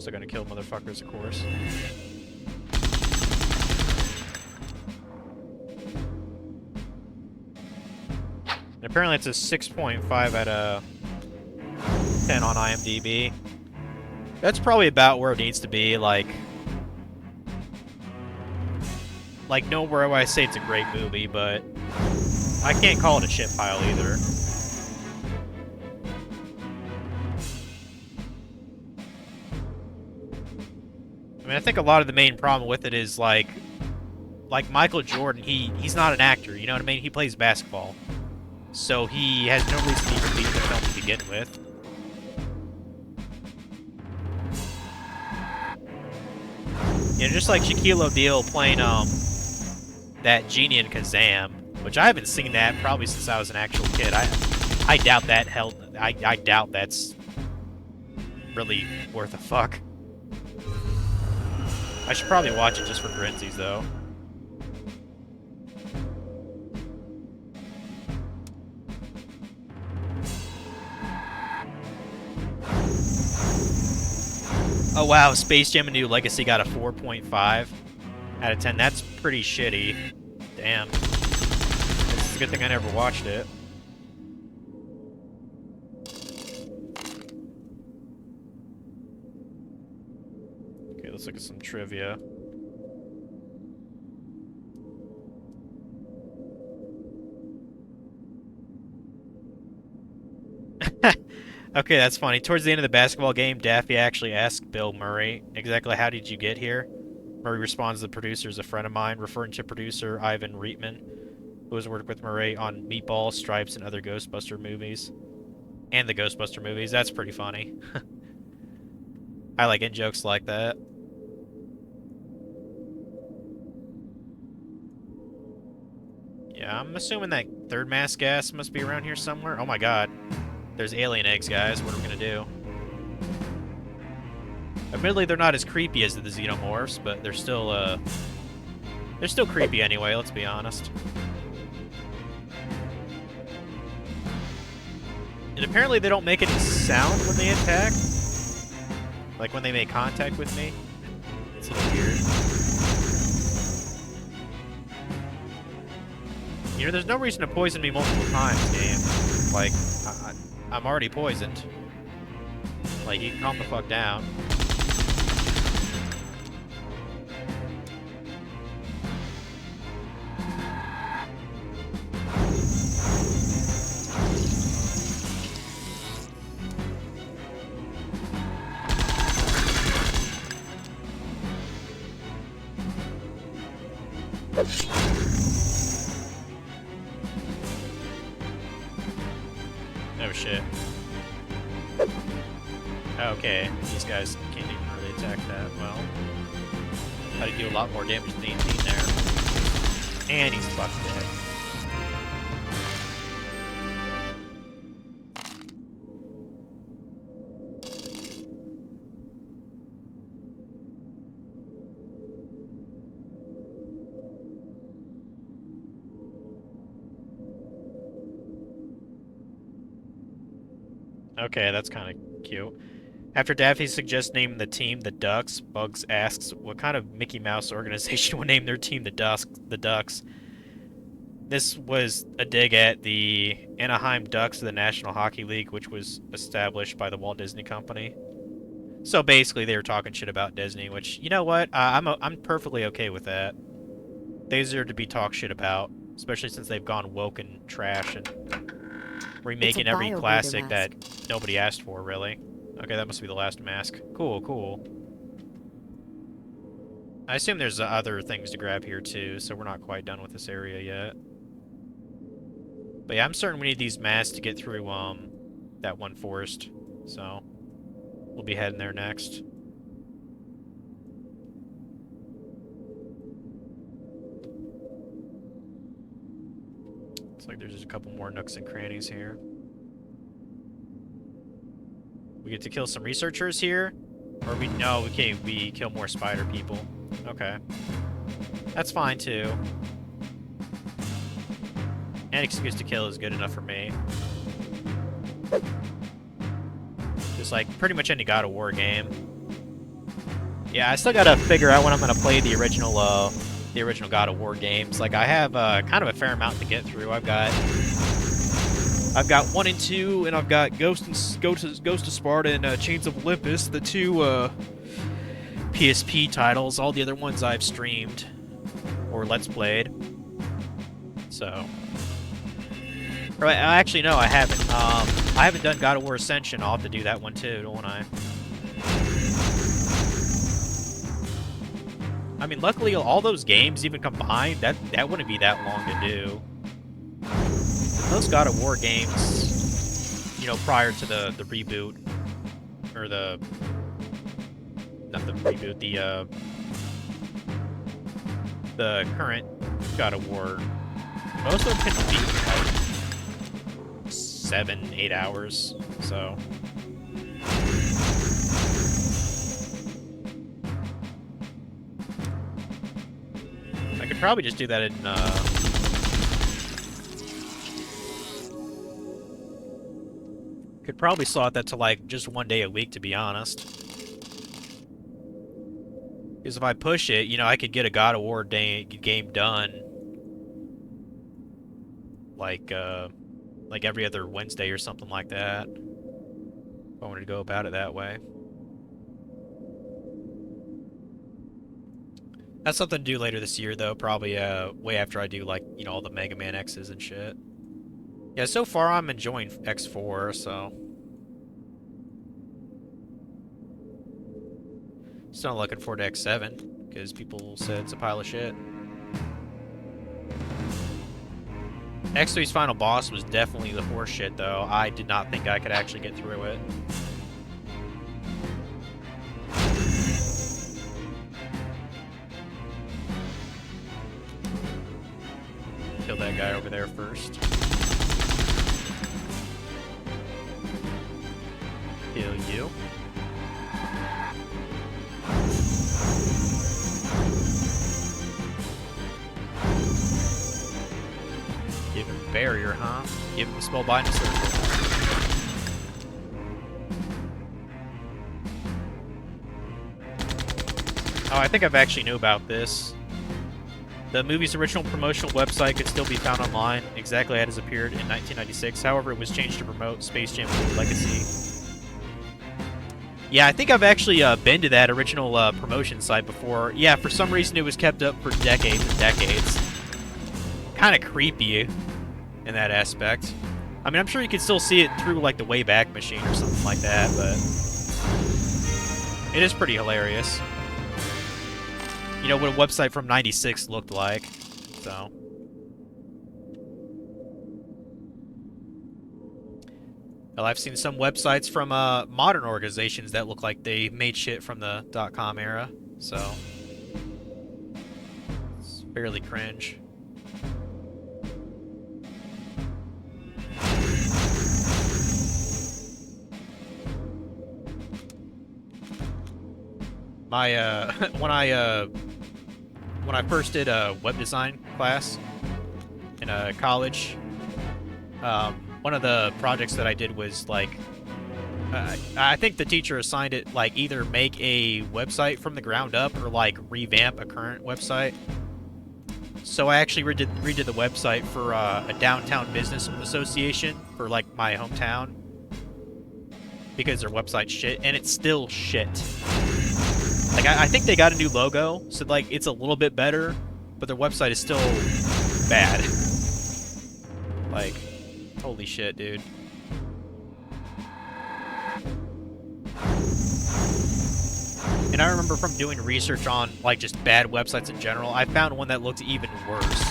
Speaker 1: Still gonna kill motherfuckers, of course. And apparently it's a 6.5 out of 10 on IMDb. That's probably about where it needs to be, like nowhere where I say it's a great movie, but I can't call it a shit pile either. I mean, I think a lot of the main problem with it is like Michael Jordan, he's not an actor, you know what I mean? He plays basketball. So he has no reason to even be in the film to begin with. You know, just like Shaquille O'Neal playing that genie in Kazam, which I haven't seen that probably since I was an actual kid. I doubt that I doubt that's really worth a fuck. I should probably watch it just for grinsies, though. Oh wow, Space Jam: A New Legacy got a 4.5 out of 10. That's pretty shitty. Damn. It's a good thing I never watched it. Okay, let's look at some trivia. Okay, that's funny. Towards the end of the basketball game, Daffy actually asked Bill Murray, exactly how did you get here? Murray responds, the producer is a friend of mine, referring to producer Ivan Reitman, who has worked with Murray on Meatball, Stripes, and other Ghostbuster movies. And the Ghostbuster movies. That's pretty funny. I like in-jokes like that. Yeah, I'm assuming that third mass gas must be around here somewhere. Oh my god. There's alien eggs, guys. What are we gonna do? Admittedly, they're not as creepy as the xenomorphs, but they're still creepy anyway, let's be honest. And apparently they don't make any sound when they attack. Like when they make contact with me. It's a little weird. You know, there's no reason to poison me multiple times, game. Like, I'm already poisoned. Like, you can calm the fuck down. Oh shit. Okay, these guys can't even really attack that well. How to do a lot more damage than 18 there. And he's fucked dead. Okay, that's kind of cute. After Daffy suggests naming the team the Ducks, Bugs asks what kind of Mickey Mouse organization would name their team the Ducks. This was a dig at the Anaheim Ducks of the National Hockey League, which was established by the Walt Disney Company. So basically, they were talking shit about Disney, which, you know what? I'm perfectly okay with that. They deserve to be talked shit about, especially since they've gone woke and trash and remaking every classic that nobody asked for, really. Okay, that must be the last mask. Cool, cool. I assume there's other things to grab here, too, so we're not quite done with this area yet. But yeah, I'm certain we need these masks to get through, that one forest. So, we'll be heading there next. Looks like there's just a couple more nooks and crannies here. We get to kill some researchers here? Or we kill more spider people. Okay. That's fine too. An excuse to kill is good enough for me. Just like pretty much any God of War game. Yeah, I still gotta figure out when I'm gonna play the original God of War games. Like, I have kind of a fair amount to get through. I've got 1 and 2, and I've got Ghost of Sparta and Chains of Olympus, the 2 PSP titles. All the other ones I've streamed or Let's Played. So, or actually no, I haven't. I haven't done God of War Ascension. I'll have to do that one too, don't I? I mean, luckily, all those games, even combined, that wouldn't be that long to do. Those God of War games, you know, prior to the reboot, or not the reboot, the current God of War, most of them can be like 7-8 hours, so. I could probably just do that in, could probably slot that to, like, just 1 day a week, to be honest. Because if I push it, you know, I could get a God of War game done, like every other Wednesday or something like that. If I wanted to go about it that way. That's something to do later this year, though. Probably way after I do, like, you know, all the Mega Man X's and shit. Yeah, so far I'm enjoying X4, so. Still not looking forward to X7, because people said it's a pile of shit. X3's final boss was definitely the horse shit, though. I did not think I could actually get through it. Kill that guy over there first. Kill you. Give him a barrier, huh? Give him a spellbinding circle. Oh, I think I've actually knew about this. The movie's original promotional website could still be found online, exactly as it appeared in 1996. However, it was changed to promote Space Jam 2 Legacy. Yeah, I think I've actually been to that original promotion site before. Yeah, for some reason it was kept up for decades and decades. Kind of creepy in that aspect. I mean, I'm sure you could still see it through, like, the Wayback Machine or something like that, but it is pretty hilarious. You know, what a website from 96 looked like, so. Well, I've seen some websites from modern organizations that look like they made shit from the .com era, so. It's fairly cringe. My, when I first did a web design class in college, one of the projects that I did was, like, I think the teacher assigned it, like, either make a website from the ground up or, like, revamp a current website. So I actually redid the website for a downtown business association for, like, my hometown, because their website's shit, and it's still shit. Like, I think they got a new logo, so, like, it's a little bit better, but their website is still bad. Like, holy shit, dude. And I remember from doing research on, like, just bad websites in general, I found one that looked even worse.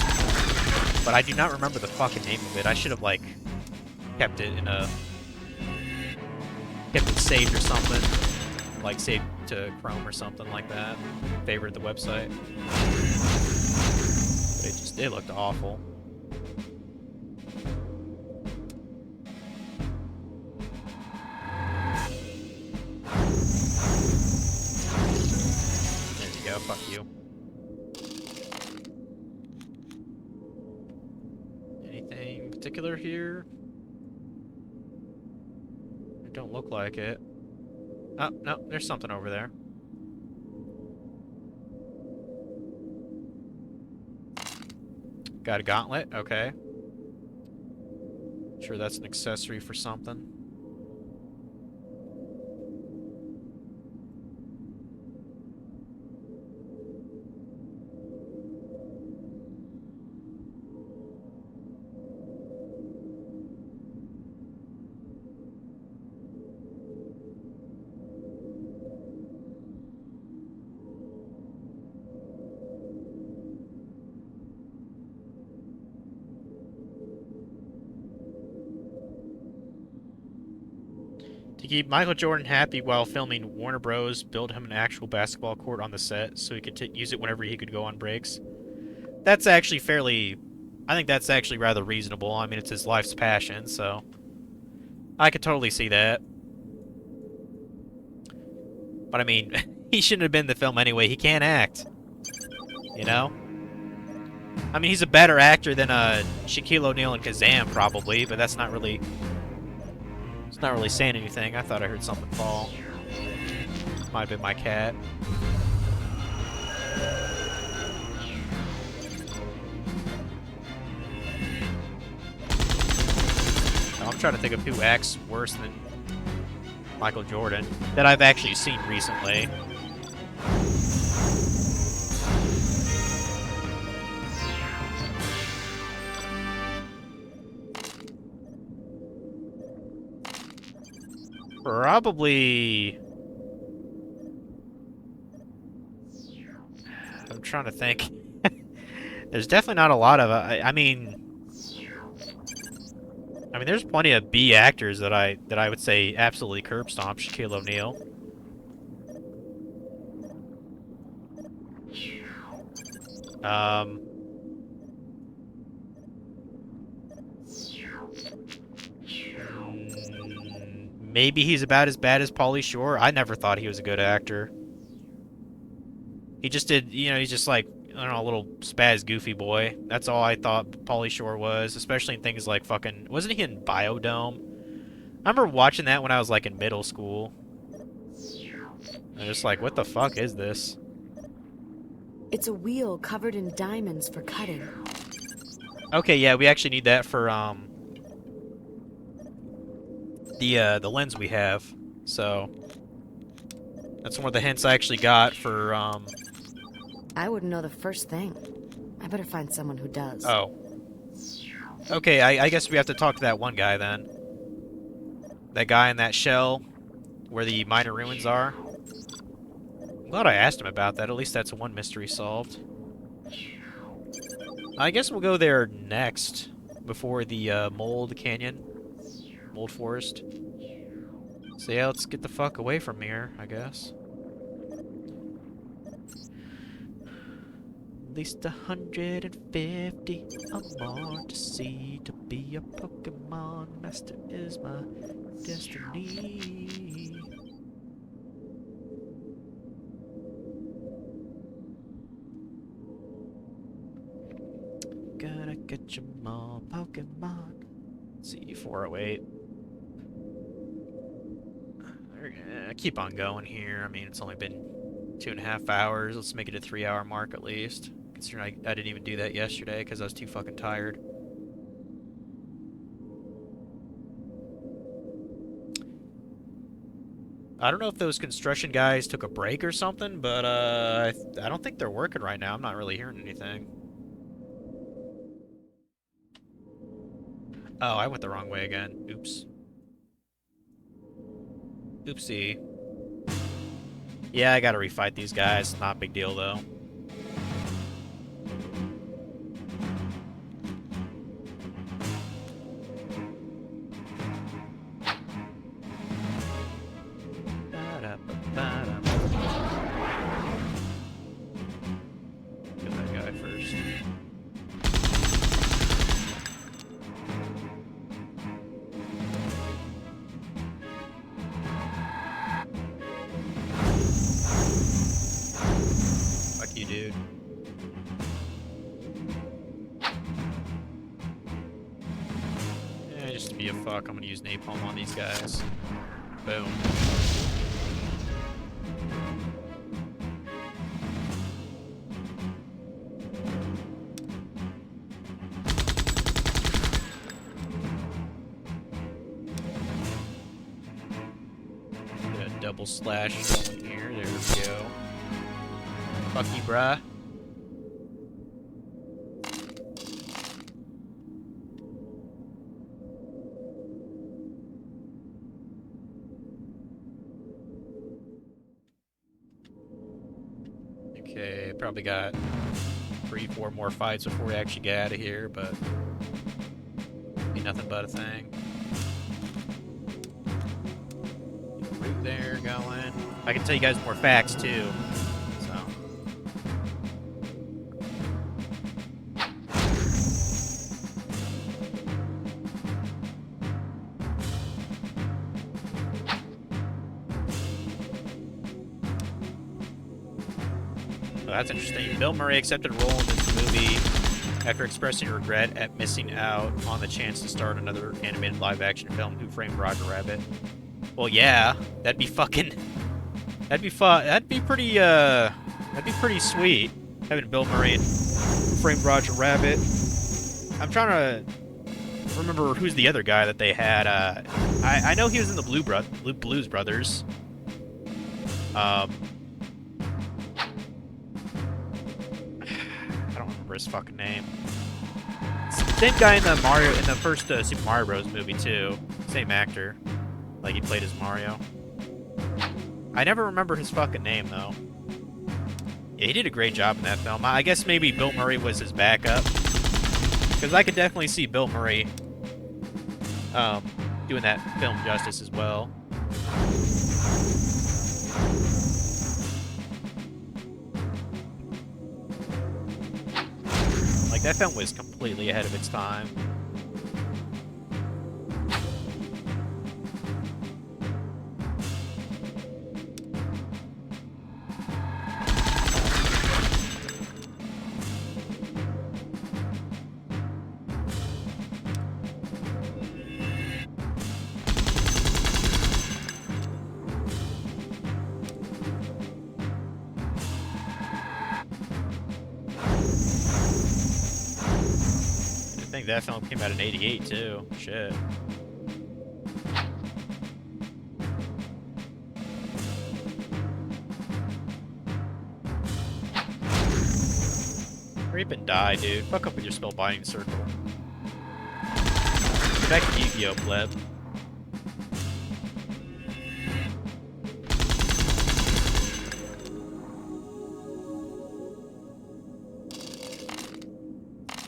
Speaker 1: But I do not remember the fucking name of it. I should have, like, kept it saved or something. Like, saved to Chrome or something like that. Favorite the website. But it looked awful. There you go, fuck you. Anything particular here? It don't look like it. Oh, no, there's something over there. Got a gauntlet, okay. Sure that's an accessory for something. To keep Michael Jordan happy while filming, Warner Bros. Built him an actual basketball court on the set so he could use it whenever he could go on breaks. That's actually fairly... I think that's actually rather reasonable. I mean, it's his life's passion, so... I could totally see that. But I mean, he shouldn't have been in the film anyway. He can't act. You know? I mean, he's a better actor than Shaquille O'Neal and Kazam, probably, but that's not really... It's not really saying anything. I thought I heard something fall. Might have been my cat. I'm trying to think of who acts worse than Michael Jordan that I've actually seen recently. Probably... I'm trying to think. There's definitely not a lot of... I mean, there's plenty of B actors that I would say absolutely curb stomp Shaquille O'Neal. Maybe he's about as bad as Pauly Shore. I never thought he was a good actor. He just did, you know, he's just like, I don't know, a little spaz goofy boy. That's all I thought Pauly Shore was, especially in things like fucking... Wasn't he in Biodome? I remember watching that when I was like in middle school. I'm just like, what the fuck is this?
Speaker 11: It's a wheel covered in diamonds for cutting.
Speaker 1: Okay, yeah, we actually need that for the lens we have. So that's one of the hints I actually got for
Speaker 11: I wouldn't know the first thing. I better find someone who does.
Speaker 1: Oh. Okay, I guess we have to talk to that one guy then. That guy in that shell where the minor ruins are. I'm glad I asked him about that. At least that's one mystery solved. I guess we'll go there next before the Mold Canyon. Mold Forest. So yeah, let's get the fuck away from here, I guess. At least 150 or more to see. To be a Pokemon master is my destiny. Gotta get you more Pokemon. Let's see, 408. We're gonna keep on going here. I mean, it's only been 2.5 hours. Let's make it a 3-hour mark at least. Considering I didn't even do that yesterday because I was too fucking tired. I don't know if those construction guys took a break or something, but I don't think they're working right now. I'm not really hearing anything. Oh, I went the wrong way again. Oops. Oopsie. Yeah, I gotta refight these guys. Not a big deal, though. Kill that guy first. Fuck you, dude. Yeah, just to be a fuck, I'm gonna use napalm on these guys. Boom. double slash going here. There we go. Fuck you, bruh. Okay, probably got 3-4 more fights before we actually get out of here, but be nothing but a thing. Route there going. I can tell you guys more facts too. So. Oh, that's interesting. Bill Murray accepted a role in this movie after expressing regret at missing out on the chance to star in another animated live-action film, Who Framed Roger Rabbit. Well, yeah, that'd be fucking... That'd be fun. That'd be pretty sweet, having Bill Murray in Who Framed Roger Rabbit. I'm trying to remember who's the other guy that they had. I know he was in the Blues Brothers. I don't remember his fucking name. Same guy in the first Super Mario Bros. Movie too. Same actor. Like he played as Mario. I never remember his fucking name though. Yeah, he did a great job in that film. I guess maybe Bill Murray was his backup. Because I could definitely see Bill Murray doing that film justice as well. Like, that film was completely ahead of its time. I think that film came out in '88 too. Shit. Hurry up and die, dude. Fuck up with your spell binding circle. Get back to Yu-Gi-Oh, pleb.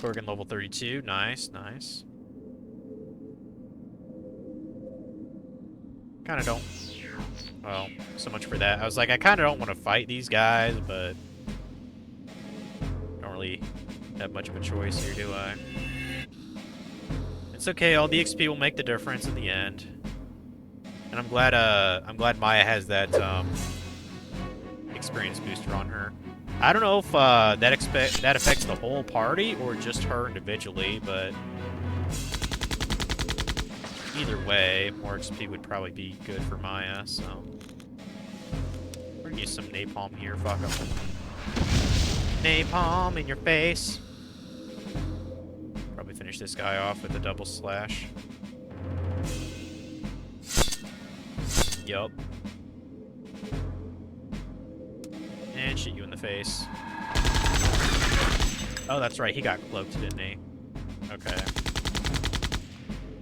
Speaker 1: Gorgon level 32, nice, nice. Kinda don't... Well, so much for that. I was like, I kinda don't want to fight these guys, but... Don't really have much of a choice here, do I? It's okay, all the XP will make the difference in the end. And I'm glad Maya has that, experience booster on her. I don't know if that affects the whole party or just her individually, but either way, more XP would probably be good for Maya, so we're gonna use some napalm here, fuck 'em. Napalm in your face. Probably finish this guy off with a double slash. Yup. And shoot you in the face. Oh, that's right. He got cloaked, didn't he? Okay.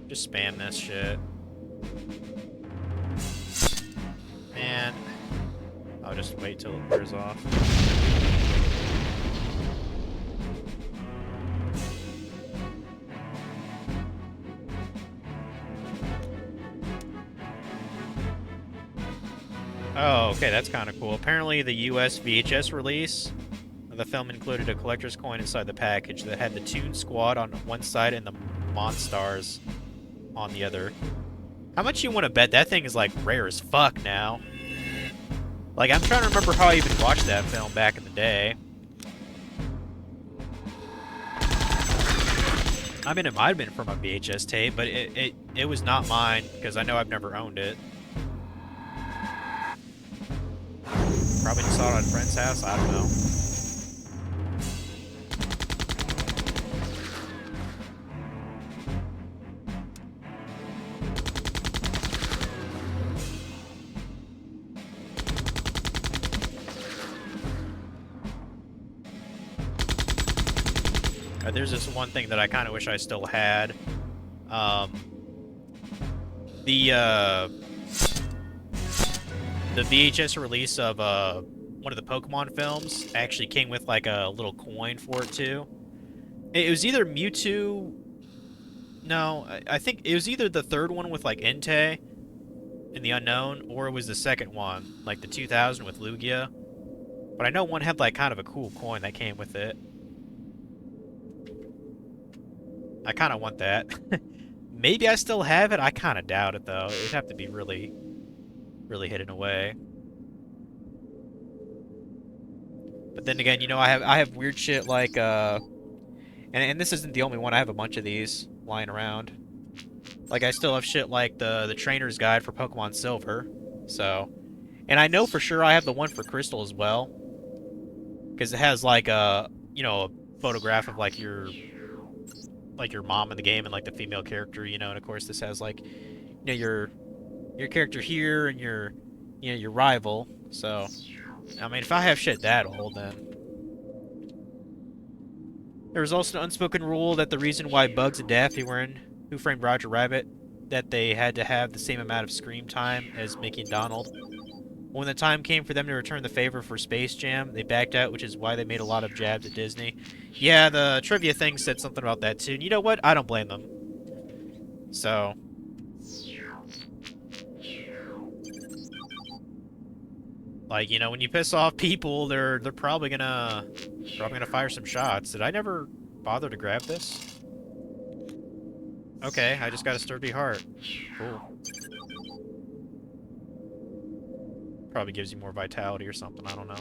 Speaker 1: Just spam this shit. And I'll just wait till it wears off. Oh, okay, that's kind of cool. Apparently the US VHS release of the film included a collector's coin inside the package that had the Toon Squad on one side and the Monstars on the other. How much you want to bet that thing is like rare as fuck now? Like, I'm trying to remember how I even watched that film back in the day. I mean, it might have been from a VHS tape, but it was not mine because I know I've never owned it. Probably just saw it at a friend's house, I don't know. There's this one thing that I kind of wish I still had. The VHS release of one of the Pokemon films actually came with like a little coin for it too. It was either Mewtwo. No, I think it was either the third one with like Entei in the Unknown, or it was the second one, like the 2000 with Lugia. But I know one had like kind of a cool coin that came with it. I kind of want that. Maybe I still have it. I kind of doubt it though. It'd have to be really, really hidden away. But then again, you know, I have weird shit like and this isn't the only one. I have a bunch of these lying around. Like I still have shit like the trainer's guide for Pokemon Silver. So, and I know for sure I have the one for Crystal as well, because it has like a, you know, a photograph of like your mom in the game and like the female character, you know, and of course this has like, you know, your character here and your, you know, your rival. So, I mean, if I have shit that old, then there was also an unspoken rule that the reason why Bugs and Daffy were in Who Framed Roger Rabbit, that they had to have the same amount of screen time as Mickey and Donald. When the time came for them to return the favor for Space Jam, they backed out, which is why they made a lot of jabs at Disney. Yeah, the trivia thing said something about that too. And you know what? I don't blame them. So, like, you know, when you piss off people, they're probably gonna fire some shots. Did I never bother to grab this? Okay, I just got a sturdy heart. Cool. Probably gives you more vitality or something, I don't know.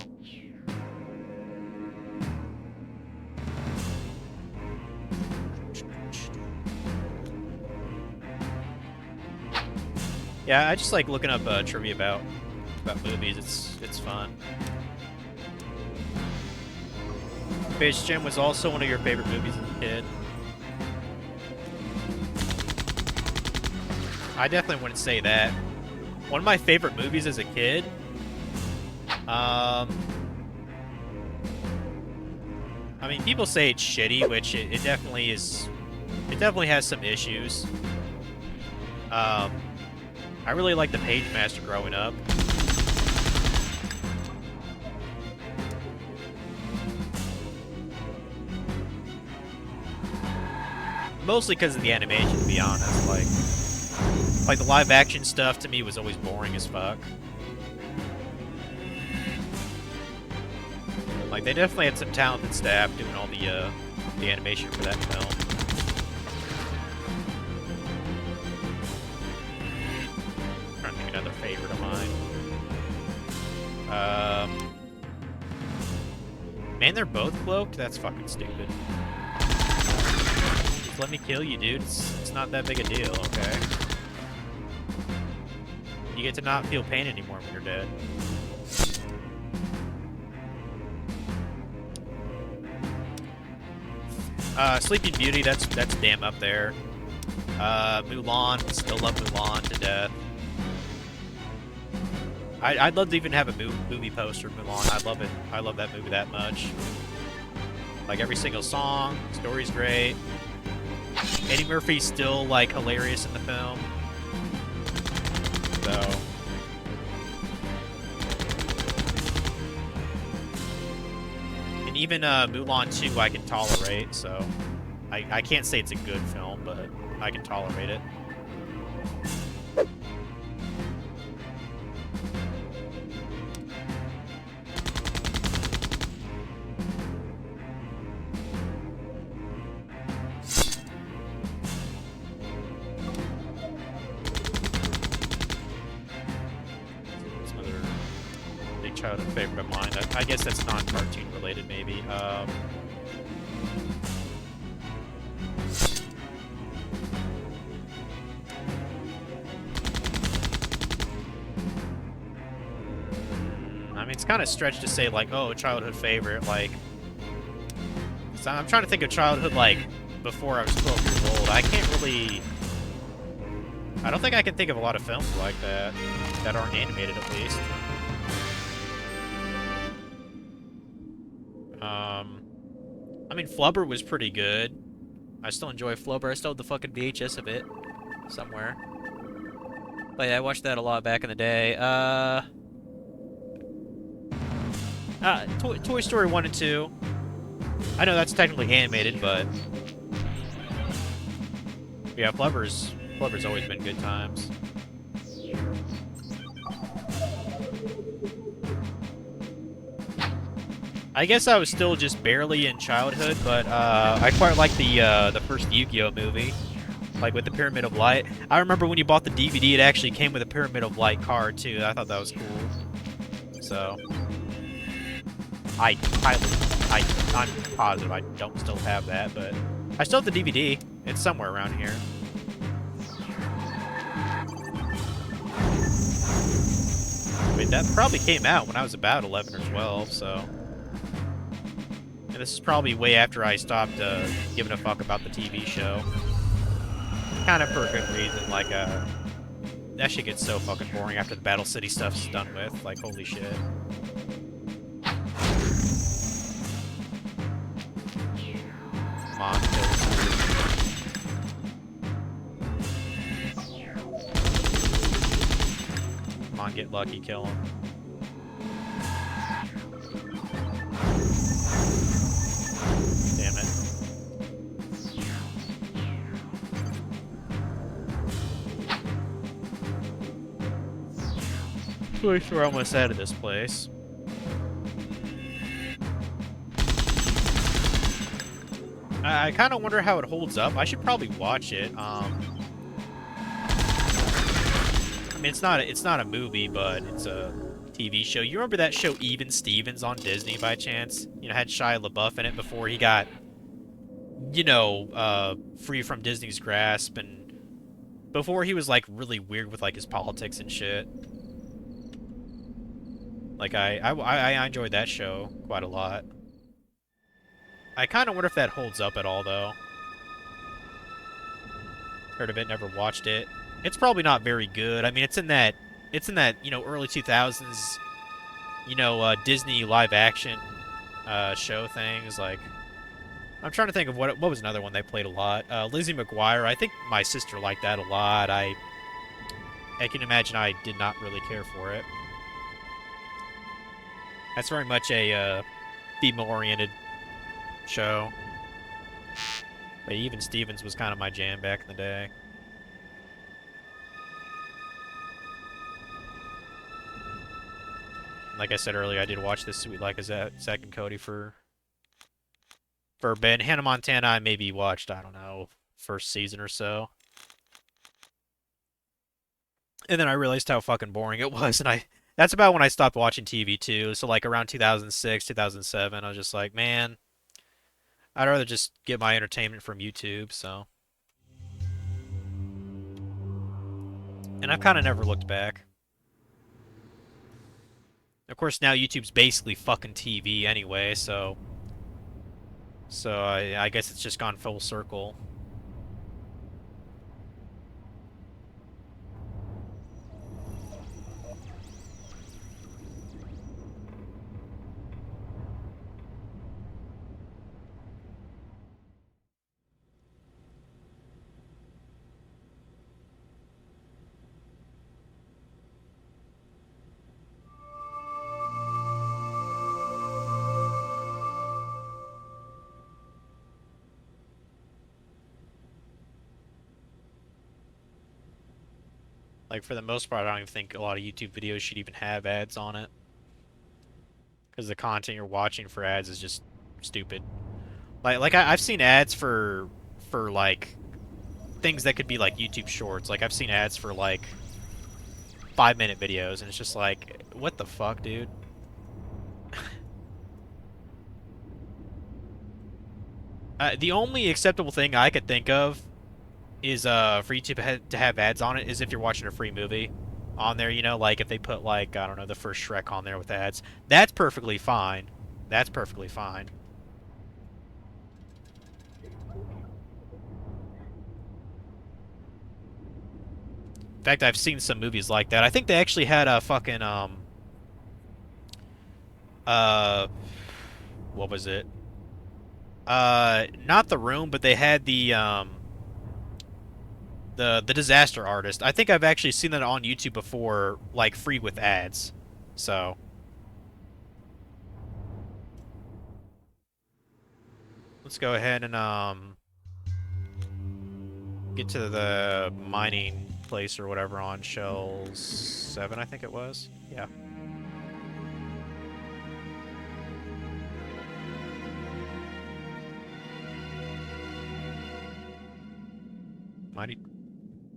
Speaker 1: Yeah, I just like looking up trivia about movies. It's fun. Space Jam was also one of your favorite movies as a kid. I definitely wouldn't say that. One of my favorite movies as a kid, I mean, people say it's shitty, which it definitely is. It definitely has some issues. I really liked The Page Master growing up. Mostly because of the animation, to be honest. Like the live action stuff to me was always boring as fuck. Like they definitely had some talented staff doing all the animation for that film. I'm trying to think of another favorite of mine. Man, they're both cloaked? That's fucking stupid. Just let me kill you, dude. It's not that big a deal, okay? You get to not feel pain anymore when you're dead. Sleeping Beauty, that's damn up there. Mulan, still love Mulan to death. I'd love to even have a movie poster of Mulan. I love it. I love that movie that much. Like every single song, story's great. Eddie Murphy's still like hilarious in the film. So, and even Mulan 2 I can tolerate, so I can't say it's a good film, but I can tolerate it. Childhood favorite of mine. I guess that's non-cartoon related, maybe. I mean, it's kind of stretched to say, like, oh, childhood favorite, like... So I'm trying to think of childhood, like, before I was 12 years old. I can't really... I don't think I can think of a lot of films like that, that aren't animated, at least. I mean, Flubber was pretty good. I still enjoy Flubber. I still have the fucking VHS of it somewhere. But yeah, I watched that a lot back in the day. Toy Story 1 and 2. I know that's technically animated, but yeah, Flubber's always been good times. I guess I was still just barely in childhood, but I quite like the first Yu-Gi-Oh movie, like with the Pyramid of Light. I remember when you bought the DVD, it actually came with a Pyramid of Light card too. I thought that was cool. So I'm positive I don't still have that, but I still have the DVD. It's somewhere around here. Wait, that probably came out when I was about 11 or 12, so. And this is probably way after I stopped giving a fuck about the TV show. Kind of for a good reason, like, that shit gets so fucking boring after the Battle City stuff's done with. Like, holy shit. Come on, kill this. Come on, get lucky, kill him. Damn it. Pretty sure we're almost out of this place. I kind of wonder how it holds up. I should probably watch it. I mean, it's not a movie, but it's a TV show. You remember that show Even Stevens on Disney by chance? You know, had Shia LaBeouf in it before he got, you know, free from Disney's grasp, and before he was like really weird with like his politics and shit. Like I enjoyed that show quite a lot. I kind of wonder if that holds up at all, though. Heard of it, never watched it. It's probably not very good. I mean, it's in that, you know, early 2000s, you know, Disney live action show things. Like, I'm trying to think of what was another one they played a lot. Lizzie McGuire. I think my sister liked that a lot. I can imagine I did not really care for it. That's very much a female-oriented show. But Even Stevens was kind of my jam back in the day. Like I said earlier, I did watch this Sweet Like a Zack and Cody for a bit. Hannah Montana, I maybe watched, I don't know, first season or so. And then I realized how fucking boring it was, and that's about when I stopped watching TV too. So like around 2006, 2007, I was just like, man, I'd rather just get my entertainment from YouTube, so. And I've kind of never looked back. Of course, now YouTube's basically fucking TV anyway, so I guess it's just gone full circle. Like, for the most part, I don't even think a lot of YouTube videos should even have ads on it. Because the content you're watching for ads is just stupid. Like I've seen ads for like, things that could be, like, YouTube Shorts. Like, I've seen ads for, like, 5-minute videos, and it's just like, what the fuck, dude? The only acceptable thing I could think of is for YouTube to have ads on it is if you're watching a free movie on there, you know, like if they put like, I don't know, the first Shrek on there with ads. That's perfectly fine. That's perfectly fine. In fact, I've seen some movies like that. I think they actually had a fucking what was it? Not the room, but they had the disaster artist. I think I've actually seen that on YouTube before, like free with ads. So let's go ahead and get to the mining place or whatever on Shell 7, I think it was. Yeah.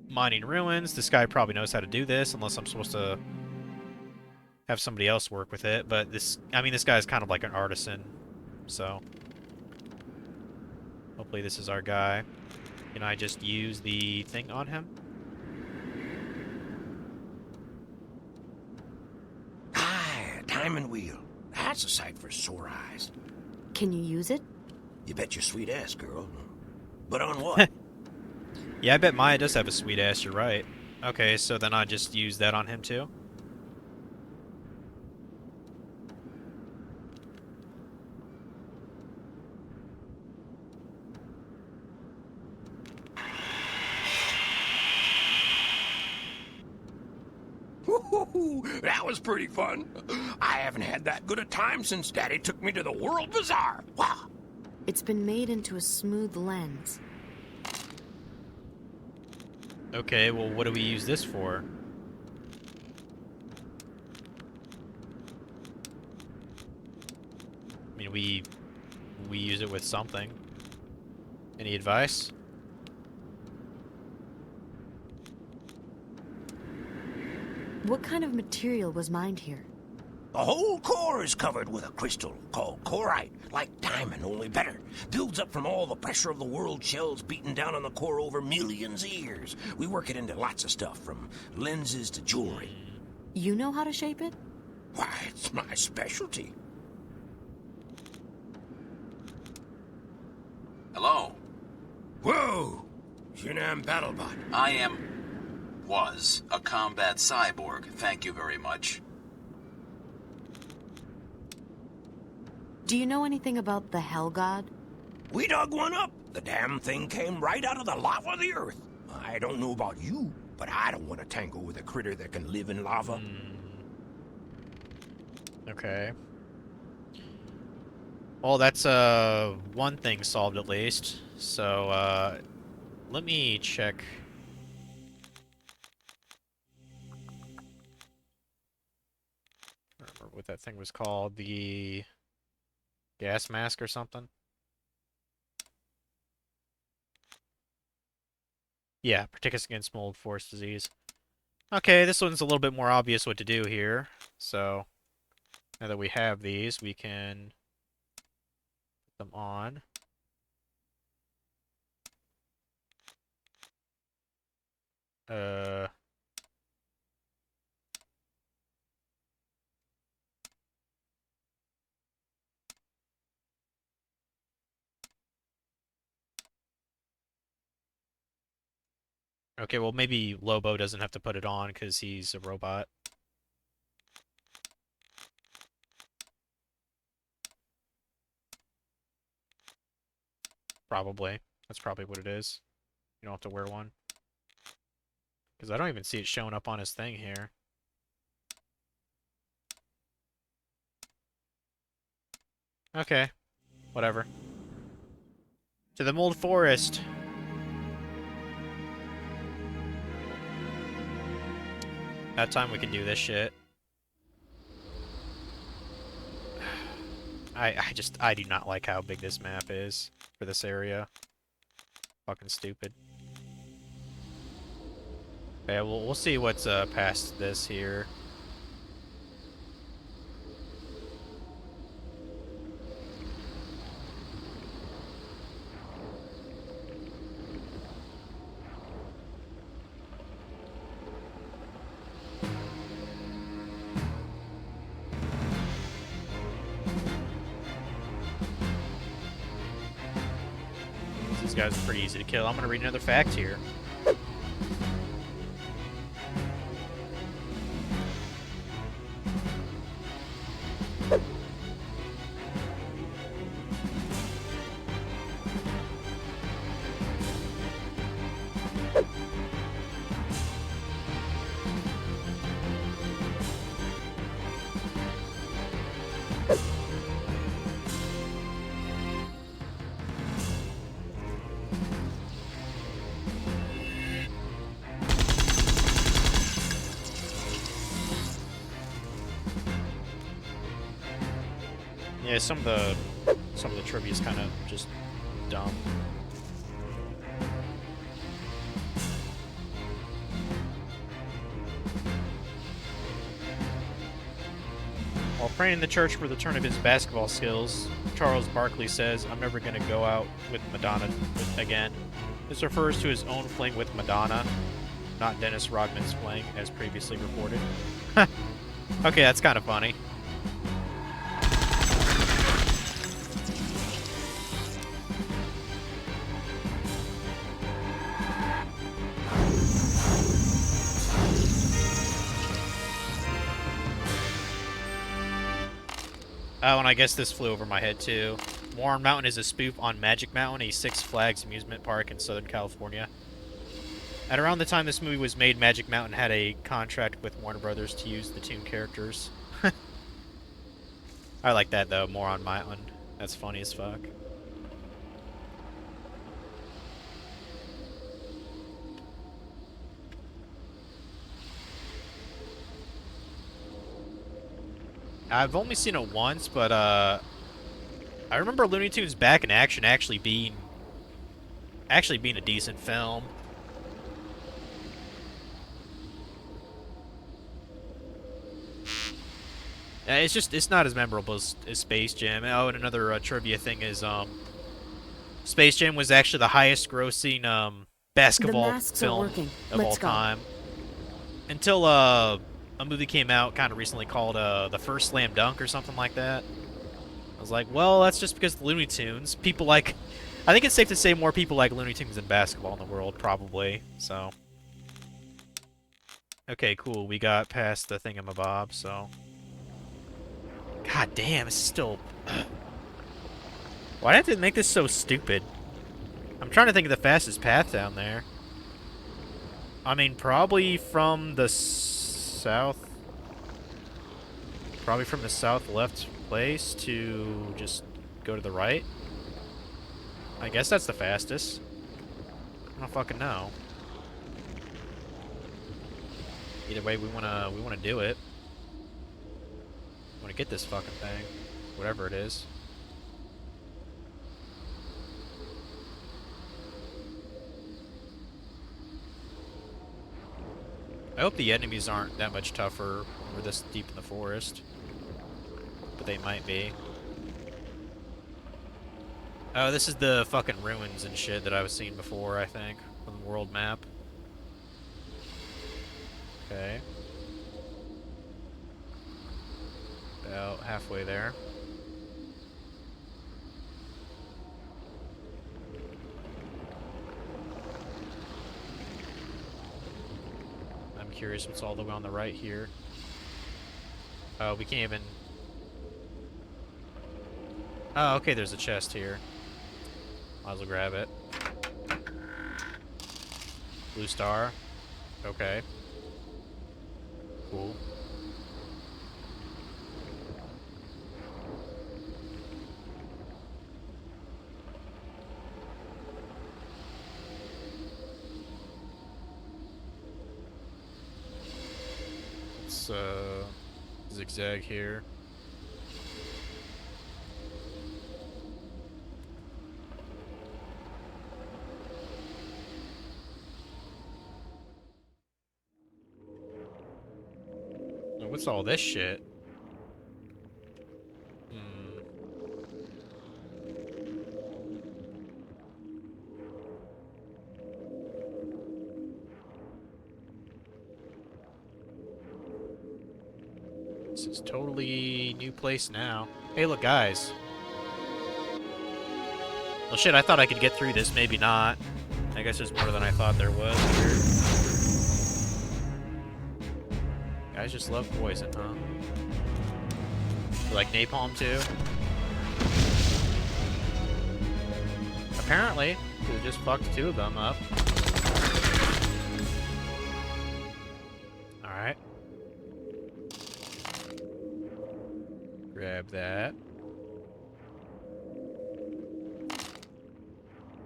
Speaker 1: Mining ruins. This guy probably knows how to do this, unless I'm supposed to have somebody else work with it. But this guy's kind of like an artisan, so hopefully this is our guy. Can I just use the thing on him?
Speaker 14: Aye, a diamond wheel. That's a sight for sore eyes.
Speaker 11: Can you use it?
Speaker 14: You bet your sweet ass, girl. But on what?
Speaker 1: Yeah, I bet Maya does have a sweet ass, you're right. Okay, so then I just use that on him too?
Speaker 14: That was pretty fun. I haven't had that good a time since Daddy took me to the World Bazaar. Wow.
Speaker 11: It's been made into a smooth lens.
Speaker 1: Okay, well, what do we use this for? I mean, we use it with something. Any advice?
Speaker 11: What kind of material was mined here?
Speaker 14: The whole core is covered with a crystal called corite, like diamond, only better. Builds up from all the pressure of the world shells beating down on the core over millions of years. We work it into lots of stuff, from lenses to jewelry.
Speaker 11: You know how to shape it?
Speaker 14: Why, it's my specialty.
Speaker 15: Hello?
Speaker 14: Whoa! Shinam Battlebot.
Speaker 15: was a combat cyborg. Thank you very much.
Speaker 11: Do you know anything about the Hell God?
Speaker 14: We dug one up. The damn thing came right out of the lava of the earth. I don't know about you, but I don't want to tangle with a critter that can live in lava.
Speaker 1: Okay. Well, that's one thing solved at least. So let me check. I don't remember what that thing was called. The gas mask or something. Yeah, protect us against mold force disease. Okay, this one's a little bit more obvious what to do here. So now that we have these, we can put them on. Okay, well maybe Lobo doesn't have to put it on because he's a robot. Probably. That's probably what it is. You don't have to wear one. Because I don't even see it showing up on his thing here. Okay. Whatever. To the mold forest. That time we can do this shit. I do not like how big this map is for this area. Fucking stupid. Yeah, we'll see what's past this here. These guys are pretty easy to kill. I'm gonna read another fact here. Yeah, some of the trivia is kind of just dumb. While praying in the church for the return of his basketball skills, Charles Barkley says, "I'm never going to go out with Madonna again." This refers to his own fling with Madonna, not Dennis Rodman's fling, as previously reported. Okay, that's kind of funny. Oh, and I guess this flew over my head too. Warren Mountain is a spoof on Magic Mountain, a Six Flags amusement park in Southern California. At around the time this movie was made, Magic Mountain had a contract with Warner Brothers to use the Toon characters. I like that though, Moron Mountain. That's funny as fuck. I've only seen it once, but I remember Looney Tunes Back in Action actually being a decent film. It's not as memorable as Space Jam. Oh, and another trivia thing is Space Jam was actually the highest grossing basketball film of all time. Until a movie came out kind of recently called The First Slam Dunk or something like that. I was like, well, that's just because of the Looney Tunes. People like... I think it's safe to say more people like Looney Tunes than basketball in the world, probably. So... Okay, cool. We got past the thingamabob, so... God damn, it's still... Why did they make this so stupid? I'm trying to think of the fastest path down there. I mean, probably from the south... Probably from the south left place to just go to the right. I guess that's the fastest. I don't fucking know. Either way, we wanna do it. We wanna get this fucking thing, whatever it is. I hope the enemies aren't that much tougher when we're this deep in the forest. But they might be. Oh, this is the fucking ruins and shit that I was seeing before, I think, on the world map. Okay. About halfway there. I'm curious what's all the way on the right here. Oh, we can't even... Oh, okay, there's a chest here. Might as well grab it. Blue star. Okay. Cool. Let's zigzag here. What's all this shit? This is totally new place now. Hey, look, guys. Well, shit, I thought I could get through this. Maybe not. I guess there's more than I thought there was here. Guys just love poison, huh? You like napalm too? Apparently, they just fucked two of them up. Alright. Grab that.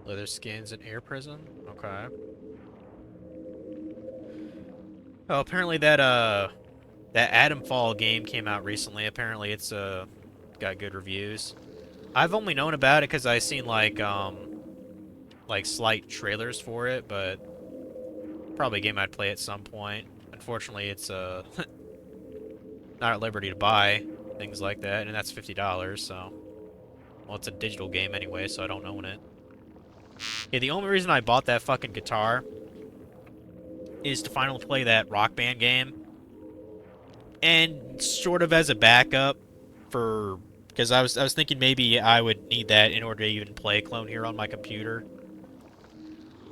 Speaker 1: Leather skins and air prison? Okay. Oh, apparently that Atomfall game came out recently. Apparently it's got good reviews. I've only known about it because I seen like slight trailers for it, but probably a game I'd play at some point. Unfortunately, it's not at liberty to buy things like that, and that's $50. So, well, it's a digital game anyway, so I don't own it. Yeah, the only reason I bought that fucking guitar is to finally play that Rock Band game. And sort of as a backup for... Because I was thinking maybe I would need that in order to even play Clone Hero on my computer.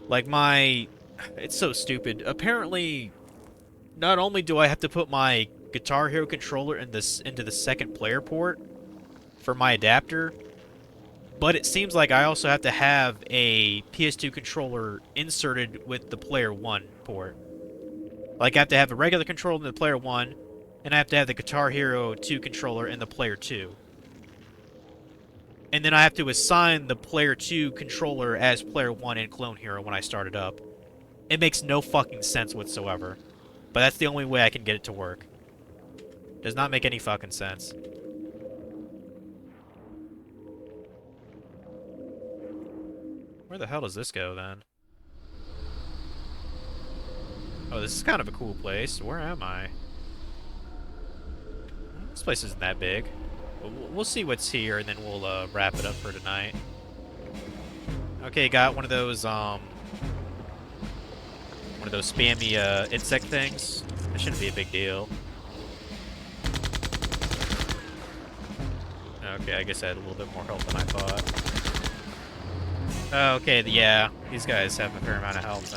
Speaker 1: Like my... It's so stupid. Apparently, not only do I have to put my Guitar Hero controller into the second player port for my adapter, but it seems like I also have to have a PS2 controller inserted with the Player 1 port. Like, I have to have a regular controller in the Player 1, and I have to have the Guitar Hero 2 controller in the Player 2. And then I have to assign the Player 2 controller as Player 1 in Clone Hero when I start it up. It makes no fucking sense whatsoever. But that's the only way I can get it to work. Does not make any fucking sense. Where the hell does this go, then? Oh, this is kind of a cool place. Where am I? This place isn't that big. We'll see what's here, and then we'll wrap it up for tonight. Okay, got one of those spammy insect things. That shouldn't be a big deal. Okay, I guess I had a little bit more health than I thought. Okay, yeah, these guys have a fair amount of health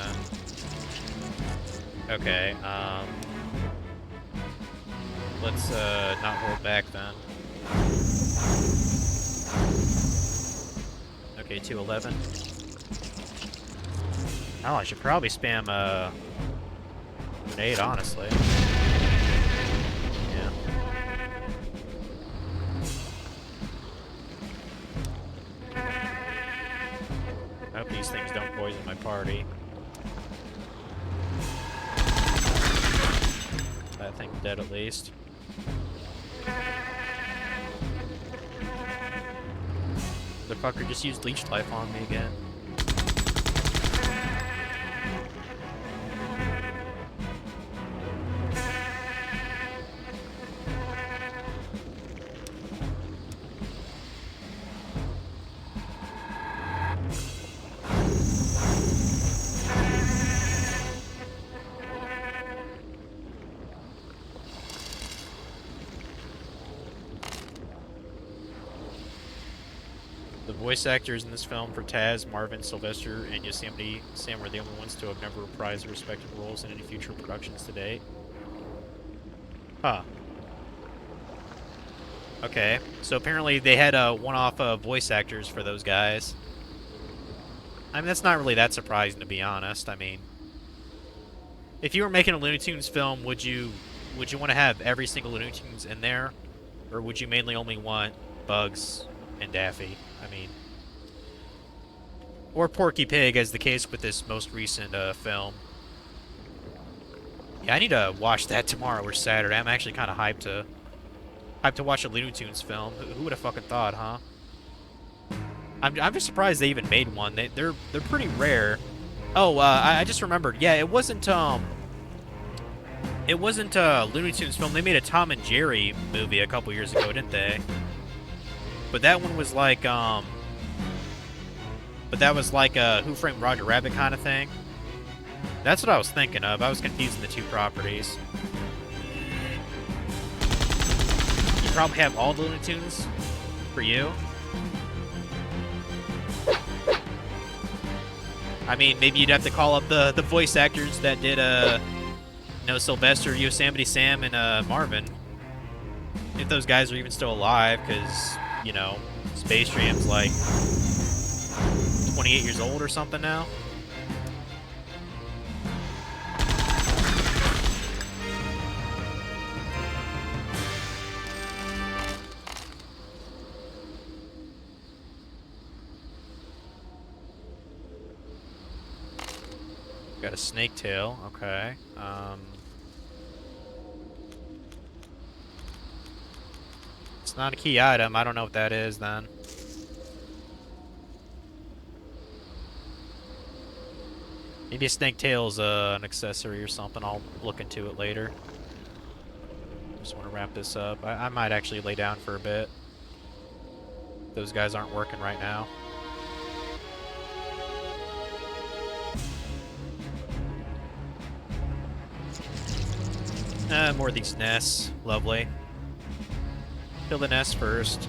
Speaker 1: then. Okay, let's not hold back then. Okay, 211. Oh, I should probably spam a grenade, honestly. Yeah. I hope these things don't poison my party. That thing's dead at least. The fucker just used leech life on me again. The voice actors in this film for Taz, Marvin, Sylvester, and Yosemite Sam were the only ones to have never reprised their respective roles in any future productions to date. Huh. Okay, so apparently they had one-off voice actors for those guys. I mean, that's not really that surprising, to be honest. I mean, if you were making a Looney Tunes film, would you want to have every single Looney Tunes in there? Or would you mainly only want Bugs and Daffy? I mean, or Porky Pig, as the case with this most recent film. Yeah, I need to watch that tomorrow or Saturday. I'm actually kind of hyped to watch a Looney Tunes film. Who would have fucking thought, huh? I'm just surprised they even made one. They're pretty rare. Oh, I just remembered. Yeah, it wasn't a Looney Tunes film. They made a Tom and Jerry movie a couple years ago, didn't they? But that one was like, Who Framed Roger Rabbit kind of thing. That's what I was thinking of. I was confusing the two properties. You probably have all the Looney Tunes for you. I mean, maybe you'd have to call up the voice actors that did, Sylvester, Yosemite Sam, and Marvin. If those guys are even still alive, because... You know, Space Jam's like 28 years old or something now. Got a snake tail, okay. It's not a key item. I don't know what that is then. Maybe a snake tail's an accessory or something. I'll look into it later. Just want to wrap this up. I might actually lay down for a bit. Those guys aren't working right now. More of these nests. Lovely. Kill the nest first.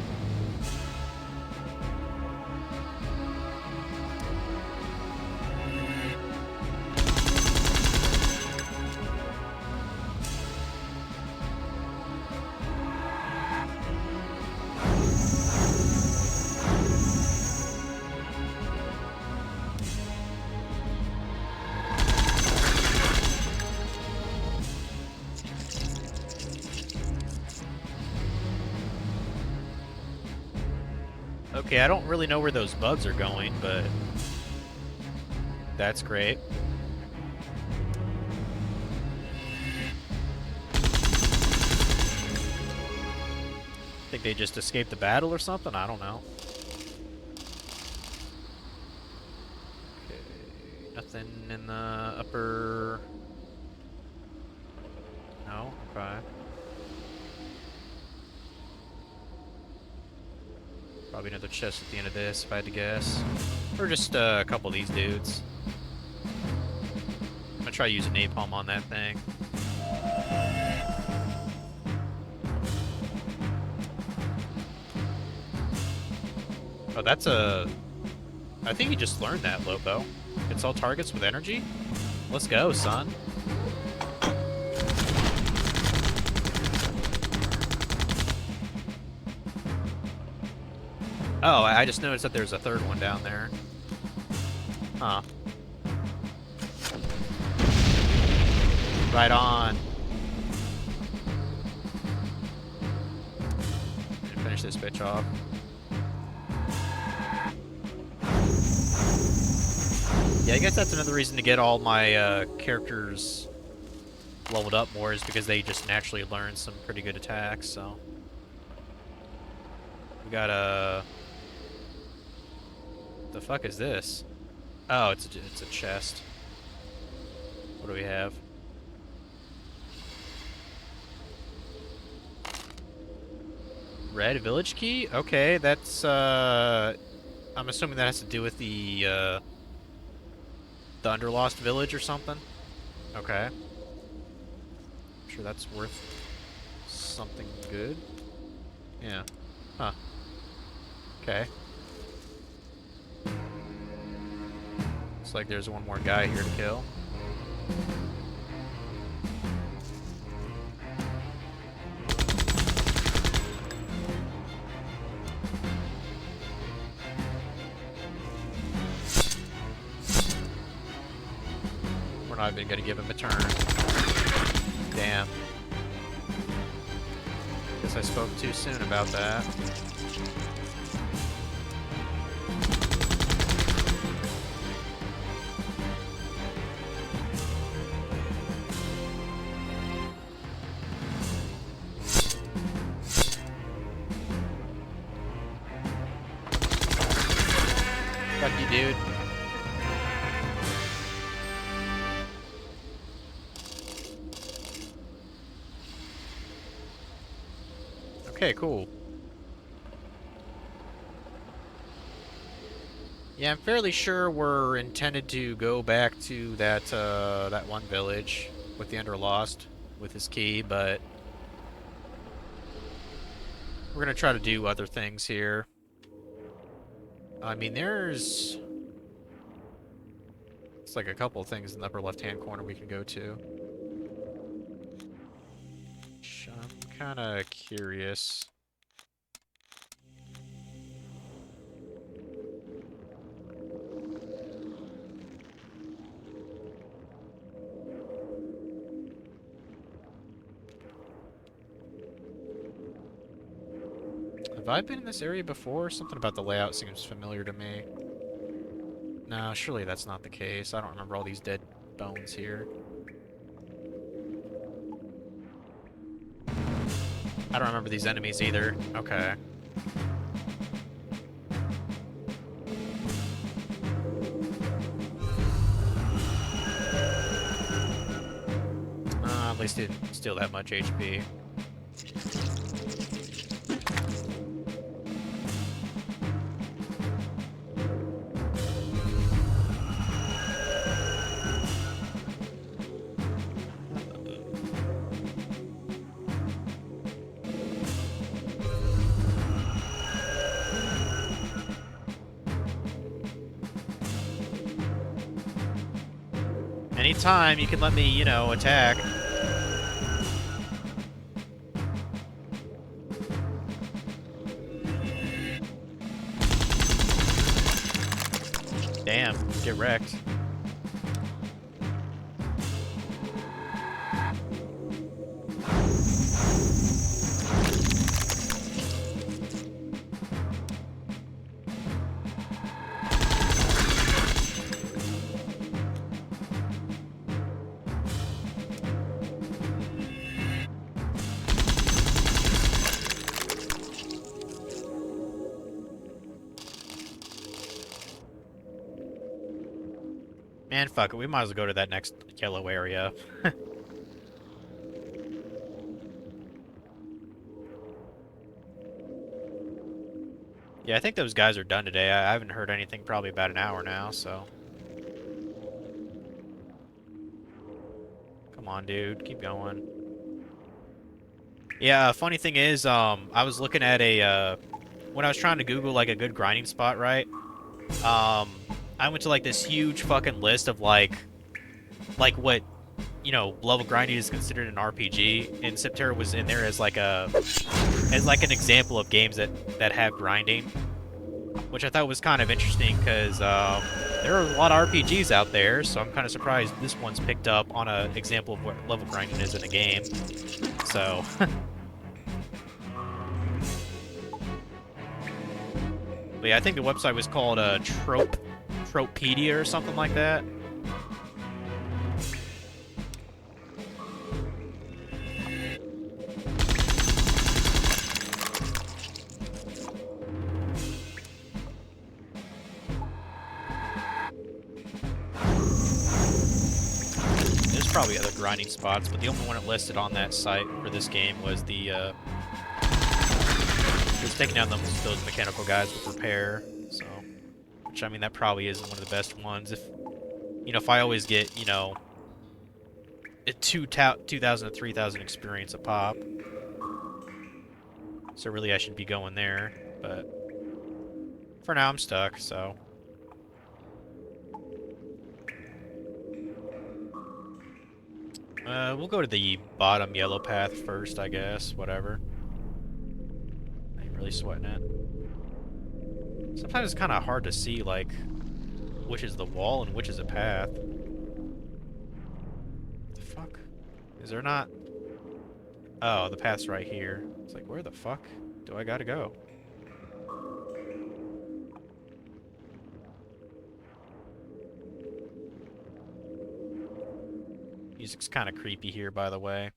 Speaker 1: Okay, I don't really know where those bugs are going, but that's great. Think they just escaped the battle or something? I don't know. Okay, nothing in the upper... No? Okay. Probably another chest at the end of this, if I had to guess. Or just a couple of these dudes. I'm gonna try using napalm on that thing. Oh, that's a... I think you just learned that, Lobo. It's all targets with energy? Let's go, son. Oh, I just noticed that there's a third one down there. Huh. Right on. Finish this bitch off. Yeah, I guess that's another reason to get all my characters leveled up more, is because they just naturally learn some pretty good attacks, so. We got a... The fuck is this? Oh, it's a chest. What do we have? Red village key? Okay, that's I'm assuming that has to do with the Underlost village or something. Okay. I'm sure that's worth something good. Yeah. Huh. Okay. Looks like there's one more guy here to kill. We're not even gonna give him a turn. Damn. Guess I spoke too soon about that. Fuck you, dude. Okay, cool. Yeah, I'm fairly sure we're intended to go back to that that one village with the Underlost with his key, but we're gonna try to do other things here. I mean, it's like a couple of things in the upper left-hand corner we can go to. I'm kind of curious. Have I been in this area before? Something about the layout seems familiar to me. No, surely that's not the case. I don't remember all these dead bones here. I don't remember these enemies either. Okay. At least he didn't steal that much HP. Anytime you can let me, you know, attack. Damn, get wrecked. Man, fuck it. We might as well go to that next yellow area. Yeah, I think those guys are done today. I haven't heard anything probably about an hour now, so... Come on, dude. Keep going. Yeah, funny thing is, I was looking at a, when I was trying to Google, like, a good grinding spot, right? I went to, like, this huge fucking list of, like what, you know, level grinding is considered an RPG, and Septerra was in there as, like, an example of games that have grinding, which I thought was kind of interesting, because, there are a lot of RPGs out there, so I'm kind of surprised this one's picked up on an example of what level grinding is in a game, so... But yeah, I think the website was called, Tropedia or something like that. There's probably other grinding spots, but the only one it listed on that site for this game was the, it was taking down those mechanical guys with repair, so... Which, I mean, that probably isn't one of the best ones. If, you know, if I always get, you know, 2,000 to 3,000 experience a pop. So really I should be going there, but for now I'm stuck, so. We'll go to the bottom yellow path first, I guess, whatever. I ain't really sweating it. Sometimes it's kind of hard to see, like, which is the wall and which is a path. What the fuck? Is there not... Oh, the path's right here. It's like, where the fuck do I gotta go? Music's kind of creepy here, by the way.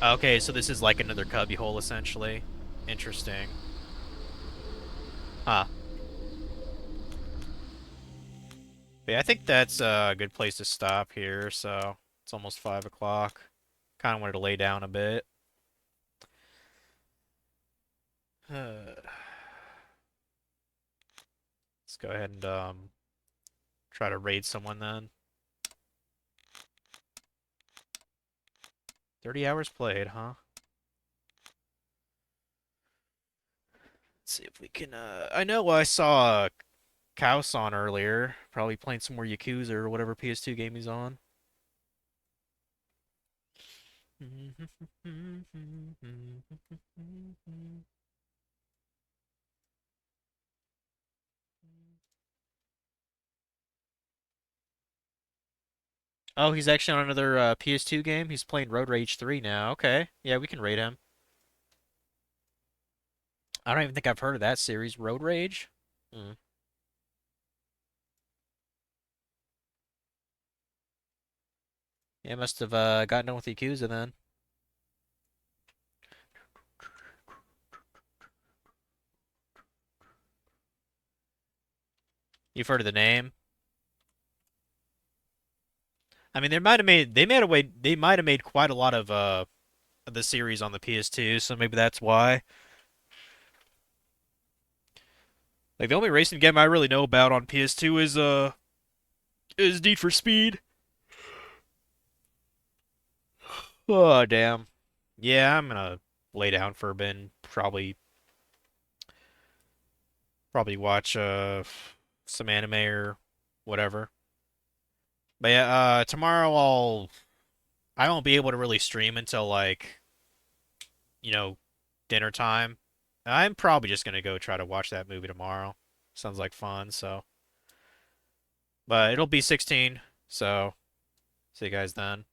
Speaker 1: Okay, so this is like another cubbyhole, essentially. Interesting. Huh. But yeah, I think that's a good place to stop here, so it's almost 5 o'clock. Kind of wanted to lay down a bit. Let's go ahead and try to raid someone then. 30 hours played, huh? Let's see if we can, I know I saw Kaos on earlier. Probably playing some more Yakuza or whatever PS2 game he's on. Oh, he's actually on another PS2 game? He's playing Road Rage 3 now. Okay. Yeah, we can raid him. I don't even think I've heard of that series. Road Rage? Hmm. Yeah, must have gotten done with Yakuza then. You've heard of the name? I mean, they might have made quite a lot of the series on the PS2, so maybe that's why. Like the only racing game I really know about on PS2 is Need for Speed. Oh damn. Yeah, I'm gonna lay down for a bit and probably watch some anime or whatever. But yeah, tomorrow I won't be able to really stream until like, you know, dinner time. I'm probably just gonna go try to watch that movie tomorrow. Sounds like fun, so. But it'll be 16, so see you guys then.